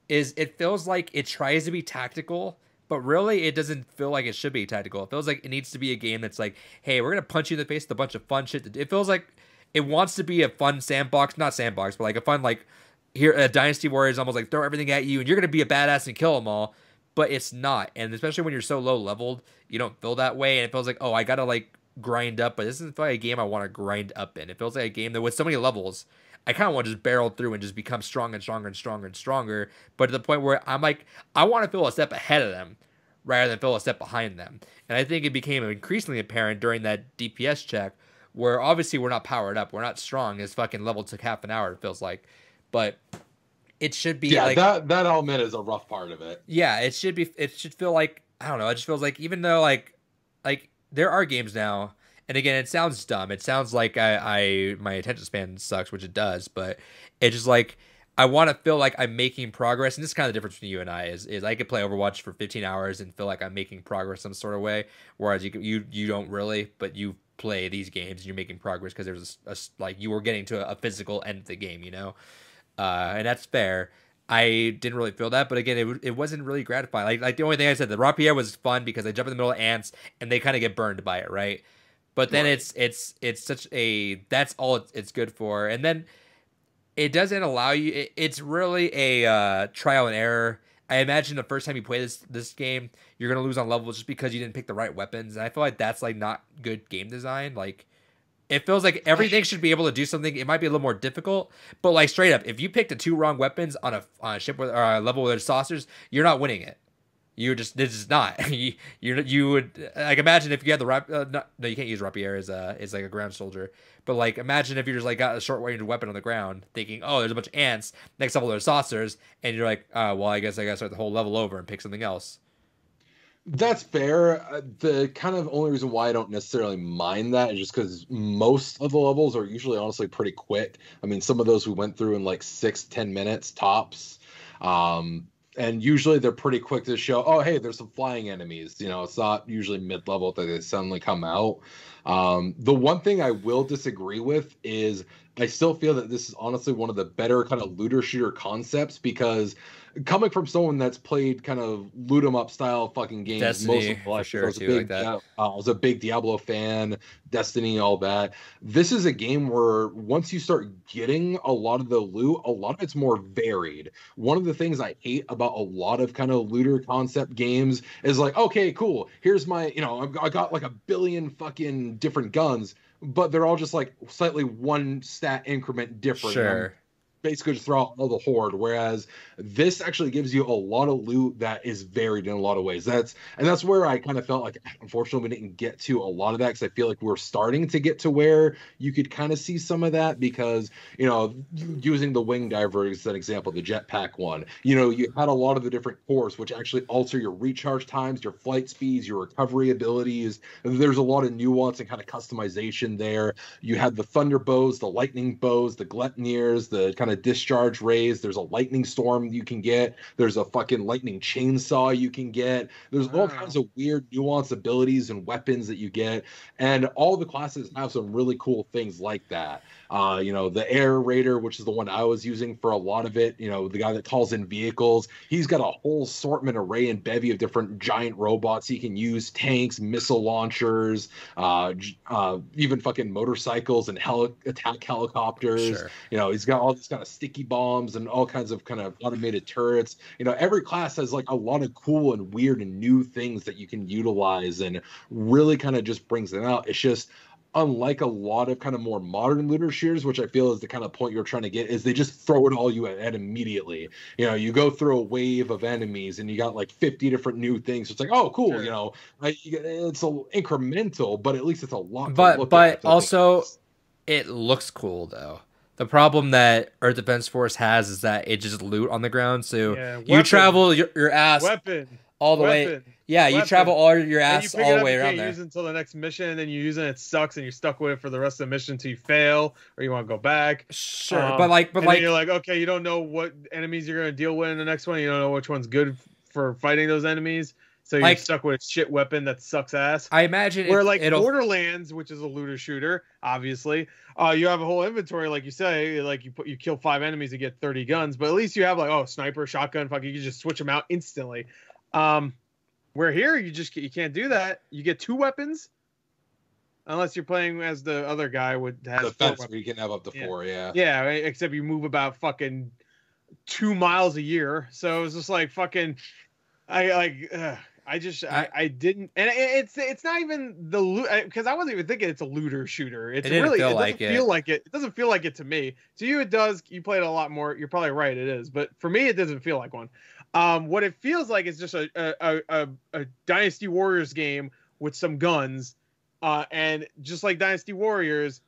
S1: is it feels like it tries to be tactical, but really it doesn't feel like it should be tactical. It feels like it needs to be a game that's like, hey, we're gonna punch you in the face with a bunch of fun shit. It feels like it wants to be a fun sandbox, not sandbox, but like a fun, like, here, Dynasty Warriors almost like throw everything at you and you're going to be a badass and kill them all, but it's not. And especially when you're so low leveled, you don't feel that way. And it feels like, oh, I got to like grind up, but this doesn't feel like a game I want to grind up in. It feels like a game that with so many levels, I kind of want to just barrel through and just become stronger and stronger and stronger and stronger. But to the point where I'm like, I want to feel a step ahead of them rather than feel a step behind them. And I think it became increasingly apparent during that DPS check, where obviously we're not powered up, we're not strong. This fucking level took half an hour, it feels like, but it should be like
S2: that element is a rough part of it.
S1: Yeah, it should be. It should feel like, I don't know. It just feels like, even though like there are games now, and again, it sounds dumb. It sounds like I my attention span sucks, which it does, but it's just like I want to feel like I'm making progress. And this is kind of the difference between you and I is I could play Overwatch for 15 hours and feel like I'm making progress some sort of way, whereas you don't really, but you play these games and you're making progress because there's a like you were getting to a physical end of the game, you know, and that's fair. I didn't really feel that, but again, it wasn't really gratifying. Like the only thing I said, the rapier was fun because I jump in the middle of ants and they kind of get burned by it, right? But then it's such a, that's all it's good for, and then it doesn't allow you. It's really a trial and error. I imagine the first time you play this game, you're gonna lose on levels just because you didn't pick the right weapons, and I feel like that's like not good game design. Like, it feels like everything should be able to do something. It might be a little more difficult, but like straight up, if you picked the 2 wrong weapons on a ship with, or a level where there's saucers, you're not winning it. This is not. you would like, imagine if you had the no, you can't use rapier as like a ground soldier, but like imagine if you just like got a short range weapon on the ground, thinking, oh, there's a bunch of ants, next level there's saucers, and you're like, well, I guess I gotta start the whole level over and pick something else.
S2: That's fair. The kind of only reason why I don't necessarily mind that is just because most of the levels are usually honestly pretty quick. I mean, some of those we went through in like 6-10 minutes tops. And usually they're pretty quick to show, oh, hey, there's some flying enemies. You know, it's not usually mid-level that they suddenly come out. The one thing I will disagree with is I still feel that this is honestly one of the better kind of looter shooter concepts, because coming from someone that's played kind of loot 'em up style fucking games,
S1: Destiny,
S2: most of life,
S1: for sure,
S2: I was a
S1: too,
S2: big,
S1: like that.
S2: I was a big Diablo fan, Destiny, all that. This is a game where once you start getting a lot of the loot, a lot of it's more varied. One of the things I hate about a lot of kind of looter concept games is like, okay, cool, here's my, you know, I got like a billion fucking different guns, but they're all just like slightly one stat increment different.
S1: Sure.
S2: Basically just throw out all the horde, whereas this actually gives you a lot of loot that is varied in a lot of ways. That's where I kind of felt like, unfortunately, we didn't get to a lot of that, because I feel like we're starting to get to where you could kind of see some of that, because, you know, using the wing diver as an example, the jetpack one, you know, you had a lot of the different cores which actually alter your recharge times, your flight speeds, your recovery abilities. There's a lot of nuance and kind of customization there. You had the thunder bows, the lightning bows, the gletniers, the kind of discharge rays. There's a lightning storm you can get. There's a fucking lightning chainsaw you can get. There's all kinds of weird nuanced abilities and weapons that you get, and all the classes have some really cool things like that. You know, the air raider, which is the one I was using for a lot of it, you know, the guy that calls in vehicles, he's got a whole assortment, array and bevy of different giant robots he can use, tanks, missile launchers, even fucking motorcycles and attack helicopters.
S1: Sure.
S2: You know, he's got all these kind of sticky bombs and all kinds of kind of automated turrets. You know, every class has like a lot of cool and weird and new things that you can utilize, and really kind of just brings it out. It's just, unlike a lot of kind of more modern looter shooters, which I feel is the kind of point you're trying to get, is they just throw it all you at immediately. You know, you go through a wave of enemies and you got like 50 different new things. It's like, oh, cool. Sure. You know, it's a incremental, but at least it's a lot.
S1: But also, It looks cool though. The problem that Earth Defense Force has is that it just loot on the ground. So you travel your ass all the way. Yeah, you travel all your ass all the way around there.
S3: You can't use it until the next mission, and then you use it, it sucks, and you're stuck with it for the rest of the mission until you fail, or you want to go back.
S1: Sure, but
S3: you're like, okay, you don't know what enemies you're going to deal with in the next one. You don't know which one's good for fighting those enemies. So you're stuck with a shit weapon that sucks ass.
S1: I imagine
S3: where Borderlands, which is a looter shooter, obviously, you have a whole inventory, like you say, like you kill 5 enemies to get 30 guns, but at least you have sniper, shotgun, fuck, you can just switch them out instantly. Where here you can't do that. You get 2 weapons, unless you're playing as the other guy has
S2: the fence where you can have up to 4.
S3: Yeah, except you move about fucking 2 miles a year, so it's just like fucking. I didn't, and it's not even the loot, because I wasn't even thinking it's a looter shooter. It doesn't feel like it to me. To you, it does. You played a lot more. You're probably right. It is, but for me, it doesn't feel like one. What it feels like is just a Dynasty Warriors game with some guns, and just like Dynasty Warriors,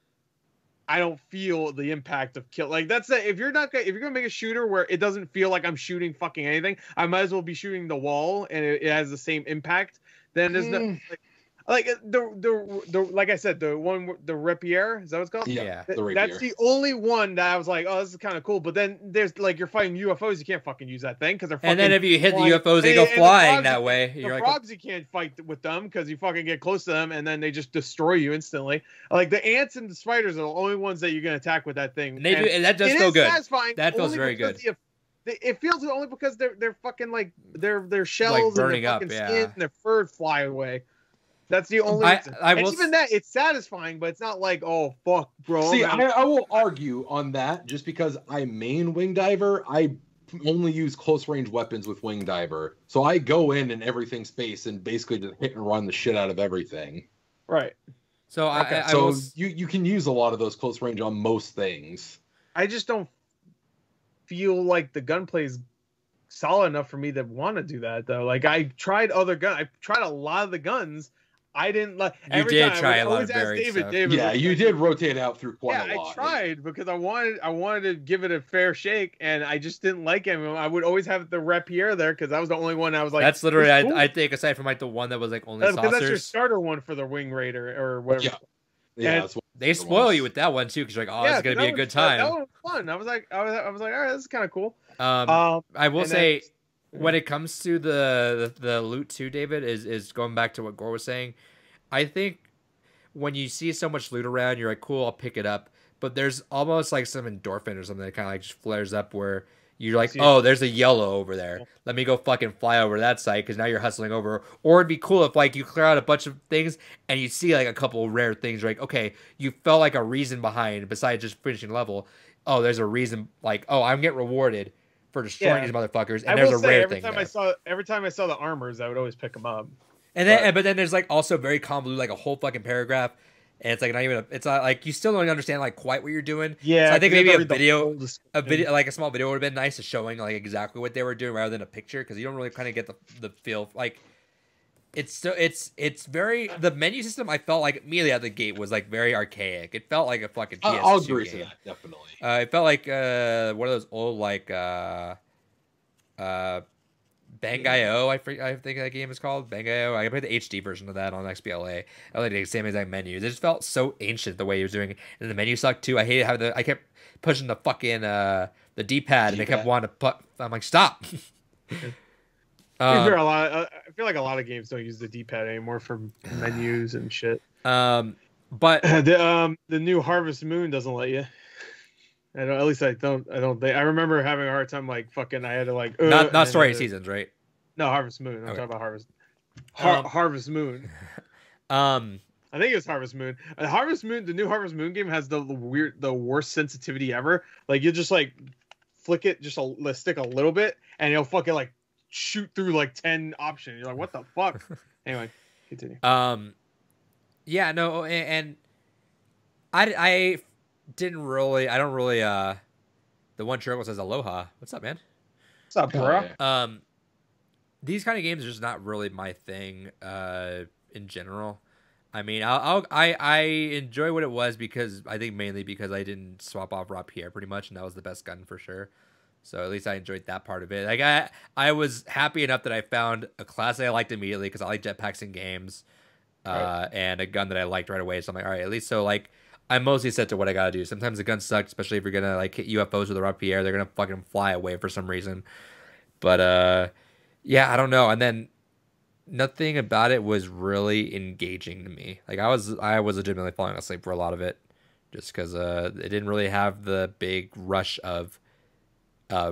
S3: I don't feel the impact of kill. Like that's it. If you're gonna make a shooter where it doesn't feel like I'm shooting fucking anything, I might as well be shooting the wall and it has the same impact. Then there's no like like I said, the one, the Rapier, is that what it's called?
S2: Yeah,
S3: that's the only one that I was like, oh, this is kind of cool. But then there's like, you're fighting UFOs, you can't fucking use that thing because they're fucking.
S1: And then if you hit the UFOs, they go flying that way.
S3: The frogs, you can't fight with them because you fucking get close to them and then they just destroy you instantly. Like the ants and the spiders are the only ones that you're gonna attack with that thing.
S1: And that does feel good.
S3: Satisfying.
S1: That feels very good.
S3: It feels only because they're fucking like their shells
S1: like burning
S3: and their fucking skin and their fur fly away. That's the only. Even that, it's satisfying, but it's not like, oh fuck, bro.
S2: See, I will argue on that just because I main Wing Diver. I only use close range weapons with Wing Diver, so I go in everything's face and basically just hit and run the shit out of everything.
S3: Right.
S1: So
S2: you can use a lot of those close range on most things.
S3: I just don't feel like the gunplay is solid enough for me to want to do that though. Like I tried other guns. I tried a lot of the guns. I didn't like.
S1: You did try a lot of varied stuff.
S2: Yeah, you did rotate out through quite a lot.
S3: I tried because I wanted to give it a fair shake, and I just didn't like him. I would always have the Rapier there because that was the only one I was like.
S1: That's literally cool. I think aside from like the one that was like only saucers.
S3: That's your starter one for the Wing Raider or whatever.
S2: Yeah.
S1: They spoil you with that one too because you're like, oh, it's gonna be a good time.
S3: That one was fun. I was like, all right, this is kind of cool.
S1: I will say. When it comes to the loot too, David, is going back to what Gore was saying. I think when you see so much loot around, you're like, cool, I'll pick it up. But there's almost like some endorphin or something that kind of like just flares up where you're like, oh, there's a yellow over there. Let me go fucking fly over to that site because now you're hustling over. Or it'd be cool if like you clear out a bunch of things and you see like a couple rare things. You're like, okay, you felt like a reason behind besides just finishing level. Oh, there's a reason. Like, oh, I'm getting rewarded for destroying these motherfuckers, and there's a rare thing.
S3: Every time I saw the armors, I would always pick them up.
S1: And then, but then there's like also very convoluted, like a whole fucking paragraph, and it's like not even. It's not like you still don't understand like quite what you're doing.
S3: Yeah,
S1: so I think maybe a video, like a small video would have been nice, to showing like exactly what they were doing rather than a picture, because you don't really kind of get the feel. Like it's very, the menu system. I felt like immediately out the gate was like very archaic. It felt like a fucking PS2
S2: I'll agree
S1: game.
S2: To that, definitely.
S1: It felt like one of those old like Bang.io, I think that game is called Bang.io. I played the HD version of that on XBLA. I like the same exact menus. It just felt so ancient the way he was doing it, and the menu sucked too. I hated how I kept pushing the fucking the D-pad, and they kept wanting to put. I'm like, stop.
S3: I feel like a lot of games don't use the D-pad anymore for menus and shit.
S1: But
S3: the new Harvest Moon doesn't let you. I don't. I remember having a hard time like fucking. I had to like
S1: not Story Seasons, right?
S3: No, Harvest Moon. I'm talking about Harvest Moon.
S1: I
S3: think it was Harvest Moon. Harvest Moon. The new Harvest Moon game has the worst sensitivity ever. Like you just like flick it, just stick a little bit, and it'll fucking like shoot through like 10 options. You're like, what the fuck? Anyway, continue.
S1: Yeah, no, and I don't really the one Turtle says aloha. What's up, man?
S3: What's up, bro?
S1: These kind of games are just not really my thing in general. I mean, I enjoy what it was because I think mainly because I didn't swap off Rapier pretty much, and that was the best gun for sure. So at least I enjoyed that part of it. Like I was happy enough that I found a class that I liked immediately because I like jetpacks in games, and a gun that I liked right away. So I'm like, all right, at least so like I'm mostly set to what I gotta do. Sometimes the guns suck, especially if you're gonna like hit UFOs with a Rapier, they're gonna fucking fly away for some reason. But yeah, I don't know. And then nothing about it was really engaging to me. Like I was legitimately falling asleep for a lot of it, just because it didn't really have the big rush of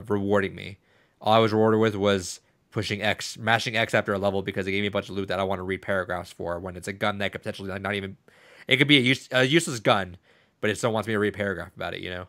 S1: rewarding me. All I was rewarded with was pushing X, mashing X after a level because it gave me a bunch of loot that I want to read paragraphs for. When it's a gun that could potentially like not even, it could be a useless gun, but it still wants me to read a paragraph about it. You know.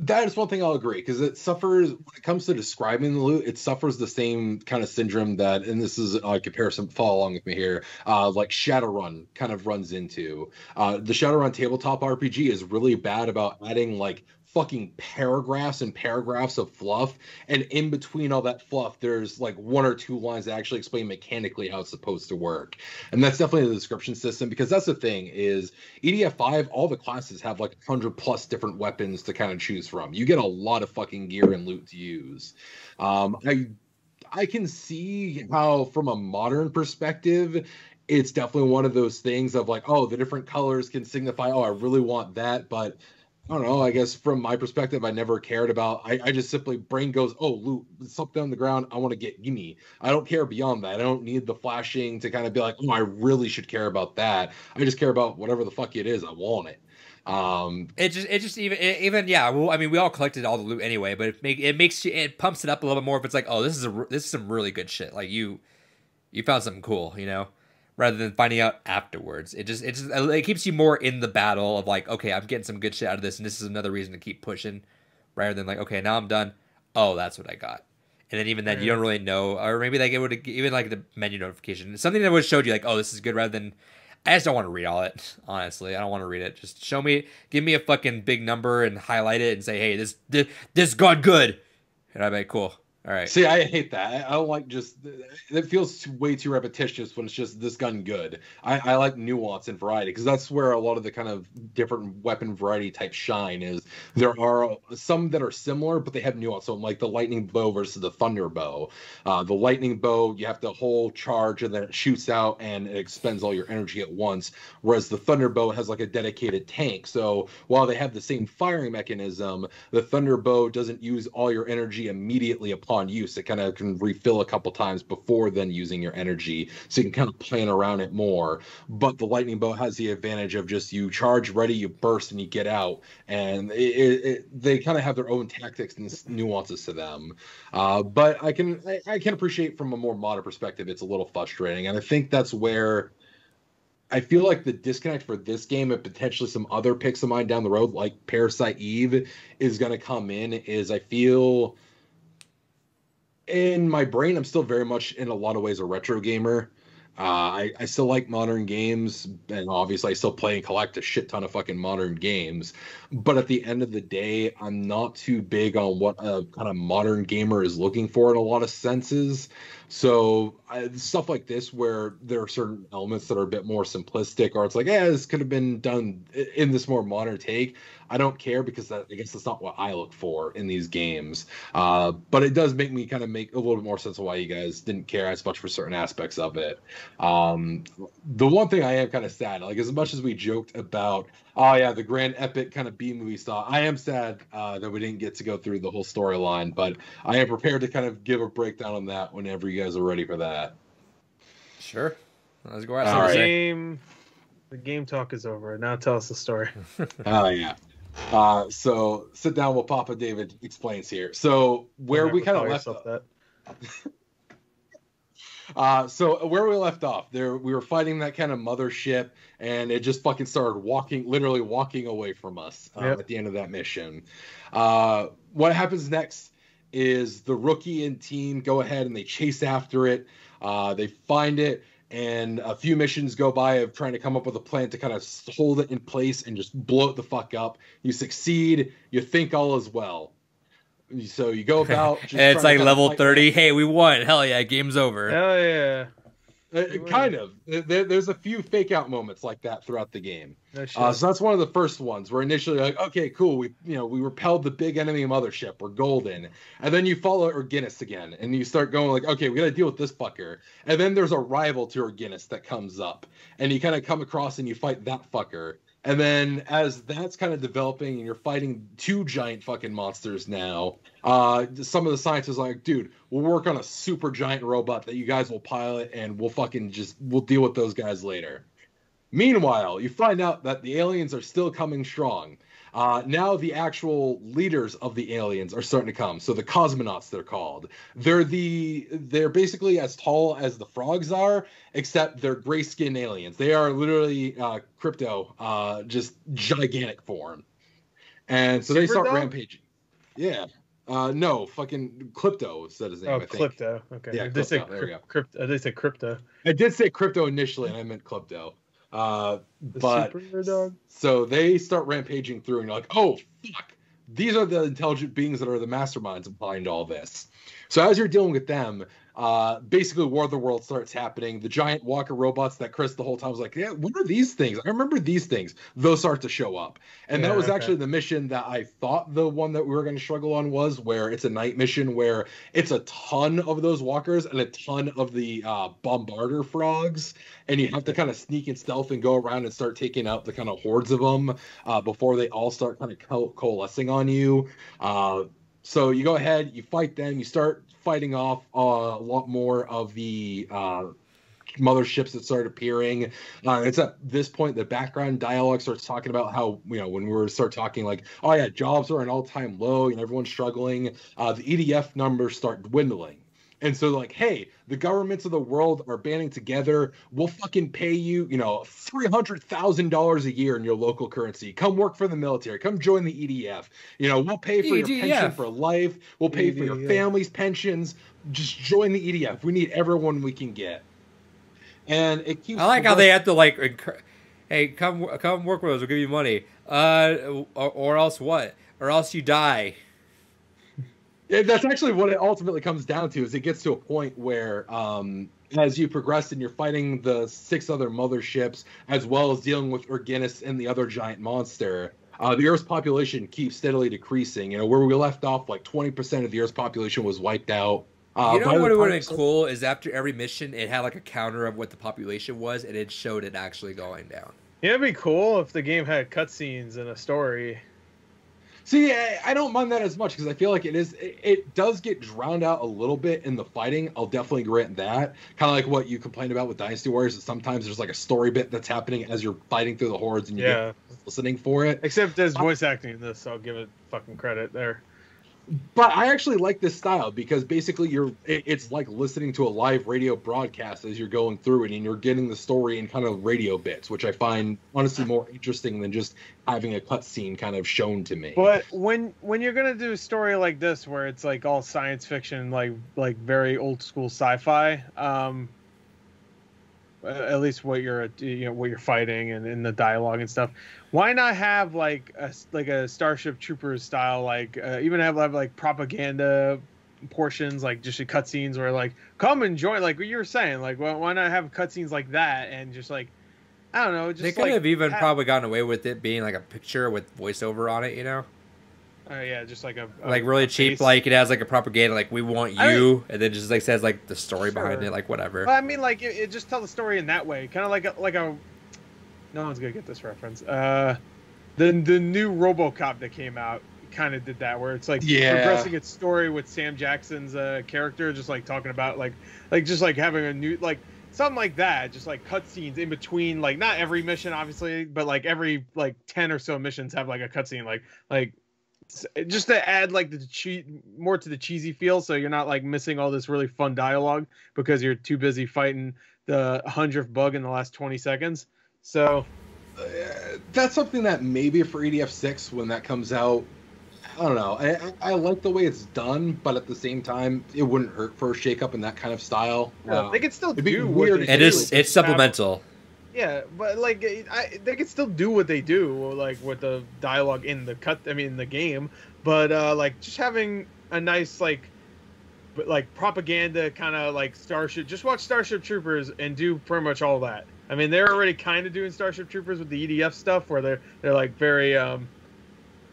S2: That is one thing I'll agree, because it suffers when it comes to describing the loot. It suffers the same kind of syndrome that, and this is a comparison. Follow along with me here. Like Shadowrun kind of runs into. The Shadowrun tabletop RPG is really bad about adding like fucking paragraphs and paragraphs of fluff, and in between all that fluff there's like one or two lines that actually explain mechanically how it's supposed to work. And that's definitely the description system, because that's the thing is EDF5, all the classes have like 100+ different weapons to kind of choose from. You get a lot of fucking gear and loot to use. I can see how from a modern perspective it's definitely one of those things of like, oh, the different colors can signify, oh, I really want that. But I don't know. I guess from my perspective, I never cared about. I just simply brain goes, oh, loot, something on the ground. I want to get gimme. I don't care beyond that. I don't need the flashing to kind of be like, oh, I really should care about that. I just care about whatever the fuck it is. I want it.
S1: It just even yeah. Well, I mean, we all collected all the loot anyway, but it pumps it up a little bit more if it's like, oh, this is some really good shit. Like you found something cool, you know. Rather than finding out afterwards. It keeps you more in the battle of like, okay, I'm getting some good shit out of this, and this is another reason to keep pushing, rather than like, okay, now I'm done. Oh, that's what I got. And then even then, you don't really know, or maybe like it would even like the menu notification, something that would have showed you like, oh, this is good, rather than I just don't want to read all it. Honestly, I don't want to read it. Just give me a fucking big number and highlight it and say, hey, this got good, and I'm like, cool. All right.
S2: See, I hate that. I don't like just it feels way too repetitious when it's just this gun good. I like nuance and variety, because that's where a lot of the kind of different weapon variety types shine. Is there are some that are similar, but they have nuance. So like the lightning bow versus the thunder bow. The lightning bow, you have to hold charge and then it shoots out and it expends all your energy at once. Whereas the thunder bow has like a dedicated tank. So while they have the same firing mechanism, the thunder bow doesn't use all your energy immediately upon use. It kind of can refill a couple times before then using your energy, so you can kind of plan around it more. But the lightning bow has the advantage of just you charge ready, you burst, and you get out. And they kind of have their own tactics and nuances to them. But I can appreciate from a more modern perspective, it's a little frustrating, and I think that's where I feel like the disconnect for this game and potentially some other picks of mine down the road, like Parasite Eve, is going to come in. Is I feel in my brain, I'm still very much in a lot of ways a retro gamer. I still like modern games, and obviously I still play and collect a shit ton of fucking modern games. But at the end of the day, I'm not too big on what a kind of modern gamer is looking for in a lot of senses. So stuff like this, where there are certain elements that are a bit more simplistic, or it's like, yeah, this could have been done in this more modern take. I don't care, because I guess that's not what I look for in these games. But it does make me kind of make a little bit more sense of why you guys didn't care as much for certain aspects of it. The one thing I am kind of sad, like as much as we joked about, oh yeah, the grand epic kind of B movie style, I am sad that we didn't get to go through the whole storyline, but I am prepared to kind of give a breakdown on that whenever you guys are ready for that.
S1: Sure. Let's go.
S3: All right. The game talk is over. Now tell us the story.
S2: Oh yeah. So sit down while Papa David explains here. So where we kind of left so where we left off, there we were fighting that kind of mothership, and it just fucking started literally walking away from us at the end of that mission. What happens next is the rookie and team go ahead and they chase after it. They find it, and a few missions go by of trying to come up with a plan to kind of hold it in place and just blow it the fuck up. You succeed. You think all is well. So you go about.
S1: Just and it's like level 30. Hey, we won. Hell yeah, game's over.
S3: Hell yeah.
S2: Kind of. There's a few fake out moments like that throughout the game.
S3: So
S2: that's one of the first ones where initially like, okay, cool, we repelled the big enemy mothership, we're golden, and then you follow Orginis again, and you start going like, okay, we got to deal with this fucker, and then there's a rival to Orginis that comes up, and you kind of come across and you fight that fucker. And then as that's kind of developing and you're fighting two giant fucking monsters now, some of the scientists are like, dude, we'll work on a super giant robot that you guys will pilot and we'll deal with those guys later. Meanwhile, you find out that the aliens are still coming strong. Now the actual leaders of the aliens are starting to come. So the cosmonauts, they're called. They're basically as tall as the frogs are, except they're gray skin aliens. They are literally crypto, just gigantic form. And so they start rampaging. Yeah. No, fucking Klypto said his name.
S3: Oh,
S2: I think.
S3: Klypto. Okay.
S2: Yeah,
S3: They say
S2: there you go.
S3: crypto. They say crypto.
S2: I did say crypto initially, and I meant Klypto. But
S3: super dog.
S2: So they start rampaging through, and you're like, oh fuck, these are the intelligent beings that are the masterminds behind all this. So as you're dealing with them, basically War of the Worlds starts happening. The giant walker robots that Chris the whole time was like, yeah, what are these things? I remember these things. Those start to show up. And that was actually the mission that I thought the one that we were going to struggle on was, where it's a night mission where it's a ton of those walkers and a ton of the bombarder frogs. And you have to kind of sneak and stealth and go around and start taking out the kind of hordes of them before they all start kind of coalescing on you. So you go ahead, you fight them, you start fighting off a lot more of the motherships that start appearing. It's at this point the background dialogue starts talking about how, when we start talking like, oh yeah, jobs are an all-time low and everyone's struggling. The EDF numbers start dwindling. And so like, hey, the governments of the world are banding together. We'll fucking pay you, $300,000 a year in your local currency. Come work for the military. Come join the EDF. We'll pay for your pension for life. We'll pay for your family's pensions. Just join the EDF. We need everyone we can get. And it keeps.
S1: I like how they have to like, hey, come work with us. We'll give you money. Or else what? Or else you die.
S2: That's actually what it ultimately comes down to. Is it gets to a point where, as you progress and you're fighting the 6 other motherships, as well as dealing with Orginis and the other giant monster, the Earth's population keeps steadily decreasing. Where we left off, like 20% of the Earth's population was wiped out.
S1: What would have been cool is after every mission, it had like a counter of what the population was, and it showed it actually going down.
S3: Yeah, it'd be cool if the game had cutscenes and a story.
S2: See, I don't mind that as much because I feel like it does get drowned out a little bit in the fighting. I'll definitely grant that. Kind of like what you complained about with Dynasty Warriors, that sometimes there's like a story bit that's happening as you're fighting through the hordes and you're listening for it.
S3: Except there's voice acting in this, so I'll give it fucking credit there.
S2: But I actually like this style because basically it's like listening to a live radio broadcast as you're going through it, and you're getting the story in kind of radio bits, which I find honestly more interesting than just having a cutscene kind of shown to me.
S3: But when you're gonna do a story like this, where it's like all science fiction, like very old school sci-fi, at least what you're fighting and in the dialogue and stuff, why not have like a Starship Troopers style, like even have like propaganda portions, like just cutscenes where like come and join, like what you were saying, like why not have cutscenes like that and just like, I don't know, just
S1: they could have even probably gotten away with it being like a picture with voiceover on it,
S3: yeah, just like a
S1: like really cheap, like it has like a propaganda, like we want you, and then just like says like the story behind it, like whatever.
S3: Well, I mean, like it just tell the story in that way, kind of like a. No one's gonna get this reference. The new RoboCop that came out kind of did that, where it's like progressing its story with Sam Jackson's character, just like talking about like just like having a new like something like that, just like cutscenes in between, like not every mission obviously, but like every like 10 or so missions have like a cutscene, like just to add like more to the cheesy feel, so you're not like missing all this really fun dialogue because you're too busy fighting the 100th bug in the last 20 seconds. So
S2: that's something that maybe for EDF 6 when that comes out, I don't know. I like the way it's done, but at the same time, it wouldn't hurt for a shakeup in that kind of style.
S3: They could still do
S2: weird.
S1: It's supplemental.
S3: Yeah, but like they could still do what they do, like with the dialogue in the game. But like just having a nice like like propaganda kind of like Starship. Just watch Starship Troopers and do pretty much all that. I mean, they're already kind of doing Starship Troopers with the EDF stuff, where they're like very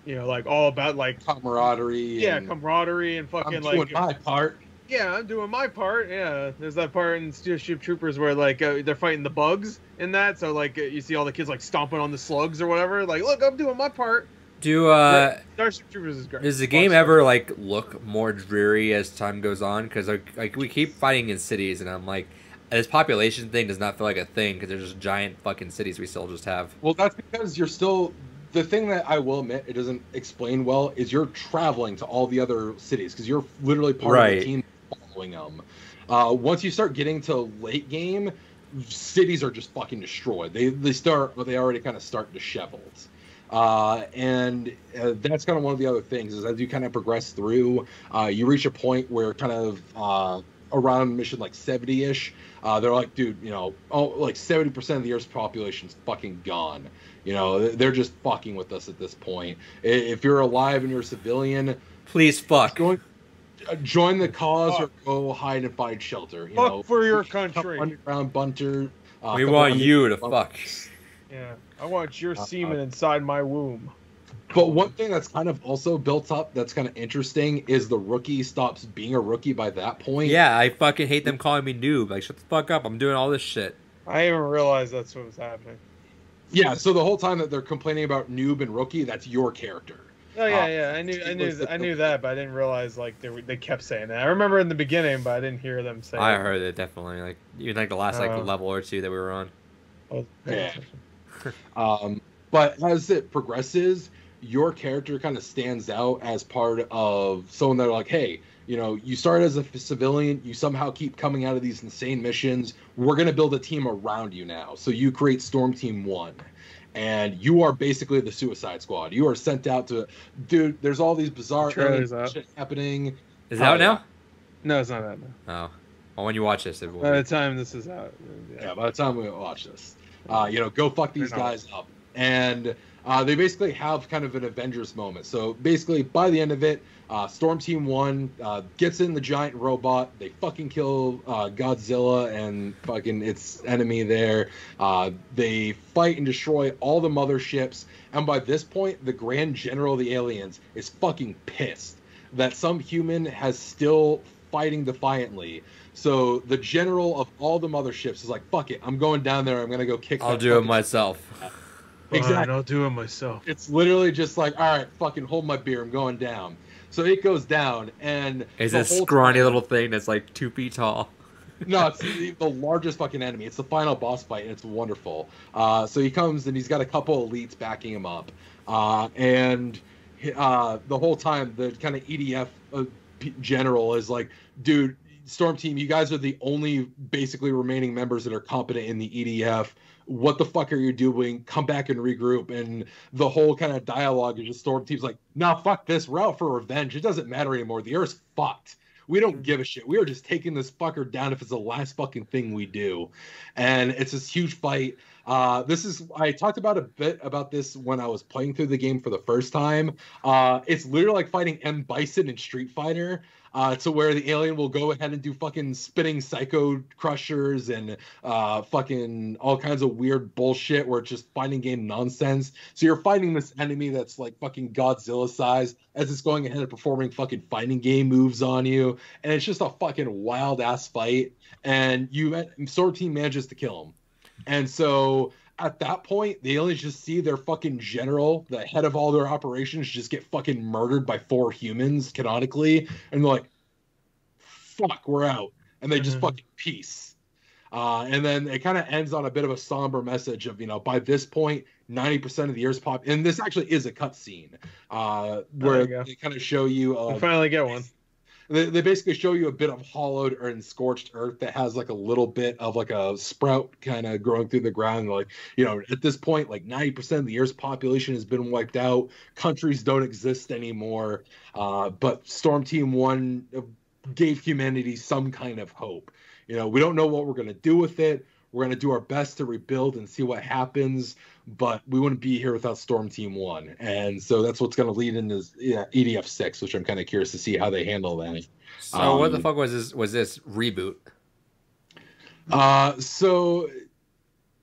S3: like all about like
S2: camaraderie.
S3: Yeah, camaraderie and fucking
S2: I'm doing my part.
S3: Yeah, I'm doing my part. Yeah, there's that part in Starship Troopers where like they're fighting the bugs in that. So like you see all the kids like stomping on the slugs or whatever. Like, look, I'm doing my part. Starship Troopers is great.
S1: Does the game ever like look more dreary as time goes on? Because like we keep fighting in cities, and I'm like, this population thing does not feel like a thing because there's just giant fucking cities we still just have.
S2: Well, that's because you're still. The thing that I will admit it doesn't explain well is you're traveling to all the other cities because you're literally part of the team following them. Once you start getting to late game, cities are just fucking destroyed. They already kind of start disheveled. And that's kind of one of the other things is as you kind of progress through, you reach a point where kind of around mission like 70-ish, they're like, dude, like 70% of the Earth's population's fucking gone. They're just fucking with us at this point. If you're alive and you're a civilian,
S1: please fuck.
S2: Join the cause or go hide and find shelter.
S3: Fuck for your country.
S2: Underground bunker.
S1: We want you to fuck.
S3: Yeah, I want your semen inside my womb.
S2: But one thing that's kind of also built up that's kind of interesting is the rookie stops being a rookie by that point.
S1: Yeah, I fucking hate them calling me noob. Like, shut the fuck up. I'm doing all this shit.
S3: I even realized that's what was happening.
S2: Yeah, so the whole time that they're complaining about noob and rookie, that's your character.
S3: Oh yeah, I knew that, but I didn't realize like they kept saying that. I remember in the beginning, but I didn't hear them say.
S1: I heard it definitely, like even like the last level or two that we were on.
S3: Oh,
S2: yeah. But as it progresses, your character kind of stands out as part of someone that are like, hey, you start as a civilian, you somehow keep coming out of these insane missions. We're going to build a team around you now. So you create Storm Team 1. And you are basically the Suicide Squad. You are sent out to... Dude, there's all these bizarre shit happening.
S1: Is it out now?
S3: No, it's not out now.
S1: Oh. Well, when you watch this, it will
S3: by the time this is out.
S2: Yeah, by the time we watch this. Go fuck these guys up. And they basically have kind of an Avengers moment. So basically, by the end of it, Storm Team 1 gets in the giant robot. They fucking kill Godzilla and fucking its enemy there. They fight and destroy all the motherships. And by this point, the Grand General of the aliens is fucking pissed that some human has still fighting defiantly. So the general of all the motherships is like, fuck it, I'm going down there. I'm going to go kick
S1: I'll do it myself.
S3: Exactly. I'll do it myself.
S2: It's literally just like, all right, fucking hold my beer. I'm going down. So it goes down, and
S1: it's a scrawny little thing that's like 2 feet tall.
S2: No, it's the largest fucking enemy. It's the final boss fight, and it's wonderful. So he comes, and he's got a couple elites backing him up. And the whole time, the kind of EDF general is like, dude, Storm Team, you guys are the only basically remaining members that are competent in the EDF. What the fuck are you doing? Come back and regroup. And the whole kind of dialogue is just Storm Team's like, nah, fuck this. We're out for revenge. It doesn't matter anymore. The Earth's fucked. We don't give a shit. We are just taking this fucker down if it's the last fucking thing we do. And it's this huge fight. I talked about a bit about this when I was playing through the game for the first time. It's literally like fighting M. Bison in Street Fighter. To where the alien will go ahead and do fucking spinning psycho crushers and fucking all kinds of weird bullshit where it's just fighting game nonsense. So you're fighting this enemy that's like fucking Godzilla size as it's going ahead and performing fucking fighting game moves on you. And it's just a fucking wild ass fight. And Sword Team manages to kill him. And so at that point, the aliens just see their fucking general, the head of all their operations, just get fucking murdered by 4 humans, canonically. And they're like, fuck, we're out. And they just fucking peace. And then it kind of ends on a bit of a somber message of, by this point, 90% of the Earth's pop. And this actually is a cutscene where they kind of show you.
S3: We'll finally get one.
S2: They basically show you a bit of hollowed and scorched earth that has like a little bit of like a sprout kind of growing through the ground. Like, at this point, like 90% of the Earth's population has been wiped out. Countries don't exist anymore. But Storm Team 1 gave humanity some kind of hope. We don't know what we're going to do with it. We're going to do our best to rebuild and see what happens, but we wouldn't be here without Storm Team 1. And so that's what's going to lead into EDF 6, which I'm kind of curious to see how they handle that.
S1: So what the fuck was this reboot?
S2: So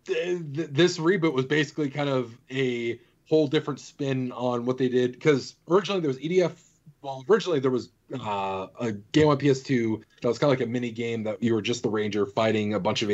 S2: this reboot was basically kind of a whole different spin on what they did, because originally there was EDF. Well, originally there was a game on PS2 that was kind of like a mini game that you were just the ranger fighting a bunch of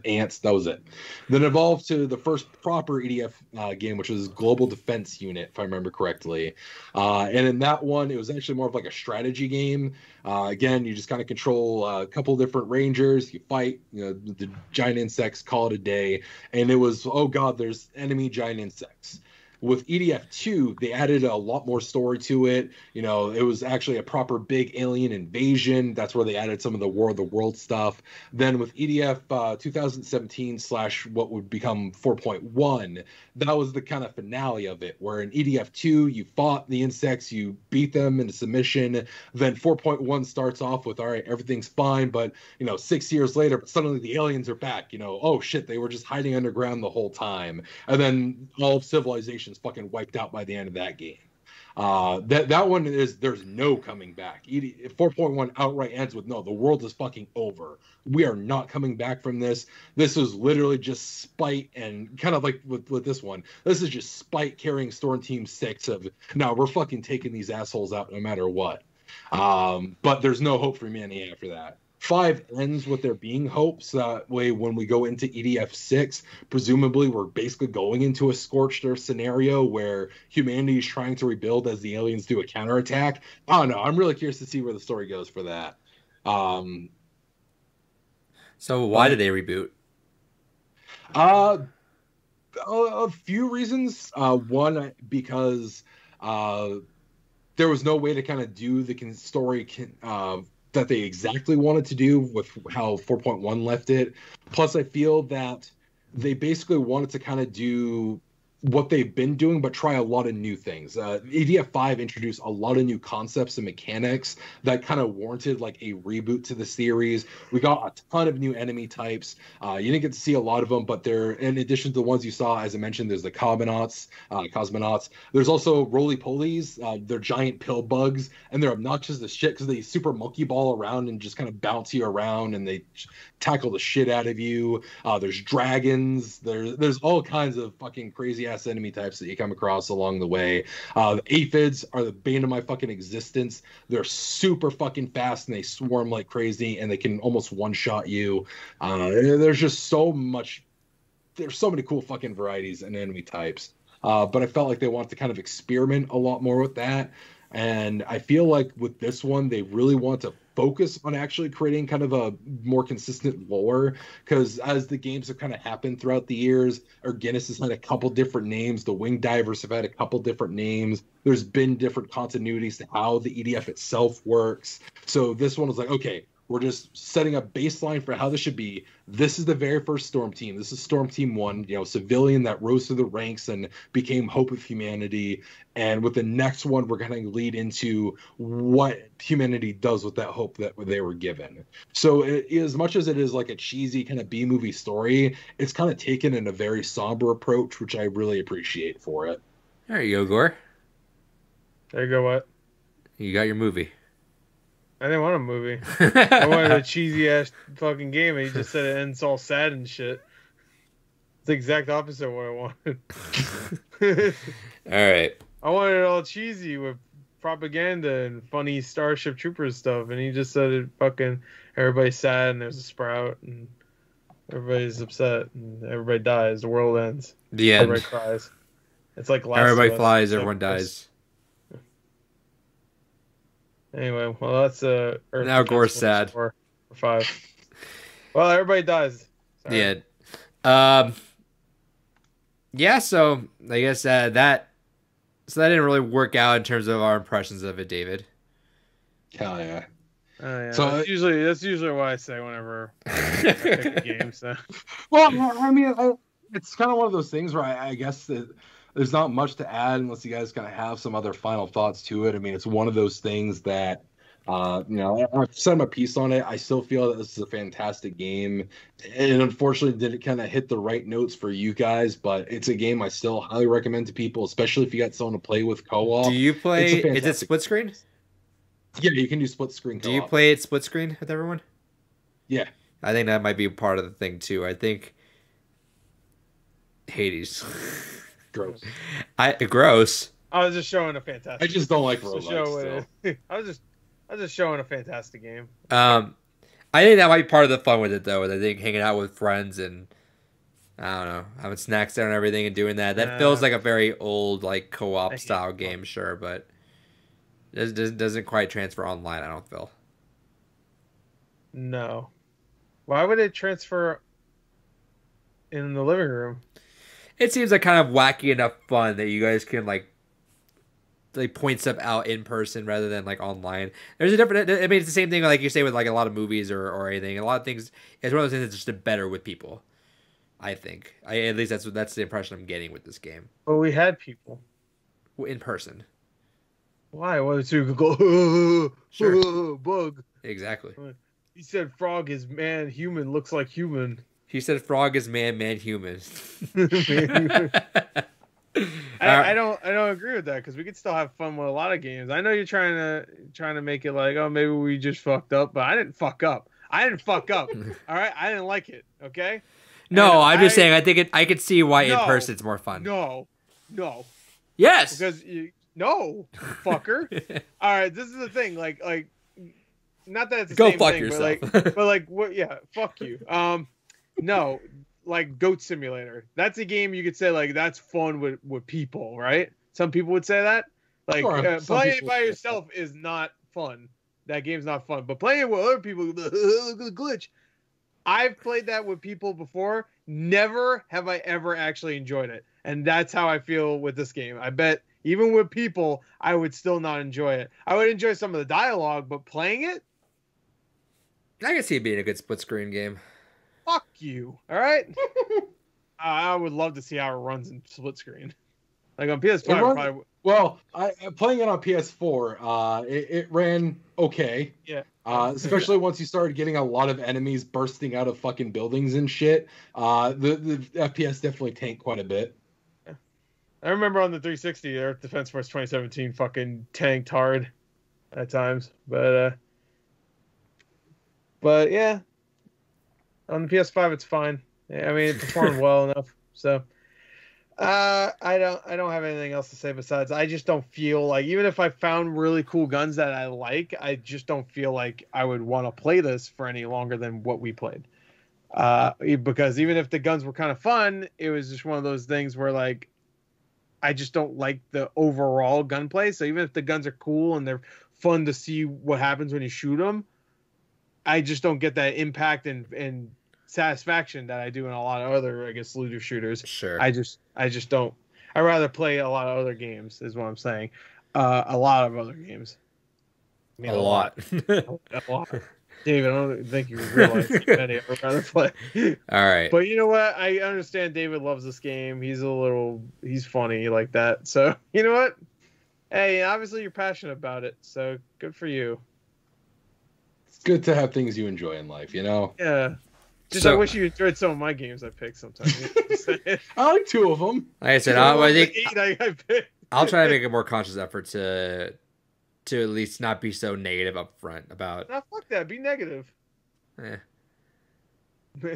S2: ants. That was it. Then it evolved to the first proper EDF game, which was Global Defense Unit, if I remember correctly. And in that one, it was actually more of like a strategy game. Again, you just kind of control a couple different rangers. You fight, the giant insects, call it a day. And it was, oh god, there's enemy giant insects. With EDF 2, they added a lot more story to it. It was actually a proper big alien invasion. That's where they added some of the War of the World stuff. Then with EDF 2017 / what would become 4.1, that was the kind of finale of it, where in EDF 2, you fought the insects, you beat them into submission. Then 4.1 starts off with, all right, everything's fine, but 6 years later, suddenly the aliens are back. Oh shit, they were just hiding underground the whole time. And then all of civilization fucking wiped out by the end of that game. That one is, there's no coming back. 4.1 outright ends with, no, the world is fucking over. We are not coming back from this. This is literally just spite, and kind of like with this one, this is just spite carrying Storm Team 6 of, no, we're fucking taking these assholes out no matter what. But there's no hope for humanity after that. 5 ends with there being hope, so that way when we go into EDF 6, presumably we're basically going into a scorched earth scenario where humanity is trying to rebuild as the aliens do a counterattack. I don't know. I'm really curious to see where the story goes for that.
S1: So why did they reboot?
S2: A few reasons. One, because there was no way to kind of do the story that they exactly wanted to do with how 4.1 left it. Plus, I feel that they basically wanted to kind of do what they've been doing, but try a lot of new things. EDF 5 introduced a lot of new concepts and mechanics that kind of warranted like a reboot to the series. We got a ton of new enemy types. You didn't get to see a lot of them, but they're, in addition to the ones you saw, as I mentioned, there's the cosmonauts. There's also roly-polies. They're giant pill bugs, and they're obnoxious as shit because they super monkey ball around and just kind of bounce you around, and they tackle the shit out of you. There's dragons. There's all kinds of fucking crazy ass enemy types that you come across along the way. The aphids are the bane of my fucking existence. They're super fucking fast and they swarm like crazy, and they can almost one-shot you. There's just so much. There's so many cool fucking varieties and enemy types. But I felt like they wanted to kind of experiment a lot more with that. And I feel like with this one, they really want to focus on actually creating kind of a more consistent lore, because as the games have kind of happened throughout the years, Guinness has had a couple different names, the Wing Divers have had a couple different names, there's been different continuities to how the EDF itself works. So this one was like, okay, we're just setting a baseline for how this should be. This is the very first Storm Team. This is Storm Team 1, civilian that rose through the ranks and became hope of humanity. And with the next one, we're going to lead into what humanity does with that hope that they were given. So as much as it is like a cheesy kind of B-movie story, it's kind of taken in a very somber approach, which I really appreciate for it.
S1: There you go, Gore.
S3: There you go, what?
S1: You got your movie.
S3: I didn't want a movie. I wanted a cheesy ass fucking game, and he just said it ends all sad and shit. It's the exact opposite of what I wanted.
S1: All right.
S3: I wanted it all cheesy with propaganda and funny Starship Troopers stuff, and he just said it fucking everybody's sad and there's a sprout and everybody's upset and everybody dies. The world ends.
S1: The end.
S3: Everybody cries. It's like Last
S1: everybody
S3: of Us,
S1: flies, everyone dies.
S3: Anyway, well, that's Earth
S1: now Gore's sad.
S3: 4 or 5. Well, everybody dies. Sorry.
S1: Yeah. Yeah. So I guess that didn't really work out in terms of our impressions of it, David.
S2: Hell yeah.
S3: Oh, yeah.
S2: So
S3: that's usually what I say whenever I pick a game. So.
S2: Well, I mean, it's kind of one of those things where I guess that there's not much to add unless you guys kind of have some other final thoughts to it. I mean, it's one of those things that I've said my piece on it. I still feel that this is a fantastic game. And unfortunately, didn't kind of hit the right notes for you guys, but it's a game I still highly recommend to people, especially if you got someone to play with co-op.
S1: Do you play?
S2: It's a
S1: Is it split screen?
S2: Yeah, you can do split screen co-op.
S1: Do you play it split screen with everyone?
S2: Yeah.
S1: I think that might be part of the thing too. I think Hades.
S2: Gross.
S1: Gross.
S3: I was just showing a fantastic.
S2: I just don't like roguelikes.
S3: I was just showing a fantastic game.
S1: I think that might be part of the fun with it though. I think hanging out with friends and I don't know, having snacks there and everything and doing that. That feels like a very old like co-op style game, sure, but it doesn't quite transfer online. I don't feel.
S3: No. Why would it transfer in the living room?
S1: It seems like kind of wacky enough fun that you guys can like point stuff out in person rather than like online. There's a different. I mean, it's the same thing like you say with like a lot of movies or anything. A lot of things. It's one of those things that's just better with people. I think. At least that's the impression I'm getting with this game.
S3: Well, we had people
S1: In person.
S3: Why? Why would you go?
S1: Sure.
S3: Bug.
S1: Exactly.
S3: He said frog is man, human looks like human.
S1: He said frog is man, man human.
S3: I don't agree with that because we could still have fun with a lot of games. I know you're trying to make it like, oh, maybe we just fucked up, but I didn't fuck up. All right, I didn't like it. Okay.
S1: No, I'm just saying. I think I could see why in person it's more fun.
S3: No.
S1: Yes.
S3: Because no, fucker. All right, this is the thing. Like, not that it's the
S1: go
S3: same
S1: fuck
S3: thing,
S1: yourself.
S3: but like what? Yeah, fuck you. No, like Goat Simulator. That's a game you could say like that's fun with people, right? Some people would say that. Like playing it by yourself is not fun. That game's not fun. But playing it with other people, look at the glitch. I've played that with people before. Never have I ever actually enjoyed it, and that's how I feel with this game. I bet even with people, I would still not enjoy it. I would enjoy some of the dialogue, but playing it,
S1: I can see it being a good split screen game.
S3: Fuck you. All right. I would love to see how it runs in split screen. Like on PS5.
S2: Well, playing it on PS4, it ran okay.
S3: Yeah.
S2: Especially once you started getting a lot of enemies bursting out of fucking buildings and shit. The FPS definitely tanked quite a bit.
S3: Yeah. I remember on the 360, Earth Defense Force 2017 fucking tanked hard at times, but yeah. On the PS5, it's fine. I mean, it performed well enough. So, I don't have anything else to say besides I just don't feel like even if I found really cool guns that I like, I just don't feel like I would want to play this for any longer than what we played. Because even if the guns were kind of fun, it was just one of those things where like I just don't like the overall gunplay. So even if the guns are cool and they're fun to see what happens when you shoot them, I just don't get that impact and satisfaction that I do in a lot of other, I guess, looter shooters.
S1: Sure.
S3: I just don't. I'd rather play a lot of other games, is what I'm saying. A lot of other games.
S1: I mean, a lot.
S3: A lot. David, I don't think you realize how many I would rather play.
S1: All right.
S3: But you know what? I understand David loves this game. He's funny like that. So, you know what? Hey, obviously you're passionate about it. So, good for you.
S2: It's good to have things you enjoy in life, you know?
S3: Yeah. I wish you enjoyed some of my games I picked sometimes.
S2: I like 2 of them.
S1: Like I said, I think
S3: 8 I picked.
S1: I'll try to make a more conscious effort to at least not be so negative up front about.
S3: Nah, fuck that. Be negative.
S1: Eh.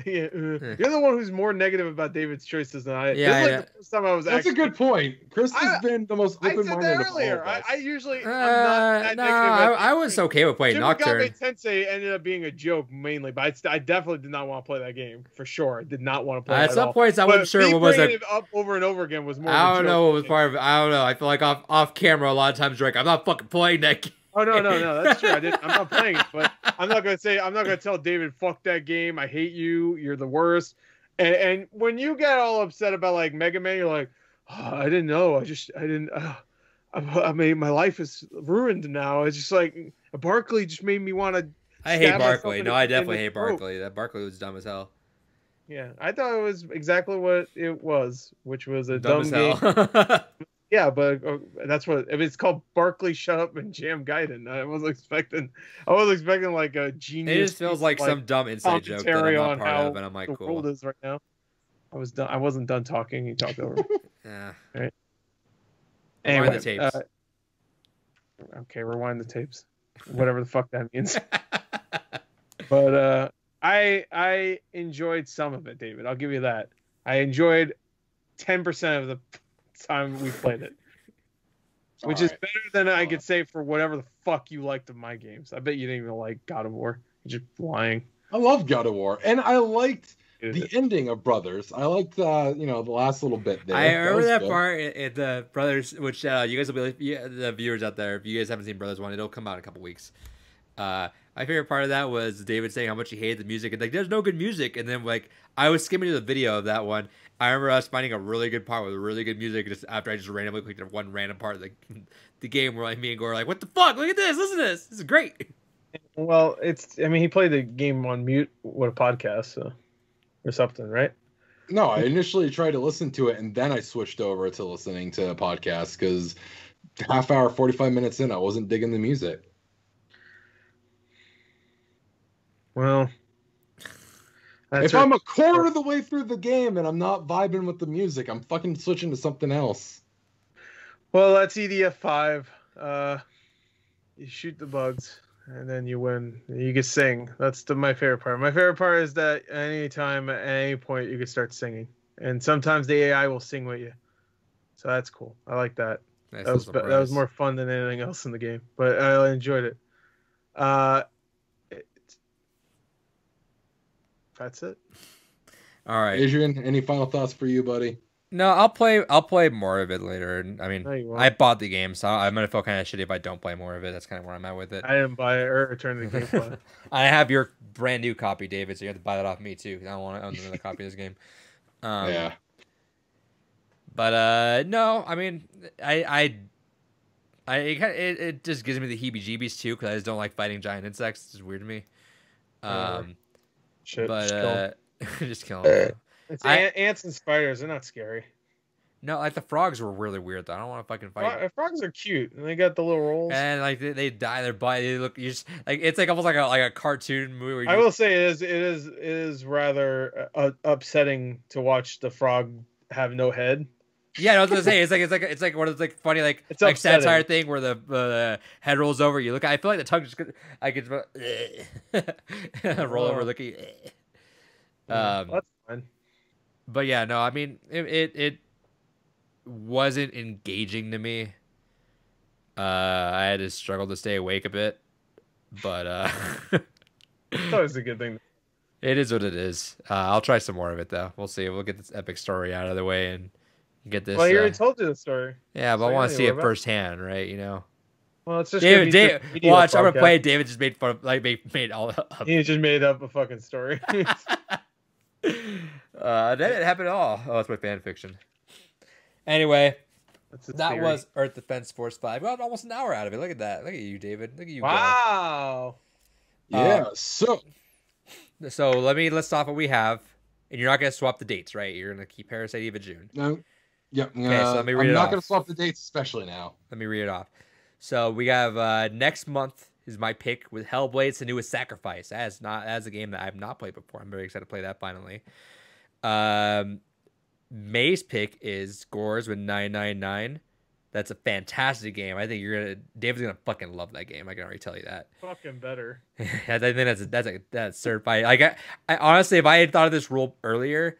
S3: You're the one who's more negative about David's choices than I.
S1: Yeah,
S3: this is like the first time I was.
S2: That's a good point. Chris has been the most open-minded
S3: I said that earlier. I usually I'm not that negative.
S1: I was okay with playing Nocturne.
S3: Tensei ended up being a joke mainly, but I definitely did not want to play that game for sure. I did not want to play.
S1: At some points, I wasn't sure what was it.
S3: Up over and over again was more.
S1: I don't know what was part of it. I don't know. I feel like off camera a lot of times, Drake. I'm not fucking playing that game.
S3: Oh no, that's true. I'm not playing it, but I'm not gonna tell David, fuck that game. I hate you. You're the worst. And when you get all upset about like Mega Man, you're like, oh, I didn't know. I didn't. I mean, my life is ruined now. It's just like Barkley just made me want to.
S1: I hate Barkley. No, I definitely hate Barkley. That Barkley was dumb as hell.
S3: Yeah, I thought it was exactly what it was, which was a dumb
S1: as
S3: game.
S1: hell.
S3: Yeah, but that's what it's called. Barkley, shut up and jam Gaiden. I wasn't expecting like a genius.
S1: It just feels like some dumb inside joke that I'm not part of, and I'm like,
S3: the
S1: cool.
S3: world is right now. I wasn't done talking. You talked over.
S1: Yeah.
S3: Right.
S1: Anyway,
S3: Anyway,
S1: the tapes.
S3: Okay, rewind the tapes. Whatever the fuck that means. But I enjoyed some of it, David. I'll give you that. I enjoyed 10% of the time we played it, which is better than I could say for whatever the fuck you liked of my games. I bet you didn't even like God of War. You're just lying.
S2: I love God of War, and I liked the ending of Brothers. I liked the last little bit there.
S1: I remember that part at the Brothers, which you guys will be the viewers out there. If you guys haven't seen Brothers 1, it'll come out in a couple weeks. My favorite part of that was David saying how much he hated the music and like there's no good music, and then like I was skimming to the video of that one. I remember us finding a really good part with really good music just after I just randomly clicked on one random part of the game where like me and Gore were like, what the fuck? Look at this! Listen to this! This is great.
S3: Well, he played the game on mute with a podcast or something, right?
S2: No, I initially tried to listen to it and then I switched over to listening to a podcast because half hour, 45 minutes in, I wasn't digging the music.
S3: Well,
S2: if I'm a quarter of the way through the game and I'm not vibing with the music, I'm fucking switching to something else.
S3: Well, that's EDF5. You shoot the bugs and then you win. You can sing. That's my favorite part. My favorite part is that anytime, at any point, you can start singing. And sometimes the AI will sing with you. So that's cool. I like that.
S1: Nice
S3: that was more fun than anything else in the game. But I enjoyed it. That's it.
S1: All right,
S2: Adrian, any final thoughts for you, buddy?
S1: No, I'll play more of it later. I mean,
S3: No,
S1: I bought the game, so I'm gonna feel kind of shitty if I don't play more of it. That's kind of where I'm at with it.
S3: I didn't buy it or return the game.
S1: I have your brand new copy, David, so you have to buy that off me too. I don't want to own another copy of this game.
S2: Yeah.
S1: But no, I mean, it just gives me the heebie-jeebies too because I just don't like fighting giant insects. It's just weird to me.
S3: Shit,
S1: but just kill them.
S3: It's ants and spiders. They're not scary.
S1: No, like the frogs were really weird though. I don't want to fucking fight.
S3: Frogs are cute, and they got the little rolls.
S1: And like they die, their body. They look. You just like it's like almost like a cartoon movie.
S3: I will say it is rather upsetting to watch the frog have no head.
S1: Yeah, I was gonna say it's like one of those like funny like satire thing where the head rolls over. You look. I feel like the tongue just I could roll over looking.
S3: That's fine.
S1: But yeah, no, I mean it wasn't engaging to me. I had to struggle to stay awake a bit, but
S3: it's always a good thing.
S1: It is what it is. I'll try some more of it though. We'll see. We'll get this epic story out of the way and get this.
S3: Well, he already told you the story.
S1: Yeah, but I want to see it firsthand, right? You know.
S3: Well, it's just
S1: David. Watch. I'm gonna play it. David just made fun of made all up.
S3: He just made up a fucking story.
S1: That didn't happen at all. Oh, that's my fan fiction. Anyway, that was Earth Defense Force 5. We got almost an hour out of it. Look at that. Look at you, David. Look at you.
S3: Wow.
S2: Yeah. So
S1: let's stop what we have, and you're not gonna swap the dates, right? You're gonna keep Parasite Eve June.
S2: No. Yep.
S1: Okay, so let me read it
S2: I'm not
S1: off.
S2: gonna swap the dates, especially now.
S1: Let me read it off. So we have next month is my pick with Hellblade: Senua's Sacrifice. That's a game that I've not played before. I'm very excited to play that finally. May's pick is Gore's with 999. That's a fantastic game. I think David's gonna fucking love that game. I can already tell you that.
S3: Fucking better.
S1: I think that's certified. Like I honestly, if I had thought of this rule earlier,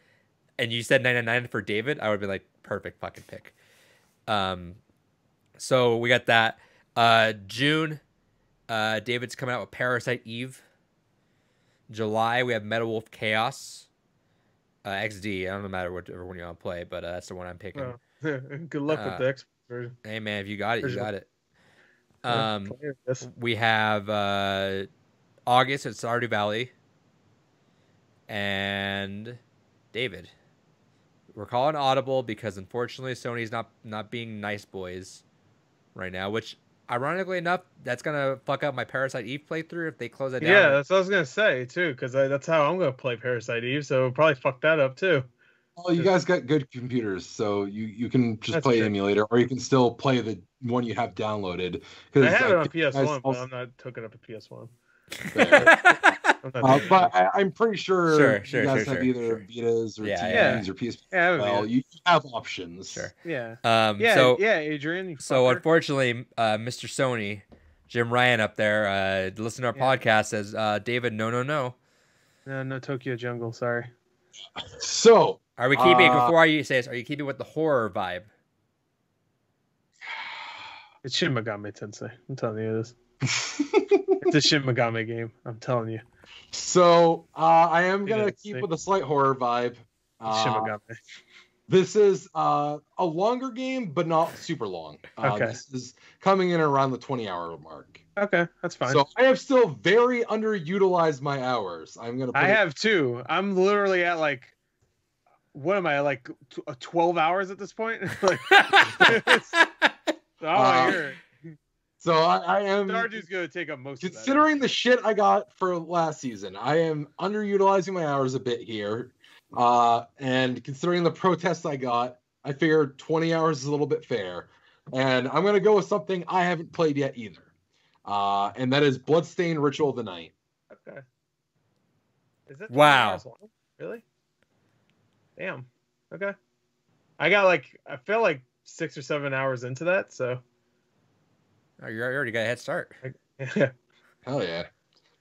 S1: and you said 999 for David, I would be like, perfect fucking pick. So we got that. June, David's coming out with Parasite Eve. July, we have Metal Wolf Chaos. XD. I don't know whichever one you want to play, but that's the one I'm picking.
S3: Oh. Good luck with the X version.
S1: Hey man, if you got it, you got it. We have August at Stardew Valley, and David. We're calling audible because unfortunately Sony's not being nice boys right now, which ironically enough, that's gonna fuck up my Parasite Eve playthrough if they close that down.
S3: Yeah, that's what I was gonna say too, because that's how I'm gonna play Parasite Eve, so it'll probably fuck that up too.
S2: Well, you guys got good computers, so you can just
S3: That's
S2: play
S3: true.
S2: emulator, or you can still play the one you have downloaded.
S3: I have it on
S2: think you guys
S3: PS1, but
S2: also-
S3: I'm not hooking up a PS1
S2: Fair.
S3: I'm not doing
S2: But
S3: it.
S2: I'm pretty sure
S1: Sure,
S2: you guys
S1: sure,
S2: have either
S1: sure.
S2: Vitas or
S1: Yeah,
S2: TVs or PSP.
S3: Yeah, I have a
S2: Well,
S3: Vita.
S2: you have options.
S1: Sure.
S3: Yeah.
S1: So
S3: Adrian. You
S1: So
S3: fucker.
S1: unfortunately, Mr. Sony, Jim Ryan up there, listen to our podcast, says, David, no.
S3: No Tokyo Jungle. Sorry.
S2: So,
S1: Are we keeping before I say this? Are you keeping with the horror vibe?
S3: It's Shin Megami Tensei. I'm telling you this. It's a Shin Megami game. I'm telling you.
S2: So I am gonna
S3: Yeah,
S2: keep
S3: see.
S2: with a slight horror vibe.
S3: It's Shin Megami.
S2: This is a longer game, but not super long.
S3: Okay.
S2: This is coming in around the 20-hour mark.
S3: Okay, that's fine.
S2: So I have still very underutilized my hours. I'm gonna.
S3: I have two. I'm literally at like, what am I like, 12 hours at this point? Like, I hear it.
S2: So I am.
S3: Stardew's gonna take up most of that.
S2: Considering the shit I got for last season, I am underutilizing my hours a bit here. And considering the protests I got, I figured 20 hours is a little bit fair. And I'm going to go with something I haven't played yet either. And that is Bloodstained Ritual of the Night.
S3: Okay. Is that 20
S1: Wow.
S3: hours long? Really? Damn. Okay. I feel like 6 or 7 hours into that, so.
S1: Oh, you already got a head start.
S3: Yeah.
S2: Hell yeah.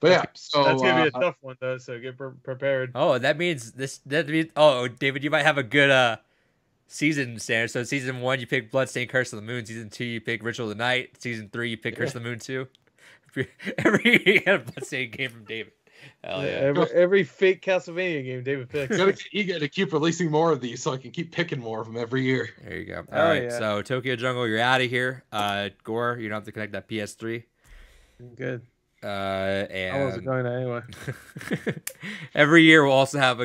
S2: But yeah, so
S3: That's gonna be a tough one though, so get prepared.
S1: Oh, that means oh, David, you might have a good season standard. So season 1 you pick Bloodstained Curse of the Moon, season 2 you pick Ritual of the Night, season 3 you pick Curse of the Moon 2. Every year you get a Bloodstained game from David. Hell yeah.
S3: Every fake Castlevania game David picks.
S2: gotta get eager to keep releasing more of these so I can keep picking more of them every year.
S1: There you go.
S3: Oh,
S1: All right,
S3: yeah.
S1: so Tokyo Jungle, you're out of here. Gore, you don't have to connect that PS3.
S3: Good.
S1: And
S3: I wasn't going to anyway.
S1: every year we'll also have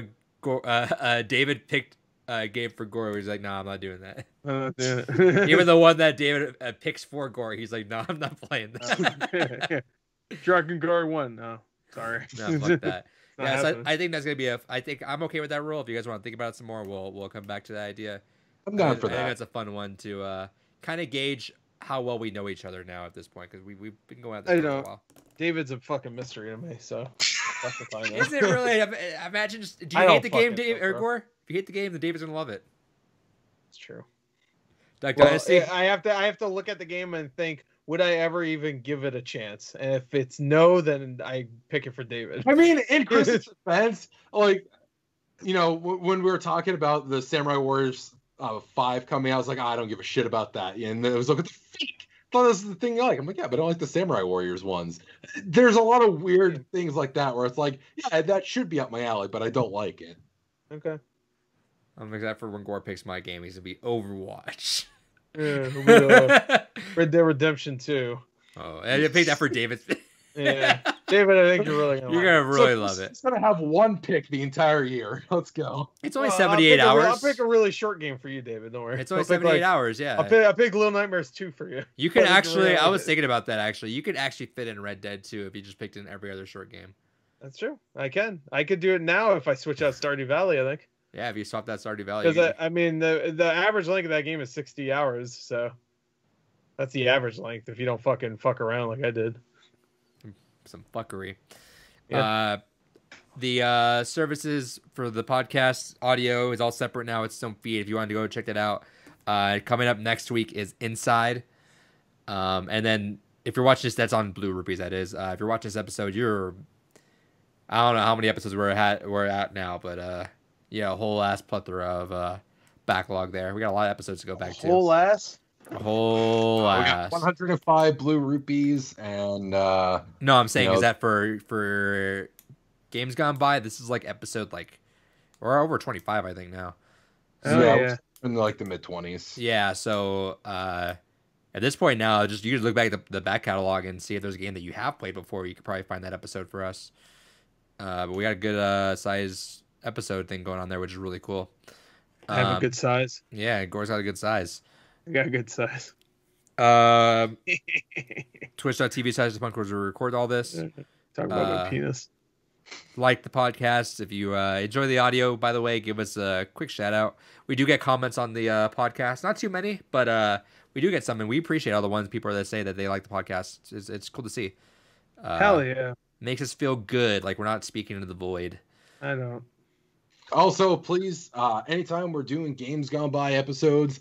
S1: David picked a game for Gore where he's like, nah, I'm not doing that.
S3: I'm not doing it.
S1: Even the one that David picks for Gore, he's like, no, I'm not playing this.
S3: Dragon Guard 1. No, sorry.
S1: No, fuck that.
S3: Not
S1: Yeah, so
S3: happening.
S1: I think that's gonna be I think I'm okay with that rule. If you guys want to think about it some more, we'll come back to that idea.
S2: I'm down for
S1: I think
S2: that.
S1: that's a fun one to kind of gauge how well we know each other now at this point, because we've been going at this for a while.
S3: David's a fucking mystery to me, so that's the final.
S1: Is it really? Imagine just. Do you
S3: I
S1: hate
S3: don't
S1: the game,
S3: fucking
S1: Dave
S3: know,
S1: or
S3: bro.
S1: Gore? If you hate the game, then David's gonna love it.
S3: It's true.
S1: Like
S3: Well,
S1: Dynasty.
S3: I have to look at the game and think, would I ever even give it a chance? And if it's no, then I pick it for David.
S2: I mean, in Chris's defense, like, you know, when we were talking about the Samurai Warriors 5 coming out, I was like, I don't give a shit about that. And it was like, what the fuck? I thought this is the thing you like. I'm like, yeah, but I don't like the Samurai Warriors ones. There's a lot of weird things like that where it's like, yeah, that should be up my alley, but I don't like it.
S3: Okay.
S1: I'm excited for when Gore picks my game. He's gonna be Overwatch.
S3: Yeah, Red Dead Redemption 2.
S1: Oh, and I picked that for David.
S3: Yeah. David, I think you're really gonna
S1: You're
S3: like
S1: gonna really love it.
S2: It's gonna have one pick the entire year. Let's go.
S1: It's only
S3: Well,
S1: 78 hours.
S3: I'll pick a really short game for you, David. Don't worry.
S1: It's only
S3: I'll pick,
S1: 78 hours. Yeah.
S3: I'll pick Little Nightmares 2 for you.
S1: You could
S3: I think
S1: actually.
S3: you're
S1: I
S3: really-
S1: was thinking about that. Actually, you could actually fit in Red Dead 2 if you just picked in every other short game.
S3: That's true. I can. I could do it now if I switch out Stardew Valley. I think
S1: Yeah, if you swap that Stardew Valley.
S3: because I mean the average length of that game is 60 hours, so that's the average length if you don't fucking fuck around like I did.
S1: Some fuckery.
S3: Yeah.
S1: The services for the podcast audio is all separate now. It's its own feed. If you want to go check that out. Coming up next week is Inside. And then if you're watching this, that's on Blue Rupees. That is. If you're watching this episode, I don't know how many episodes we're at now, but yeah, a whole ass plethora of backlog there. We got a lot of episodes to go back to.
S3: Whole ass.
S1: A whole
S2: We got
S1: ass.
S2: 105 blue rupees and
S1: No, I'm saying
S2: You
S1: is
S2: know-
S1: that for games gone by. This is like episode we're over 25, I think now.
S3: Oh,
S2: yeah,
S3: yeah.
S2: in like the mid-20s.
S1: Yeah, so at this point now, you just look back at the back catalog and see if there's a game that you have played before. You could probably find that episode for us. But we got a good size episode thing going on there, which is really cool.
S3: I have a good size.
S1: Yeah, Gore's got a good size.
S3: I got a good size.
S1: Twitch.tv/thepunk where we record all this.
S3: Talk about
S1: Uh,
S3: my penis.
S1: like the podcast, if you enjoy the audio, by the way, give us a quick shout out. We do get comments on the podcast, not too many, but we do get some, and we appreciate all the ones people that say that they like the podcast. It's cool to see.
S3: Hell yeah.
S1: Makes us feel good, like we're not speaking into the void.
S3: I know.
S2: Also, please, anytime we're doing Games Gone By episodes,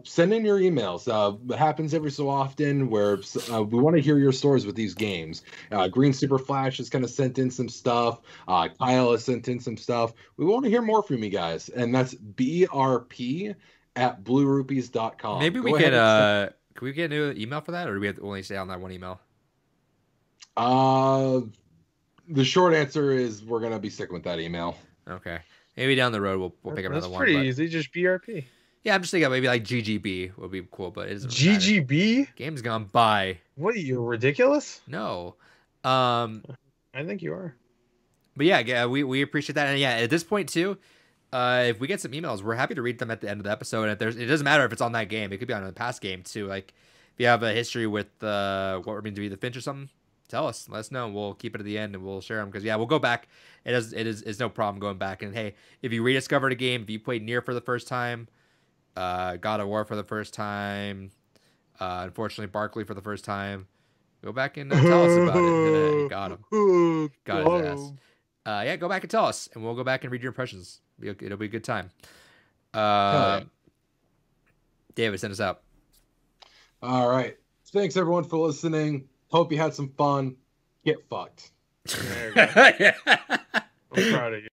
S2: send in your emails. It happens every so often where we want to hear your stories with these games. Green Super Flash has kind of sent in some stuff. Kyle has sent in some stuff. We want to hear more from you guys, and that's brp@bluerupees.com.
S1: Maybe we can we get a new email for that, or do we have to only stay on that one email?
S2: The short answer is we're going to be sticking with that email.
S1: Okay. Maybe down the road we'll pick up another one.
S3: That's pretty easy. Just BRP.
S1: Yeah, I'm just thinking maybe like GGB would be cool, but it isn't.
S3: GGB?
S1: Games Gone By.
S3: What are you, ridiculous?
S1: No.
S3: I think you are.
S1: But yeah, we appreciate that, and yeah, at this point too, if we get some emails, we're happy to read them at the end of the episode. And it doesn't matter if it's on that game; it could be on a past game too. Like if you have a history with what we're going to be the Finch or something, tell us. Let us know. We'll keep it at the end and we'll share them because we'll go back. It's no problem going back. And hey, if you rediscovered a game, if you played Nier for the first time, God of War for the first time, unfortunately Barkley for the first time, go back and tell us about it. Got him. Got his ass. Go back and tell us, and we'll go back and read your impressions. It'll be a good time. David, send us out.
S2: All right. Thanks everyone for listening. Hope you had some fun. Get fucked.
S3: There you go. I'm proud of you.